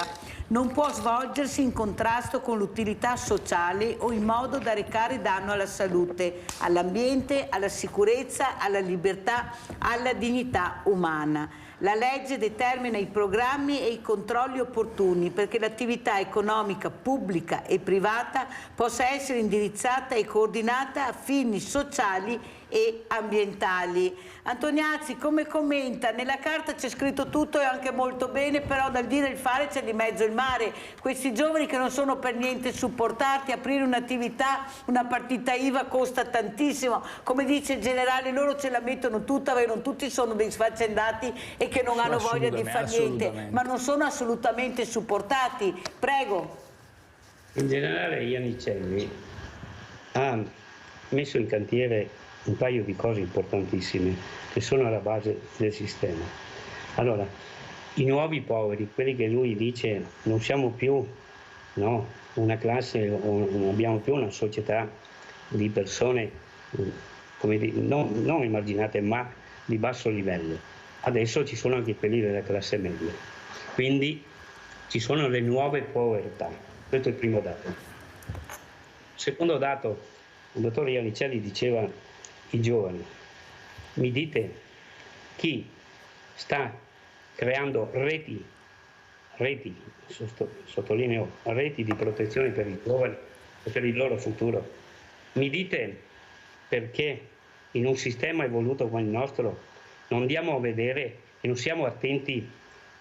non può svolgersi in contrasto con l'utilità sociale o in modo da recare danno alla salute, all'ambiente, alla sicurezza, alla libertà, alla dignità umana. La legge determina i programmi e i controlli opportuni perché l'attività economica pubblica e privata possa essere indirizzata e coordinata a fini sociali e ambientali. Antoniazzi, come commenta? Nella carta c'è scritto tutto e anche molto bene, però dal dire e il fare c'è di mezzo il mare. Questi giovani che non sono per niente supportati, aprire un'attività, una partita IVA costa tantissimo. Come dice il generale, loro ce la mettono tutta, non tutti sono dei sfaccendati e che non hanno voglia di fare niente, ma non sono assolutamente supportati. Prego. Il generale Iannicelli ha messo in cantiere un paio di cose importantissime che sono alla base del sistema. Allora, i nuovi poveri, quelli che lui dice non siamo più una classe, non abbiamo più una società di persone come non emarginate ma di basso livello. Adesso ci sono anche quelli della classe media. Quindi ci sono le nuove povertà. Questo è il primo dato. Secondo dato, il dottor Iannicelli diceva: i giovani, mi dite chi sta creando reti, sottolineo reti di protezione per i giovani e per il loro futuro. Mi dite perché in un sistema evoluto come il nostro non andiamo a vedere e non siamo attenti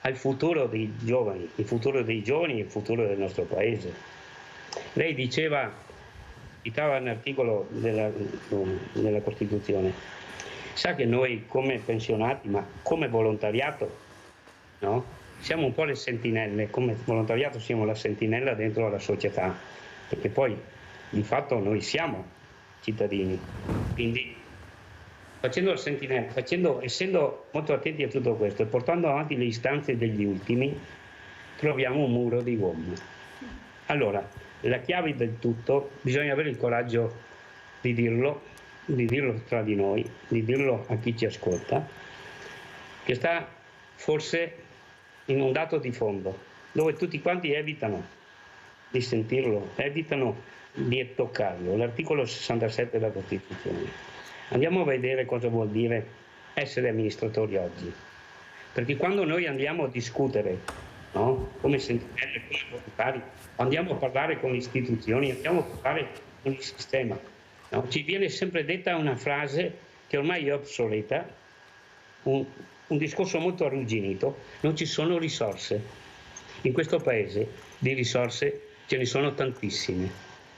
al futuro dei giovani, il futuro dei giovani e il futuro del nostro paese. Lei citava un articolo della Costituzione. Sa che noi come pensionati, ma come volontariato, siamo un po' le sentinelle, come volontariato siamo la sentinella dentro la società, perché poi di fatto noi siamo cittadini. Quindi facendo la sentinella, essendo molto attenti a tutto questo e portando avanti le istanze degli ultimi, troviamo un muro di gomma. Allora, la chiave del tutto, bisogna avere il coraggio di dirlo tra di noi, di dirlo a chi ci ascolta, che sta forse in un dato di fondo, dove tutti quanti evitano di sentirlo, evitano di toccarlo, l'articolo 67 della Costituzione. Andiamo a vedere cosa vuol dire essere amministratori oggi, perché quando noi andiamo a discutere come sentinelle, come volontari, andiamo a parlare con le istituzioni, andiamo a parlare con il sistema, ci viene sempre detta una frase che ormai è obsoleta, un discorso molto arrugginito: non ci sono risorse. In questo paese di risorse ce ne sono tantissime,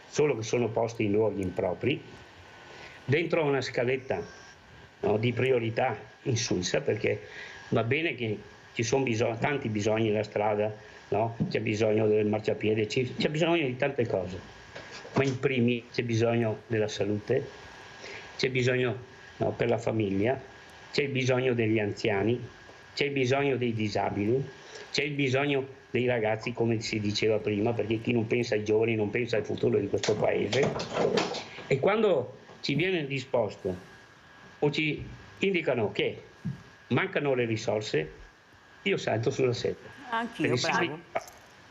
solo che sono poste in luoghi impropri, dentro una scaletta di priorità insulsa, perché va bene che ci sono tanti bisogni nella strada, c'è bisogno del marciapiede, c'è bisogno di tante cose, ma in primis c'è bisogno della salute, c'è bisogno per la famiglia, c'è bisogno degli anziani, c'è bisogno dei disabili, c'è bisogno dei ragazzi, come si diceva prima, perché chi non pensa ai giovani non pensa al futuro di questo paese. E quando ci viene disposto o ci indicano che mancano le risorse, io salto sulla setta. Anch'io, bravo.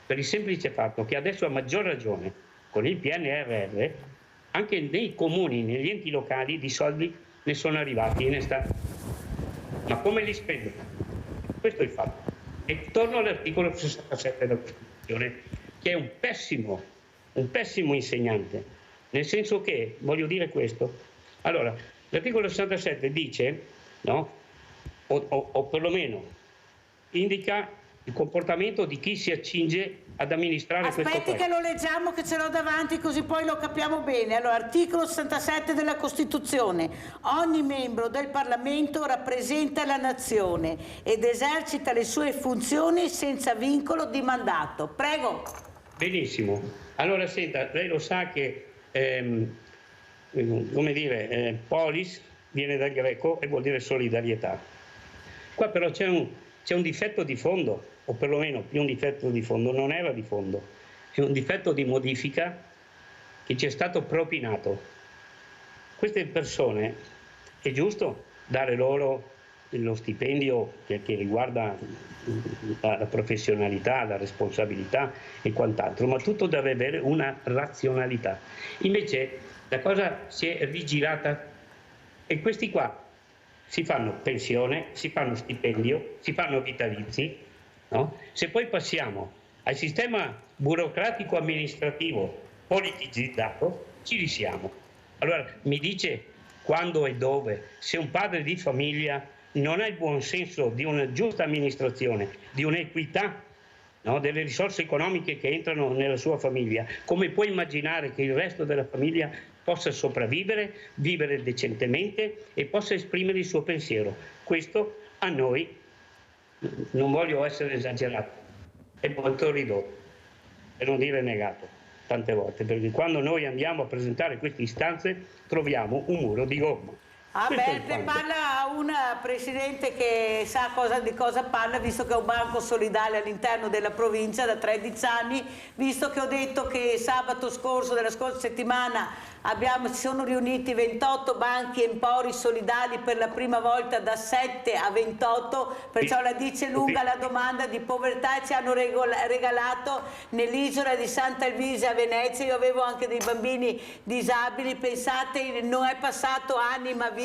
Per il semplice fatto che adesso, a maggior ragione, con il PNRR, anche nei comuni, negli enti locali, di soldi ne sono arrivati, ma come li spendono? Questo è il fatto. E torno all'articolo 67 della Costituzione, che è un pessimo insegnante, nel senso che, voglio dire questo, allora, l'articolo 67 dice, o perlomeno indica il comportamento di chi si accinge ad amministrare questo paese. Aspetti che lo leggiamo, che ce l'ho davanti, così poi lo capiamo bene. Allora, articolo 67 della Costituzione. Ogni membro del Parlamento rappresenta la nazione ed esercita le sue funzioni senza vincolo di mandato. Prego. Benissimo. Allora, senta, lei lo sa che, come dire, polis viene dal greco e vuol dire solidarietà. Qua però c'è un difetto di fondo, o perlomeno più un difetto di fondo, non era di fondo, è un difetto di modifica che ci è stato propinato. Queste persone è giusto dare loro lo stipendio che riguarda la professionalità, la responsabilità e quant'altro, ma tutto deve avere una razionalità. Invece la cosa si è rigirata e questi qua si fanno pensione, si fanno stipendio, si fanno vitalizi, no? Se poi passiamo al sistema burocratico amministrativo politicizzato, ci risiamo. Allora mi dice quando e dove, se un padre di famiglia non ha il buon senso di una giusta amministrazione, di un'equità, no, delle risorse economiche che entrano nella sua famiglia, come può immaginare che il resto della famiglia possa sopravvivere, vivere decentemente e possa esprimere il suo pensiero? Questo a noi, non voglio essere esagerato, è molto ridotto, per non dire negato tante volte, perché quando noi andiamo a presentare queste istanze troviamo un muro di gomma. Ah beh, ne parla una presidente che sa di cosa parla, visto che è un banco solidale all'interno della provincia da 13 anni, visto che ho detto che sabato scorso, della scorsa settimana, si sono riuniti 28 banchi empori solidali per la prima volta da 7 a 28, perciò la dice lunga la domanda di povertà, e ci hanno regalato nell'isola di Santa Elvisa a Venezia. Io avevo anche dei bambini disabili, pensate, non è passato anima viva.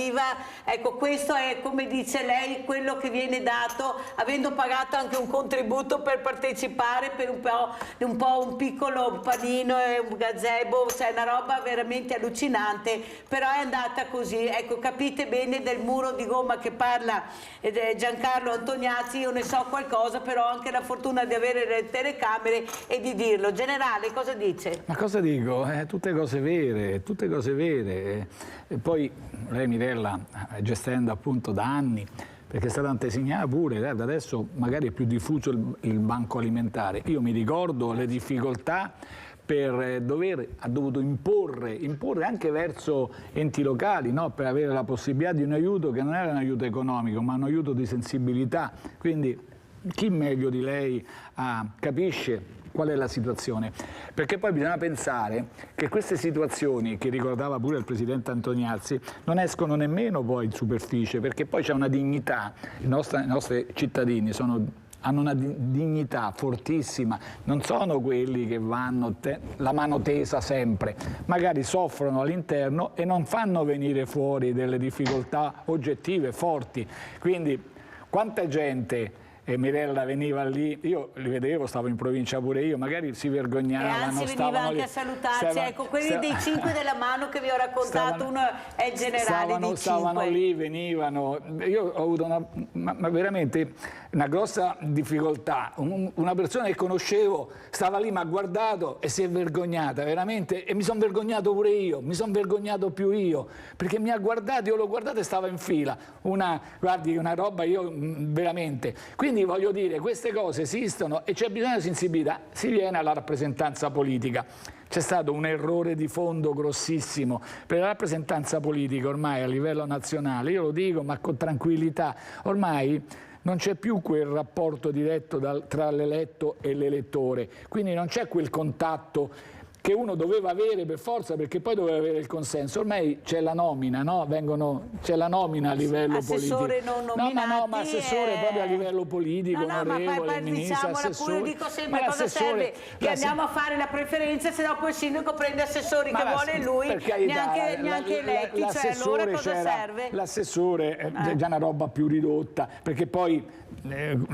Ecco, questo è, come dice lei, quello che viene dato, avendo pagato anche un contributo per partecipare, per un piccolo panino e un gazebo, cioè una roba veramente allucinante, però è andata così. Ecco, capite bene del muro di gomma che parla Giancarlo Antoniazzi. Io ne so qualcosa, però ho anche la fortuna di avere le telecamere e di dirlo. Generale, cosa dice? Ma cosa dico? Tutte cose vere, tutte cose vere. E poi lei, Mirella, gestendo appunto da anni, perché è stata antesignata pure, guarda, adesso magari è più diffuso il banco alimentare. Io mi ricordo le difficoltà ha dovuto imporre anche verso enti locali, no? Per avere la possibilità di un aiuto che non era un aiuto economico, ma un aiuto di sensibilità. Quindi chi meglio di lei capisce qual è la situazione? Perché poi bisogna pensare che queste situazioni, che ricordava pure il Presidente Antoniazzi, non escono nemmeno poi in superficie, perché poi c'è una dignità, i nostri cittadini hanno una dignità fortissima, non sono quelli che vanno la mano tesa sempre, magari soffrono all'interno e non fanno venire fuori delle difficoltà oggettive, forti. Quindi quanta gente, Mirella veniva lì, io li vedevo, stavo in provincia pure io, magari si vergognavano. E anzi veniva anche a salutarci, ecco, quelli dei 5 della mano che vi ho raccontato, uno è il generale dei 5. Stavano lì, venivano, io ho avuto ma veramente una grossa difficoltà, una persona che conoscevo stava lì, mi ha guardato e si è vergognata, veramente, e mi sono vergognato pure io, mi sono vergognato più io, perché mi ha guardato, io l'ho guardato e stava in fila, guardi, una roba io veramente. Quindi voglio dire, queste cose esistono e c'è bisogno di sensibilità, si viene alla rappresentanza politica. C'è stato un errore di fondo grossissimo per la rappresentanza politica ormai a livello nazionale, io lo dico ma con tranquillità, ormai non c'è più quel rapporto diretto tra l'eletto e l'elettore, quindi non c'è quel contatto che uno doveva avere per forza, perché poi doveva avere il consenso. Ormai c'è la nomina, no? C'è la nomina a livello assessore politico. Non nominati, ma assessore proprio a livello politico, onorevole, ministro, assessore. Pure dico sempre cosa serve, che andiamo a fare la preferenza, se dopo il sindaco prende assessori che vuole lui, neanche eletti, cioè allora cosa serve? L'assessore è già una roba più ridotta, perché poi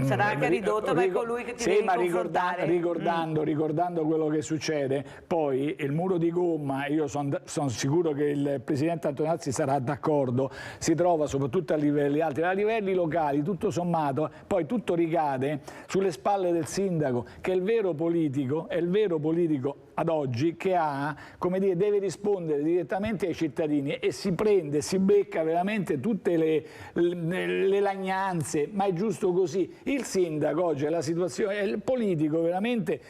sarà anche ridotta, ma è colui che ti devi confrontare. Ricordando quello che succede, poi il muro di gomma, io sono sicuro che il Presidente Antonazzi sarà d'accordo, si trova soprattutto a livelli alti, a livelli locali, tutto sommato, poi tutto ricade sulle spalle del sindaco, che è il vero politico ad oggi che ha, come dire, deve rispondere direttamente ai cittadini e si prende, si becca veramente tutte le lagnanze, ma è giusto così. Il sindaco oggi è la situazione, è il politico veramente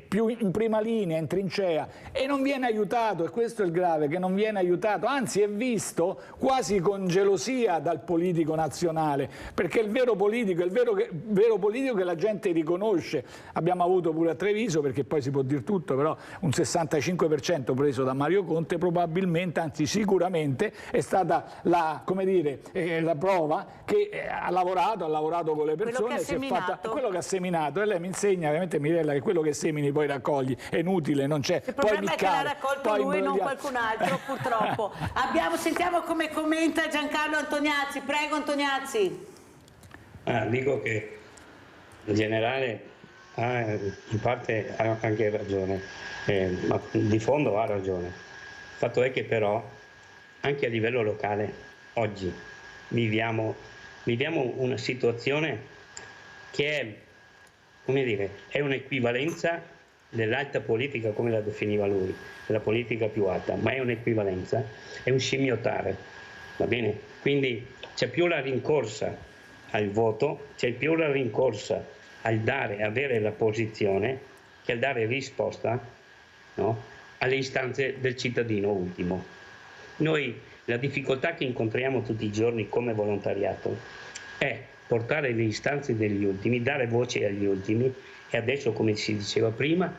più in prima linea, in trincea, e non viene aiutato, e questo è il grave, che non viene aiutato, anzi è visto quasi con gelosia dal politico nazionale, perché il vero politico, vero politico che la gente riconosce. Abbiamo avuto pure a Treviso, perché poi si può dire tutto, però un 65% preso da Mario Conte, probabilmente, anzi sicuramente, è stata la, come dire, la prova che ha lavorato con le persone, quello che ha seminato, e lei mi insegna, ovviamente Mirella, che quello che semini poi raccogli, è inutile, non c'è. Il problema è che l'ha raccolto lui, non qualcun altro, purtroppo. Sentiamo come commenta Giancarlo Antoniazzi. Prego, Antoniazzi. Dico che in generale in parte ha anche ragione, ma di fondo ha ragione. Il fatto è che però anche a livello locale oggi viviamo una situazione che è, come dire, è un'equivalenza dell'alta politica, come la definiva lui, della politica più alta, ma è un'equivalenza, è un scimmiottare, va bene? Quindi c'è più la rincorsa al voto, c'è più la rincorsa al avere la posizione, che al dare risposta, no, alle istanze del cittadino ultimo. Noi la difficoltà che incontriamo tutti i giorni come volontariato è portare le istanze degli ultimi, dare voce agli ultimi, e adesso, come si diceva prima,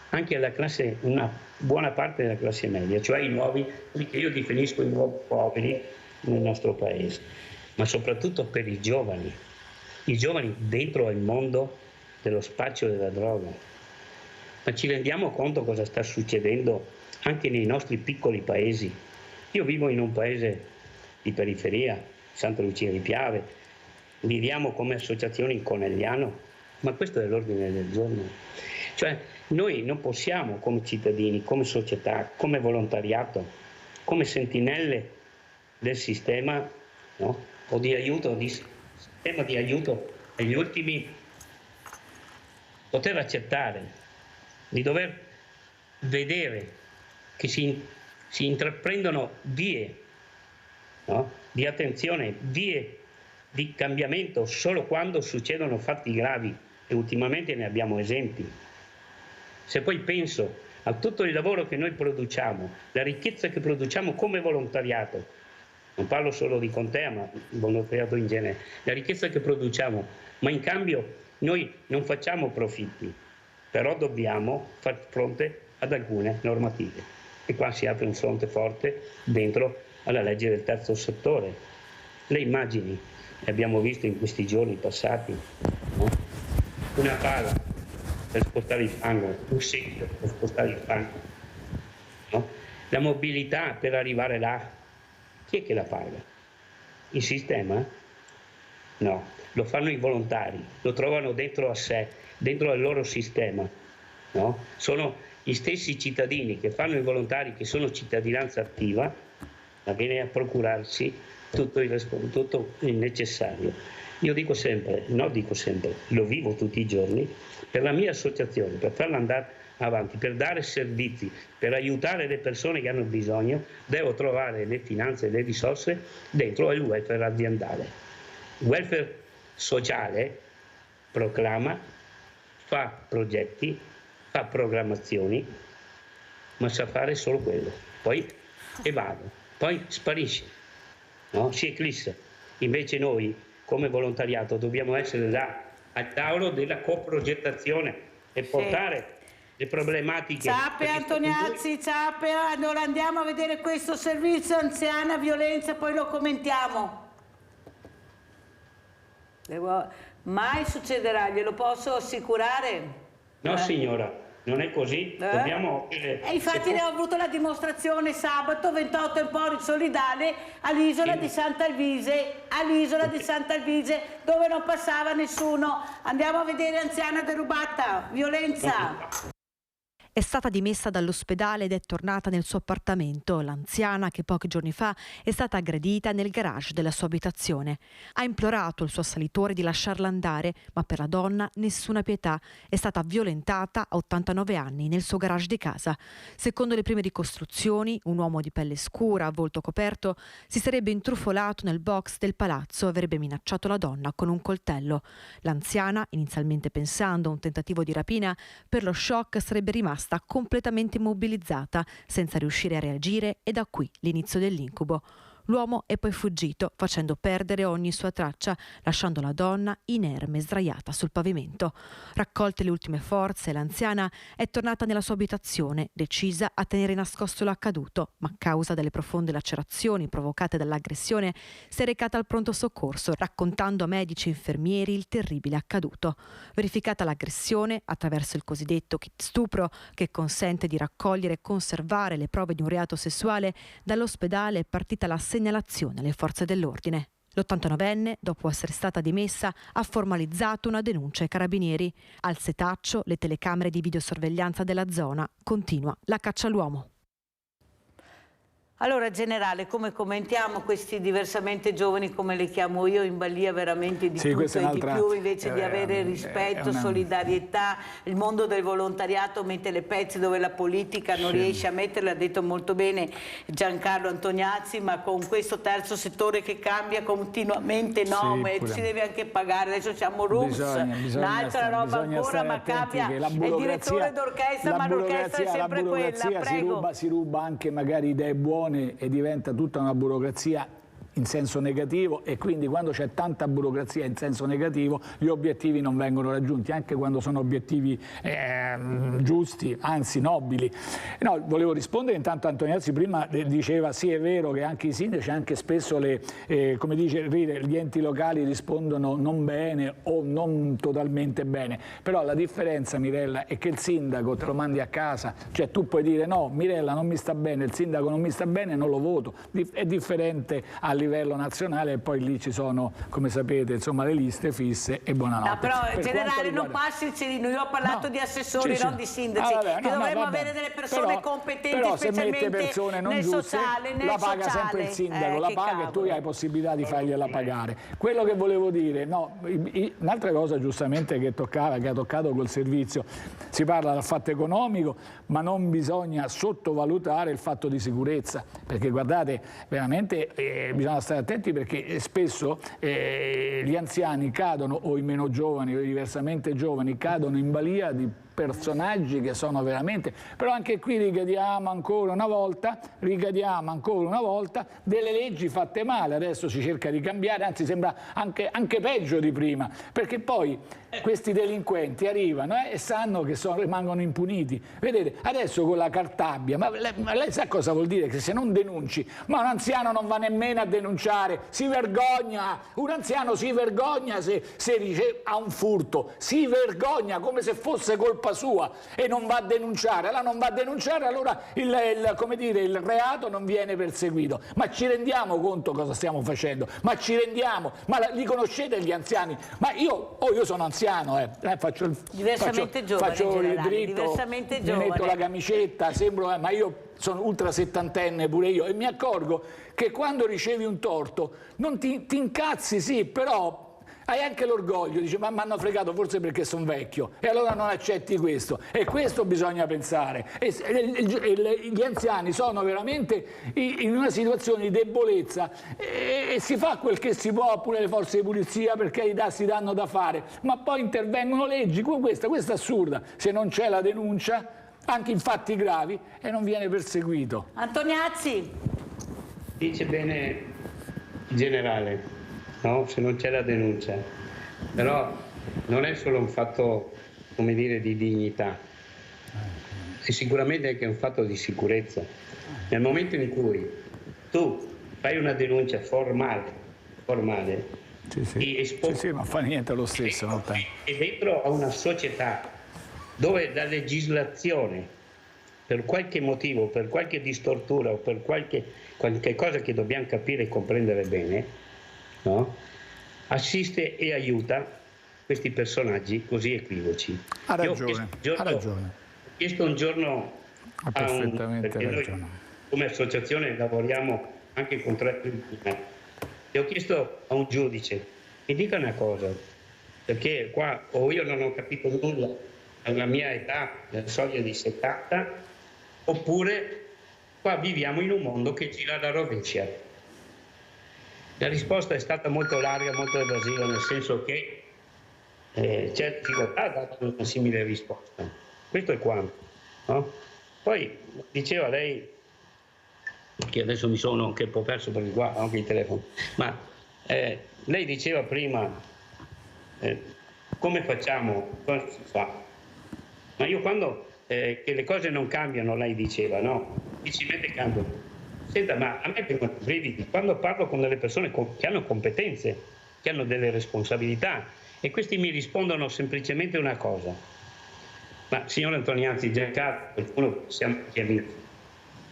anche alla classe, una buona parte della classe media, cioè i nuovi, che io definisco i nuovi poveri nel nostro paese, ma soprattutto per i giovani dentro al mondo dello spaccio della droga. Ma ci rendiamo conto cosa sta succedendo anche nei nostri piccoli paesi? Io vivo in un paese di periferia, Santa Lucia di Piave, viviamo come associazione in Conegliano, ma questo è l'ordine del giorno. Cioè noi non possiamo, come cittadini, come società, come volontariato, come sentinelle del sistema, no? O di aiuto, sistema di aiuto agli ultimi, poter accettare di dover vedere che si intraprendono vie, no? Di attenzione, vie di cambiamento solo quando succedono fatti gravi, e ultimamente ne abbiamo esempi. Se poi penso a tutto il lavoro che noi produciamo, la ricchezza che produciamo come volontariato, non parlo solo di Contea, ma il volontariato in genere, la ricchezza che produciamo, ma in cambio noi non facciamo profitti, però dobbiamo far fronte ad alcune normative. E qua si apre un fronte forte dentro alla legge del terzo settore. Le immagini, abbiamo visto in questi giorni passati, no? Una pala per spostare il fango, un secchio per spostare il fango, no? La mobilità per arrivare là, chi è che la paga? Il sistema? No, lo fanno i volontari, lo trovano dentro a sé, dentro al loro sistema, no? Sono gli stessi cittadini che fanno i volontari, che sono cittadinanza attiva, ma viene a procurarsi tutto il necessario. Io dico sempre, lo vivo tutti i giorni, per la mia associazione, per farla andare avanti, per dare servizi, per aiutare le persone che hanno bisogno, devo trovare le finanze e le risorse dentro il welfare aziendale. Il welfare sociale proclama, fa progetti, fa programmazioni, ma sa fare solo quello, poi evade, poi sparisce, no? Si eclissa. Invece noi, come volontariato, dobbiamo essere là al tavolo della coprogettazione e portare le problematiche. Ciape, Antoniazzi, Ciape, allora andiamo a vedere questo servizio anziana violenza, poi lo commentiamo. Mai succederà, glielo posso assicurare? No signora, non è così. Dobbiamo... infatti ne ho avuto la dimostrazione sabato 28 Empori Solidale all'isola di Sant'Alvise, dove non passava nessuno. Andiamo a vedere anziana derubata, violenza. È stata dimessa dall'ospedale ed è tornata nel suo appartamento. L'anziana, che pochi giorni fa è stata aggredita nel garage della sua abitazione. Ha implorato il suo assalitore di lasciarla andare, ma per la donna nessuna pietà. È stata violentata a 89 anni nel suo garage di casa. Secondo le prime ricostruzioni, un uomo di pelle scura, a volto coperto, si sarebbe intrufolato nel box del palazzo e avrebbe minacciato la donna con un coltello. L'anziana, inizialmente pensando a un tentativo di rapina, per lo shock sarebbe rimasta completamente immobilizzata, senza riuscire a reagire, e da qui l'inizio dell'incubo. L'uomo è poi fuggito, facendo perdere ogni sua traccia, lasciando la donna inerme sdraiata sul pavimento. Raccolte le ultime forze, l'anziana è tornata nella sua abitazione, decisa a tenere nascosto l'accaduto, ma a causa delle profonde lacerazioni provocate dall'aggressione si è recata al pronto soccorso, raccontando a medici e infermieri il terribile accaduto. Verificata l'aggressione attraverso il cosiddetto kit stupro, che consente di raccogliere e conservare le prove di un reato sessuale, dall'ospedale è partita la segnalazione alle forze dell'ordine. L'89enne, dopo essere stata dimessa, ha formalizzato una denuncia ai carabinieri. Al setaccio, le telecamere di videosorveglianza della zona. Continua la caccia all'uomo. Allora, generale, come commentiamo questi diversamente giovani, come le chiamo io, in balia veramente di tutto e di più, invece di avere rispetto, solidarietà, il mondo del volontariato mette le pezze dove la politica non riesce a metterle, ha detto molto bene Giancarlo Antoniazzi, ma con questo terzo settore che cambia continuamente norme, si deve anche pagare, adesso siamo RUPS, un'altra roba ancora, ma cambia, è il direttore d'orchestra, ma l'orchestra è sempre quella, prego. Si ruba anche magari idee buone e diventa tutta una burocrazia in senso negativo, e quindi quando c'è tanta burocrazia in senso negativo gli obiettivi non vengono raggiunti, anche quando sono obiettivi giusti, anzi nobili. No, volevo rispondere, intanto Antoniazzi prima diceva sì, è vero che anche i sindaci, anche spesso come dice gli enti locali rispondono non bene o non totalmente bene, però la differenza, Mirella, è che il sindaco te lo mandi a casa, cioè tu puoi dire no, Mirella non mi sta bene, il sindaco non mi sta bene, non lo voto, è differente a livello nazionale, e poi lì ci sono, come sapete, insomma, le liste fisse e buonanotte. No, però generale non passi il cerino, io ho parlato di assessori, non di sindaci, che dovremmo avere delle persone competenti, però specialmente se mette persone non nel giuste, sociale, la paga sempre il sindaco, la paga e tu hai possibilità di fargliela pagare. Quello che volevo dire, no, un'altra cosa giustamente che ha toccato col servizio, si parla del fatto economico, ma non bisogna sottovalutare il fatto di sicurezza, perché guardate, veramente bisogna stare attenti, perché spesso gli anziani cadono, o i meno giovani o i diversamente giovani cadono in balia di personaggi che sono veramente, però anche qui ricadiamo ancora una volta delle leggi fatte male, adesso si cerca di cambiare, anzi sembra anche peggio di prima, perché poi questi delinquenti arrivano e sanno che rimangono impuniti. Vedete, adesso con la Cartabia, ma lei sa cosa vuol dire? Che se non denunci, ma un anziano non va nemmeno a denunciare, si vergogna, un anziano si vergogna se ha un furto, si vergogna come se fosse colpa sua e non va a denunciare, allora il reato non viene perseguito. Ma ci rendiamo conto cosa stiamo facendo? Ma li conoscete gli anziani? Ma io sono anziano, faccio il dritto, mi metto la camicetta, sembro, ma io sono ultra settantenne pure io, e mi accorgo che quando ricevi un torto non ti incazzi, sì, però hai anche l'orgoglio, dici ma mi hanno fregato forse perché sono vecchio, e allora non accetti questo, e questo bisogna pensare. Gli anziani sono veramente in una situazione di debolezza, e si fa quel che si può, pure le forze di polizia, perché si danno da fare, ma poi intervengono leggi, questa è assurda, se non c'è la denuncia anche in fatti gravi, e non viene perseguito. Antoniazzi dice bene il generale, no? Se non c'è la denuncia, però non è solo un fatto, come dire, di dignità, è sicuramente anche un fatto di sicurezza. Nel momento in cui tu fai una denuncia formale sì, ma fa niente lo stesso, e dentro a una società dove la legislazione, per qualche motivo, per qualche distortura o per qualche cosa che dobbiamo capire e comprendere bene, no? Assiste e aiuta questi personaggi così equivoci. Ha ragione. chiesto un giorno perché noi come associazione lavoriamo anche con 3 tribunali, e ho chiesto a un giudice, mi dica una cosa, perché qua o io non ho capito nulla alla mia età, alla soglia di 70, oppure qua viviamo in un mondo che gira alla rovescia. La risposta è stata molto larga, molto evasiva, nel senso che c'è difficoltà a dare una simile risposta. Questo è quanto, no? Poi diceva lei, che adesso mi sono anche un po' perso perché qua ho anche il telefono, ma lei diceva prima come facciamo, cosa si fa? Ma io quando che le cose non cambiano, lei diceva, no? Difficilmente cambiano. Senta, ma a me vengono i brividi quando parlo con delle persone che hanno competenze, che hanno delle responsabilità, e questi mi rispondono semplicemente una cosa: ma signor Antoniazzi, Giancarlo, qualcuno siamo anche amici,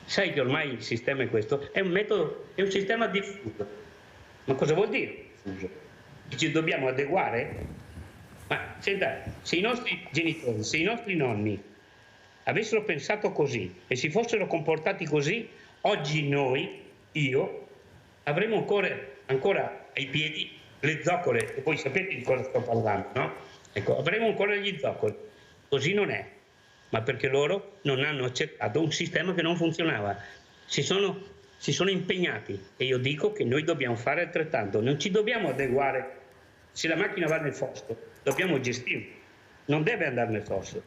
sai che ormai il sistema è questo, è un metodo, è un sistema diffuso. Ma cosa vuol dire diffuso? Che ci dobbiamo adeguare? Ma senta, se i nostri genitori, se i nostri nonni avessero pensato così e si fossero comportati così, oggi noi, io, avremmo ancora ai piedi le zoccole, e voi sapete di cosa sto parlando, no? Ecco, avremmo ancora gli zoccoli. Così non è, ma perché loro non hanno accettato un sistema che non funzionava. Si sono impegnati, e io dico che noi dobbiamo fare altrettanto. Non ci dobbiamo adeguare. Se la macchina va nel fosso, dobbiamo gestirla, non deve andare nel fosso.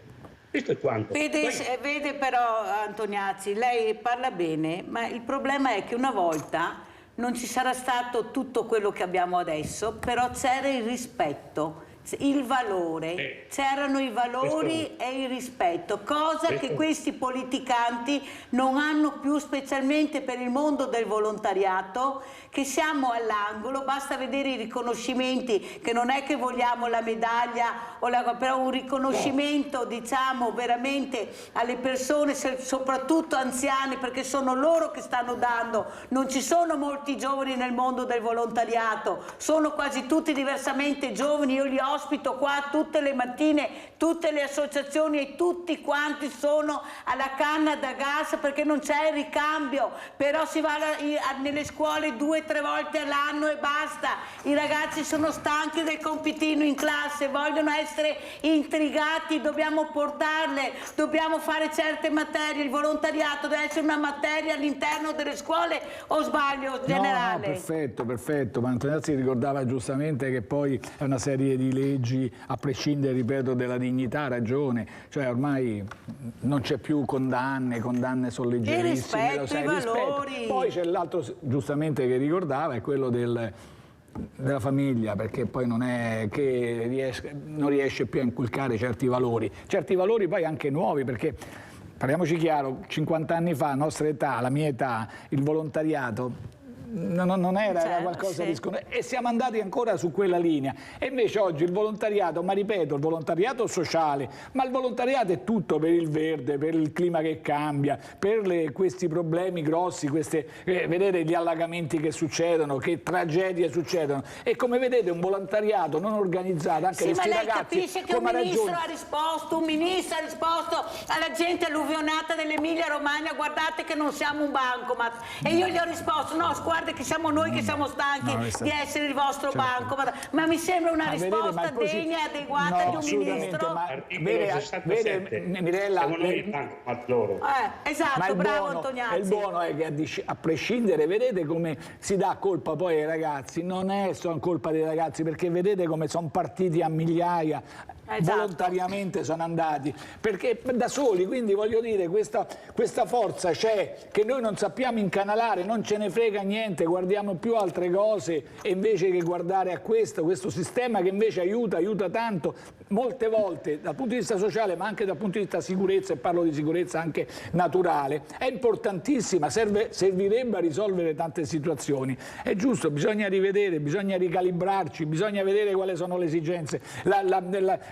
Questo è quanto. Vede però, Antoniazzi, lei parla bene, ma il problema è che una volta non ci sarà stato tutto quello che abbiamo adesso, però c'era il rispetto, il valore, c'erano i valori e il rispetto, cosa che questi politicanti non hanno più, specialmente per il mondo del volontariato, che siamo all'angolo, basta vedere i riconoscimenti, che non è che vogliamo la medaglia, però un riconoscimento, diciamo, veramente alle persone, soprattutto anziane, perché sono loro che stanno dando, non ci sono molti giovani nel mondo del volontariato, sono quasi tutti diversamente giovani, io li ospito qua tutte le mattine, tutte le associazioni e tutti quanti sono alla canna da gas perché non c'è il ricambio, però si va nelle scuole 2 o 3 volte all'anno e basta. I ragazzi sono stanchi del compitino in classe, vogliono essere intrigati, dobbiamo portarle, dobbiamo fare certe materie, il volontariato deve essere una materia all'interno delle scuole, o sbaglio, generale? No, perfetto, ma Antoniazzi ricordava giustamente che poi è una serie di leggi, a prescindere, ripeto, della dignità, ha ragione, cioè ormai non c'è più condanne sono leggerissime. Il rispetto, i valori. Poi c'è l'altro, giustamente, che ricordava, è quello della famiglia, perché poi non è che non riesce più a inculcare certi valori poi anche nuovi, perché parliamoci chiaro, 50 anni fa, nostra età, la mia età, il volontariato non era qualcosa di sconosciuto, e siamo andati ancora su quella linea, e invece oggi il volontariato, ma ripeto, il volontariato sociale, ma il volontariato è tutto per il verde, per il clima che cambia, per questi problemi grossi, vedete gli allagamenti che succedono, che tragedie succedono, e come vedete un volontariato non organizzato, anche questi ragazzi, capisce che un ministro ha risposto alla gente alluvionata dell'Emilia Romagna: guardate che non siamo un bancomat, e io gli ho risposto: no, guarda che siamo noi che siamo stanchi di essere il vostro banco, ma mi sembra una risposta degna e adeguata di un ministro. Mirella, esatto, bravo Antoniazzi. Il buono è che a prescindere, vedete come si dà colpa poi ai ragazzi, non è solo colpa dei ragazzi, perché vedete come sono partiti a migliaia, volontariamente sono andati, perché da soli, quindi voglio dire, questa forza c'è, che noi non sappiamo incanalare, non ce ne frega niente, guardiamo più altre cose, e invece che guardare a questo sistema che invece aiuta tanto, molte volte dal punto di vista sociale, ma anche dal punto di vista sicurezza, e parlo di sicurezza anche naturale, è importantissima, servirebbe a risolvere tante situazioni. È giusto, bisogna rivedere, bisogna ricalibrarci, bisogna vedere quali sono le esigenze,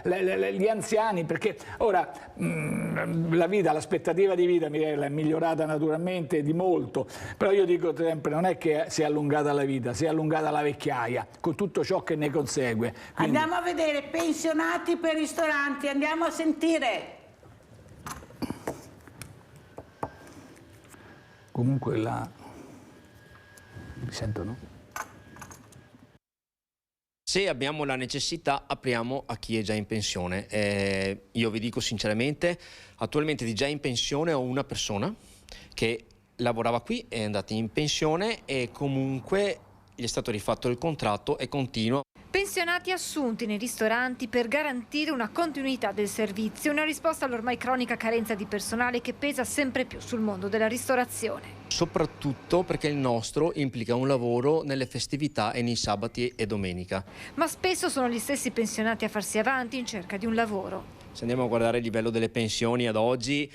gli anziani, perché ora la vita, l'aspettativa di vita, Mirella, è migliorata naturalmente di molto, però io dico sempre, non è che si è allungata la vita, si è allungata la vecchiaia, con tutto ciò che ne consegue. Quindi... Andiamo a vedere pensionati per ristoranti, andiamo a sentire. comunque la... Mi sentono? Se abbiamo la necessità, apriamo a chi è già in pensione. Io vi dico sinceramente, attualmente di già in pensione ho una persona che lavorava qui, è andata in pensione e comunque gli è stato rifatto il contratto e continua. Pensionati assunti nei ristoranti per garantire una continuità del servizio, una risposta all'ormai cronica carenza di personale che pesa sempre più sul mondo della ristorazione. Soprattutto perché il nostro implica un lavoro nelle festività e nei sabati e domenica. Ma spesso sono gli stessi pensionati a farsi avanti in cerca di un lavoro. Se andiamo a guardare il livello delle pensioni ad oggi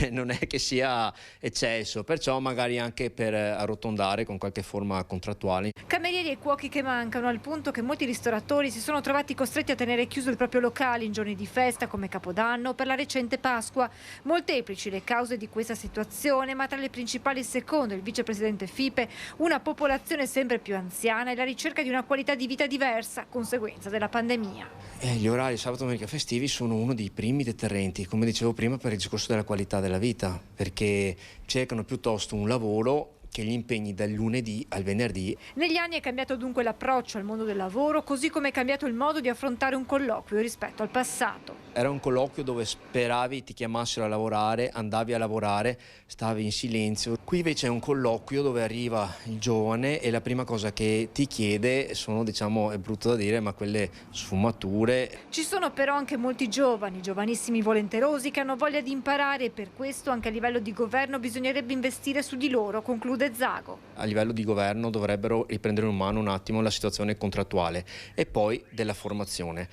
non è che sia eccesso, perciò magari anche per arrotondare con qualche forma contrattuale. Camerieri e cuochi che mancano, al punto che molti ristoratori si sono trovati costretti a tenere chiuso il proprio locale in giorni di festa come Capodanno o per la recente Pasqua. Molteplici le cause di questa situazione, ma tra le principali, secondo il vicepresidente Fipe, una popolazione sempre più anziana e la ricerca di una qualità di vita diversa, conseguenza della pandemia. Gli orari sabato, domenica, festivi sono uno dei primi deterrenti, come dicevo prima, per il discorso della qualità della vita, perché cercano piuttosto un lavoro che gli impegni dal lunedì al venerdì. Negli anni è cambiato dunque l'approccio al mondo del lavoro, così come è cambiato il modo di affrontare un colloquio rispetto al passato. Era un colloquio dove speravi ti chiamassero a lavorare, andavi a lavorare, stavi in silenzio. Qui invece è un colloquio dove arriva il giovane e la prima cosa che ti chiede sono, diciamo, è brutto da dire, ma quelle sfumature. Ci sono però anche molti giovani, giovanissimi volenterosi che hanno voglia di imparare e per questo anche a livello di governo bisognerebbe investire su di loro, conclude Zago. A livello di governo dovrebbero riprendere in mano un attimo la situazione contrattuale e poi della formazione.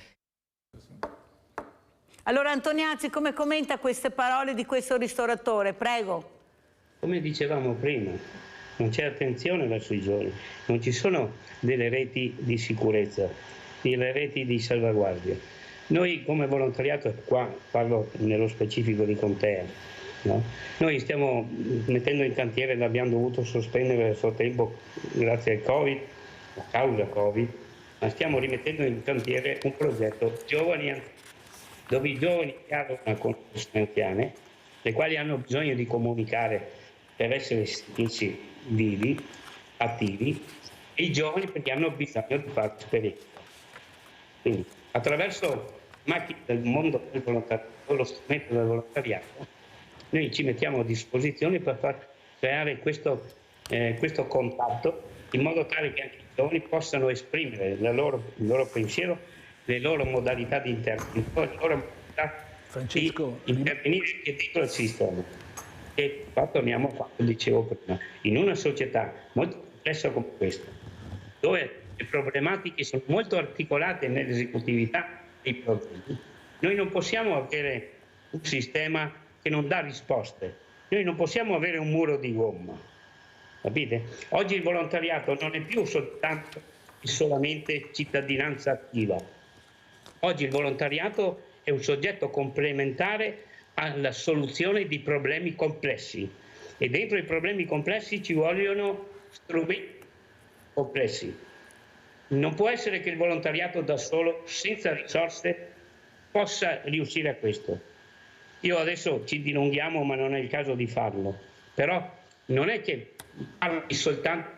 Allora Antoniazzi, come commenta queste parole di questo ristoratore? Prego. Come dicevamo prima, non c'è attenzione verso i giovani, non ci sono delle reti di sicurezza, delle reti di salvaguardia. Noi come volontariato, qua parlo nello specifico di Contea, no? Noi stiamo mettendo in cantiere, l'abbiamo dovuto sospendere nel frattempo grazie al Covid, a causa Covid, ma stiamo rimettendo in cantiere un progetto giovani, dove i giovani hanno una conoscenza anziane, le quali hanno bisogno di comunicare per essere sentiti vivi, attivi, e i giovani perché hanno bisogno di fare esperienza. Quindi attraverso macchine del mondo del volontariato, lo strumento del volontariato, noi ci mettiamo a disposizione per far creare questo contatto in modo tale che anche i giovani possano esprimere il loro pensiero, le loro modalità di intervento, le loro modalità di intervenire anche dentro il sistema. E qua torniamo a quanto dicevo prima, in una società molto complessa come questa, dove le problematiche sono molto articolate nell'esecutività dei problemi, noi non possiamo avere un sistema che non dà risposte, noi non possiamo avere un muro di gomma, capite? Oggi il volontariato non è più solamente cittadinanza attiva, oggi il volontariato è un soggetto complementare alla soluzione di problemi complessi e dentro i problemi complessi ci vogliono strumenti complessi. Non può essere che il volontariato da solo, senza risorse, possa riuscire a questo. Io adesso ci dilunghiamo, ma non è il caso di farlo, però non è che parli soltanto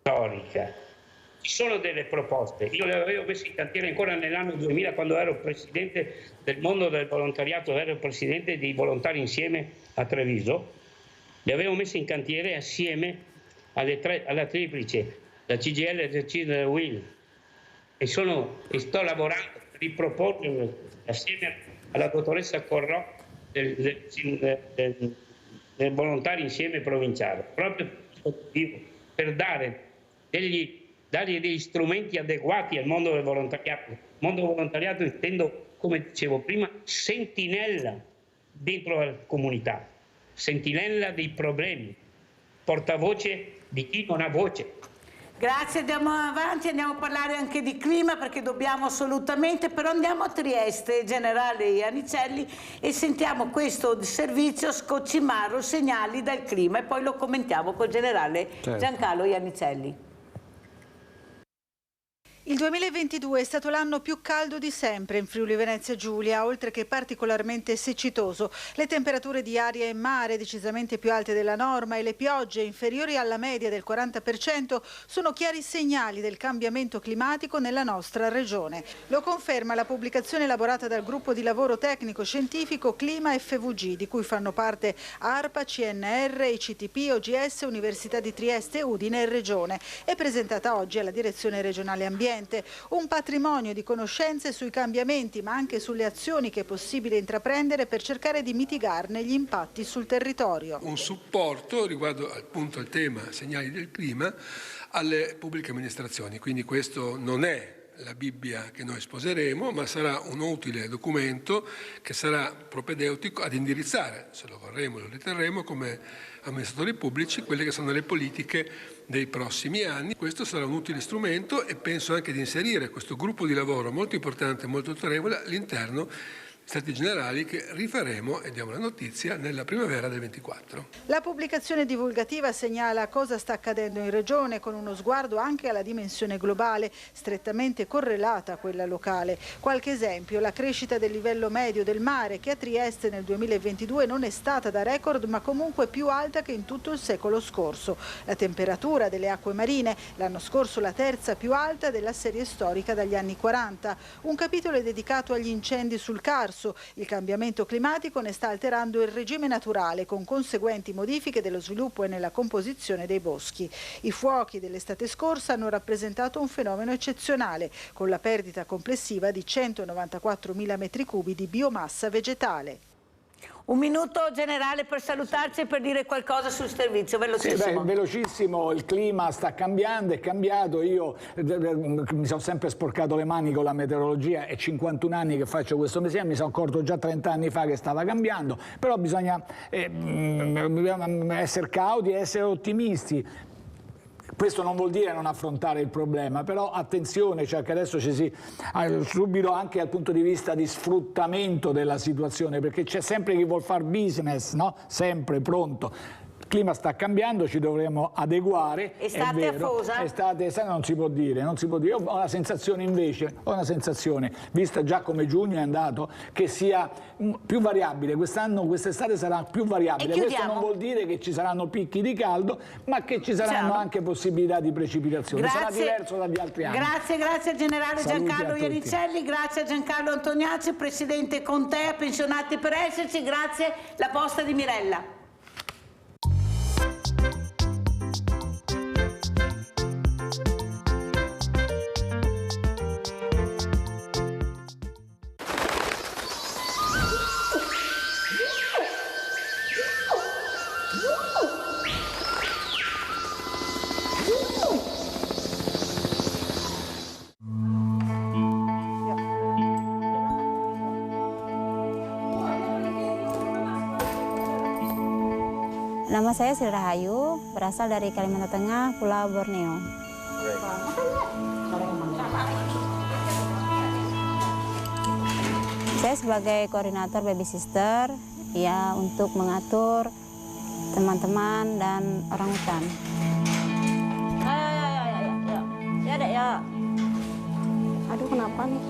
storica. Ci sono delle proposte, io le avevo messe in cantiere ancora nell'anno 2000 quando ero presidente del mondo del volontariato, ero presidente di Volontari Insieme a Treviso, le avevo messe in cantiere assieme alla triplice, la CGL, la CIL e la UIL, e sto lavorando per riproporre assieme alla dottoressa Corrò del Volontari Insieme Provinciale, proprio per dare degli strumenti adeguati al mondo del volontariato. Il mondo del volontariato intendo, come dicevo prima, sentinella dentro la comunità, sentinella dei problemi, portavoce di chi non ha voce. Grazie, andiamo avanti, andiamo a parlare anche di clima perché dobbiamo assolutamente, però andiamo a Trieste, generale Iannicelli, e sentiamo questo servizio Scoccimarro, segnali dal clima, e poi lo commentiamo col generale Giancarlo Iannicelli. Il 2022 è stato l'anno più caldo di sempre in Friuli Venezia Giulia, oltre che particolarmente siccitoso. Le temperature di aria e mare decisamente più alte della norma e le piogge inferiori alla media del 40% sono chiari segnali del cambiamento climatico nella nostra regione. Lo conferma la pubblicazione elaborata dal gruppo di lavoro tecnico-scientifico Clima FVG, di cui fanno parte ARPA, CNR, ICTP, OGS, Università di Trieste, Udine e Regione, e presentata oggi alla Direzione Regionale Ambiente. Un patrimonio di conoscenze sui cambiamenti, ma anche sulle azioni che è possibile intraprendere per cercare di mitigarne gli impatti sul territorio. Un supporto riguardo appunto al tema segnali del clima alle pubbliche amministrazioni, quindi questo non è la Bibbia che noi sposeremo, ma sarà un utile documento che sarà propedeutico ad indirizzare, se lo vorremmo, lo riterremo come amministratori pubblici, quelle che sono le politiche dei prossimi anni. Questo sarà un utile strumento e penso anche di inserire questo gruppo di lavoro molto importante e molto autorevole all'interno Stati generali che rifaremo, e diamo la notizia, nella primavera del 24. La pubblicazione divulgativa segnala cosa sta accadendo in regione con uno sguardo anche alla dimensione globale, strettamente correlata a quella locale. Qualche esempio: la crescita del livello medio del mare, che a Trieste nel 2022 non è stata da record ma comunque più alta che in tutto il secolo scorso. La temperatura delle acque marine, l'anno scorso la terza più alta della serie storica dagli anni 40. Un capitolo è dedicato agli incendi sul Carso. Il cambiamento climatico ne sta alterando il regime naturale, con conseguenti modifiche dello sviluppo e nella composizione dei boschi. I fuochi dell'estate scorsa hanno rappresentato un fenomeno eccezionale, con la perdita complessiva di 194.000 metri cubi di biomassa vegetale. Un minuto generale per salutarci e per dire qualcosa sul servizio, velocissimo. Sì, velocissimo, il clima sta cambiando, è cambiato, io mi sono sempre sporcato le mani con la meteorologia, è 51 anni che faccio questo mestiere, mi sono accorto già 30 anni fa che stava cambiando, però bisogna essere cauti e essere ottimisti. Questo non vuol dire non affrontare il problema, però attenzione, cioè che adesso ci si subito anche dal punto di vista di sfruttamento della situazione, perché c'è sempre chi vuol fare business, no? Sempre pronto. Il clima sta cambiando, ci dovremo adeguare. Estate afosa? Estate non si può dire, non si può dire. Io ho una sensazione invece, vista già come giugno è andato, che sia più variabile. Quest'estate sarà più variabile. Questo non vuol dire che ci saranno picchi di caldo, ma che ci saranno anche possibilità di precipitazione. Sarà diverso dagli altri anni. Grazie al generale Saluti Giancarlo Iannicelli, grazie a Giancarlo Antoniazzi, presidente Contea, pensionati per esserci, grazie La Posta di Mirella. Nama saya Sri Rahayu, berasal dari Kalimantan Tengah, Pulau Borneo. Saya sebagai koordinator baby sister, ya, untuk mengatur teman-teman dan orangutan. Ya, Dek, ya. Aduh, kenapa nih?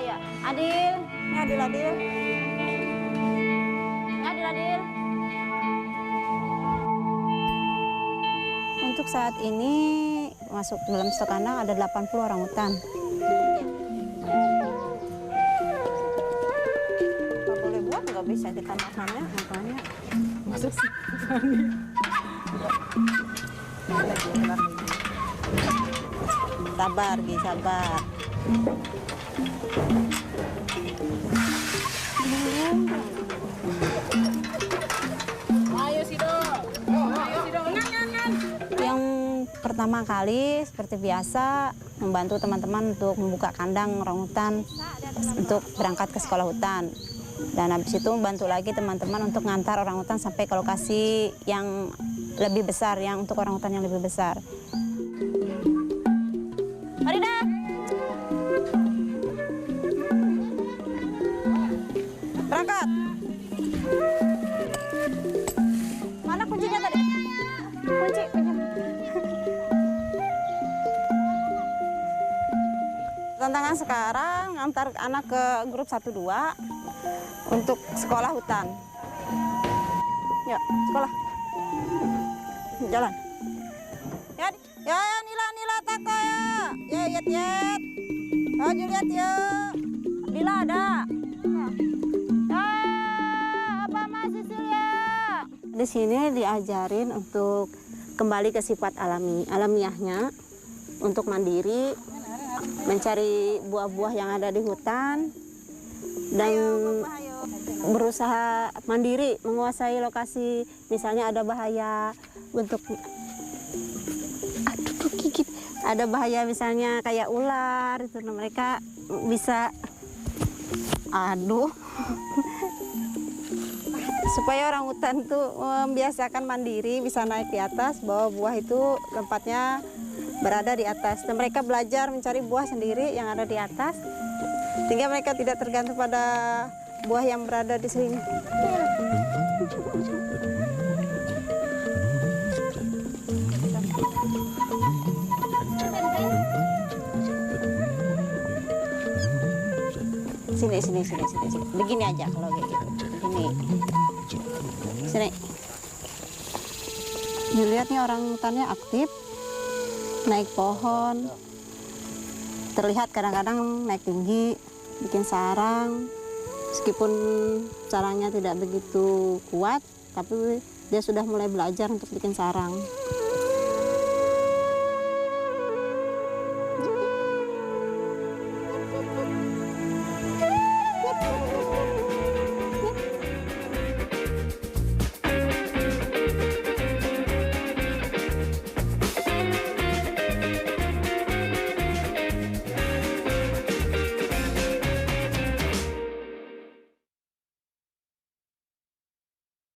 Ya. Adil. Adil. Untuk saat ini masuk dalam stok kandang ada 80 orangutan. Nggak boleh buat, nggak bisa kita makannya, makanya masuk sih. Sabar, Gi, sabar. Yang pertama kali seperti biasa membantu teman-teman untuk membuka kandang orangutan untuk berangkat ke sekolah hutan. Dan habis itu membantu lagi teman-teman untuk ngantar orangutan sampai ke lokasi yang lebih besar, yang untuk orangutan yang lebih besar. Farida! Berangkat! Mana kuncinya tadi? Tantangan sekarang antar anak ke grup 1-2 untuk sekolah hutan. Ya, sekolah. Jalan. Ya, Nila tako ya. Yet. Oh, Juliet ya. Nila ada. Apa Mas Cecilia? Di sini diajarin untuk kembali ke sifat alamiahnya, untuk mandiri, mencari buah-buah yang ada di hutan, dan berusaha mandiri menguasai lokasi. Misalnya ada bahaya untuk ada bahaya misalnya kayak ular, itu mereka bisa supaya orang hutan tuh membiasakan mandiri, bisa naik di atas, bahwa buah itu tempatnya berada di atas, dan mereka belajar mencari buah sendiri yang ada di atas, sehingga mereka tidak tergantung pada buah yang berada di sini. Sini. Begini aja kalau kayak gitu. Ini. Sini. Dilihat nih orang hutannya aktif, naik pohon. Terlihat kadang-kadang naik tinggi, bikin sarang. Meskipun sarangnya tidak begitu kuat, tapi dia sudah mulai belajar untuk bikin sarang.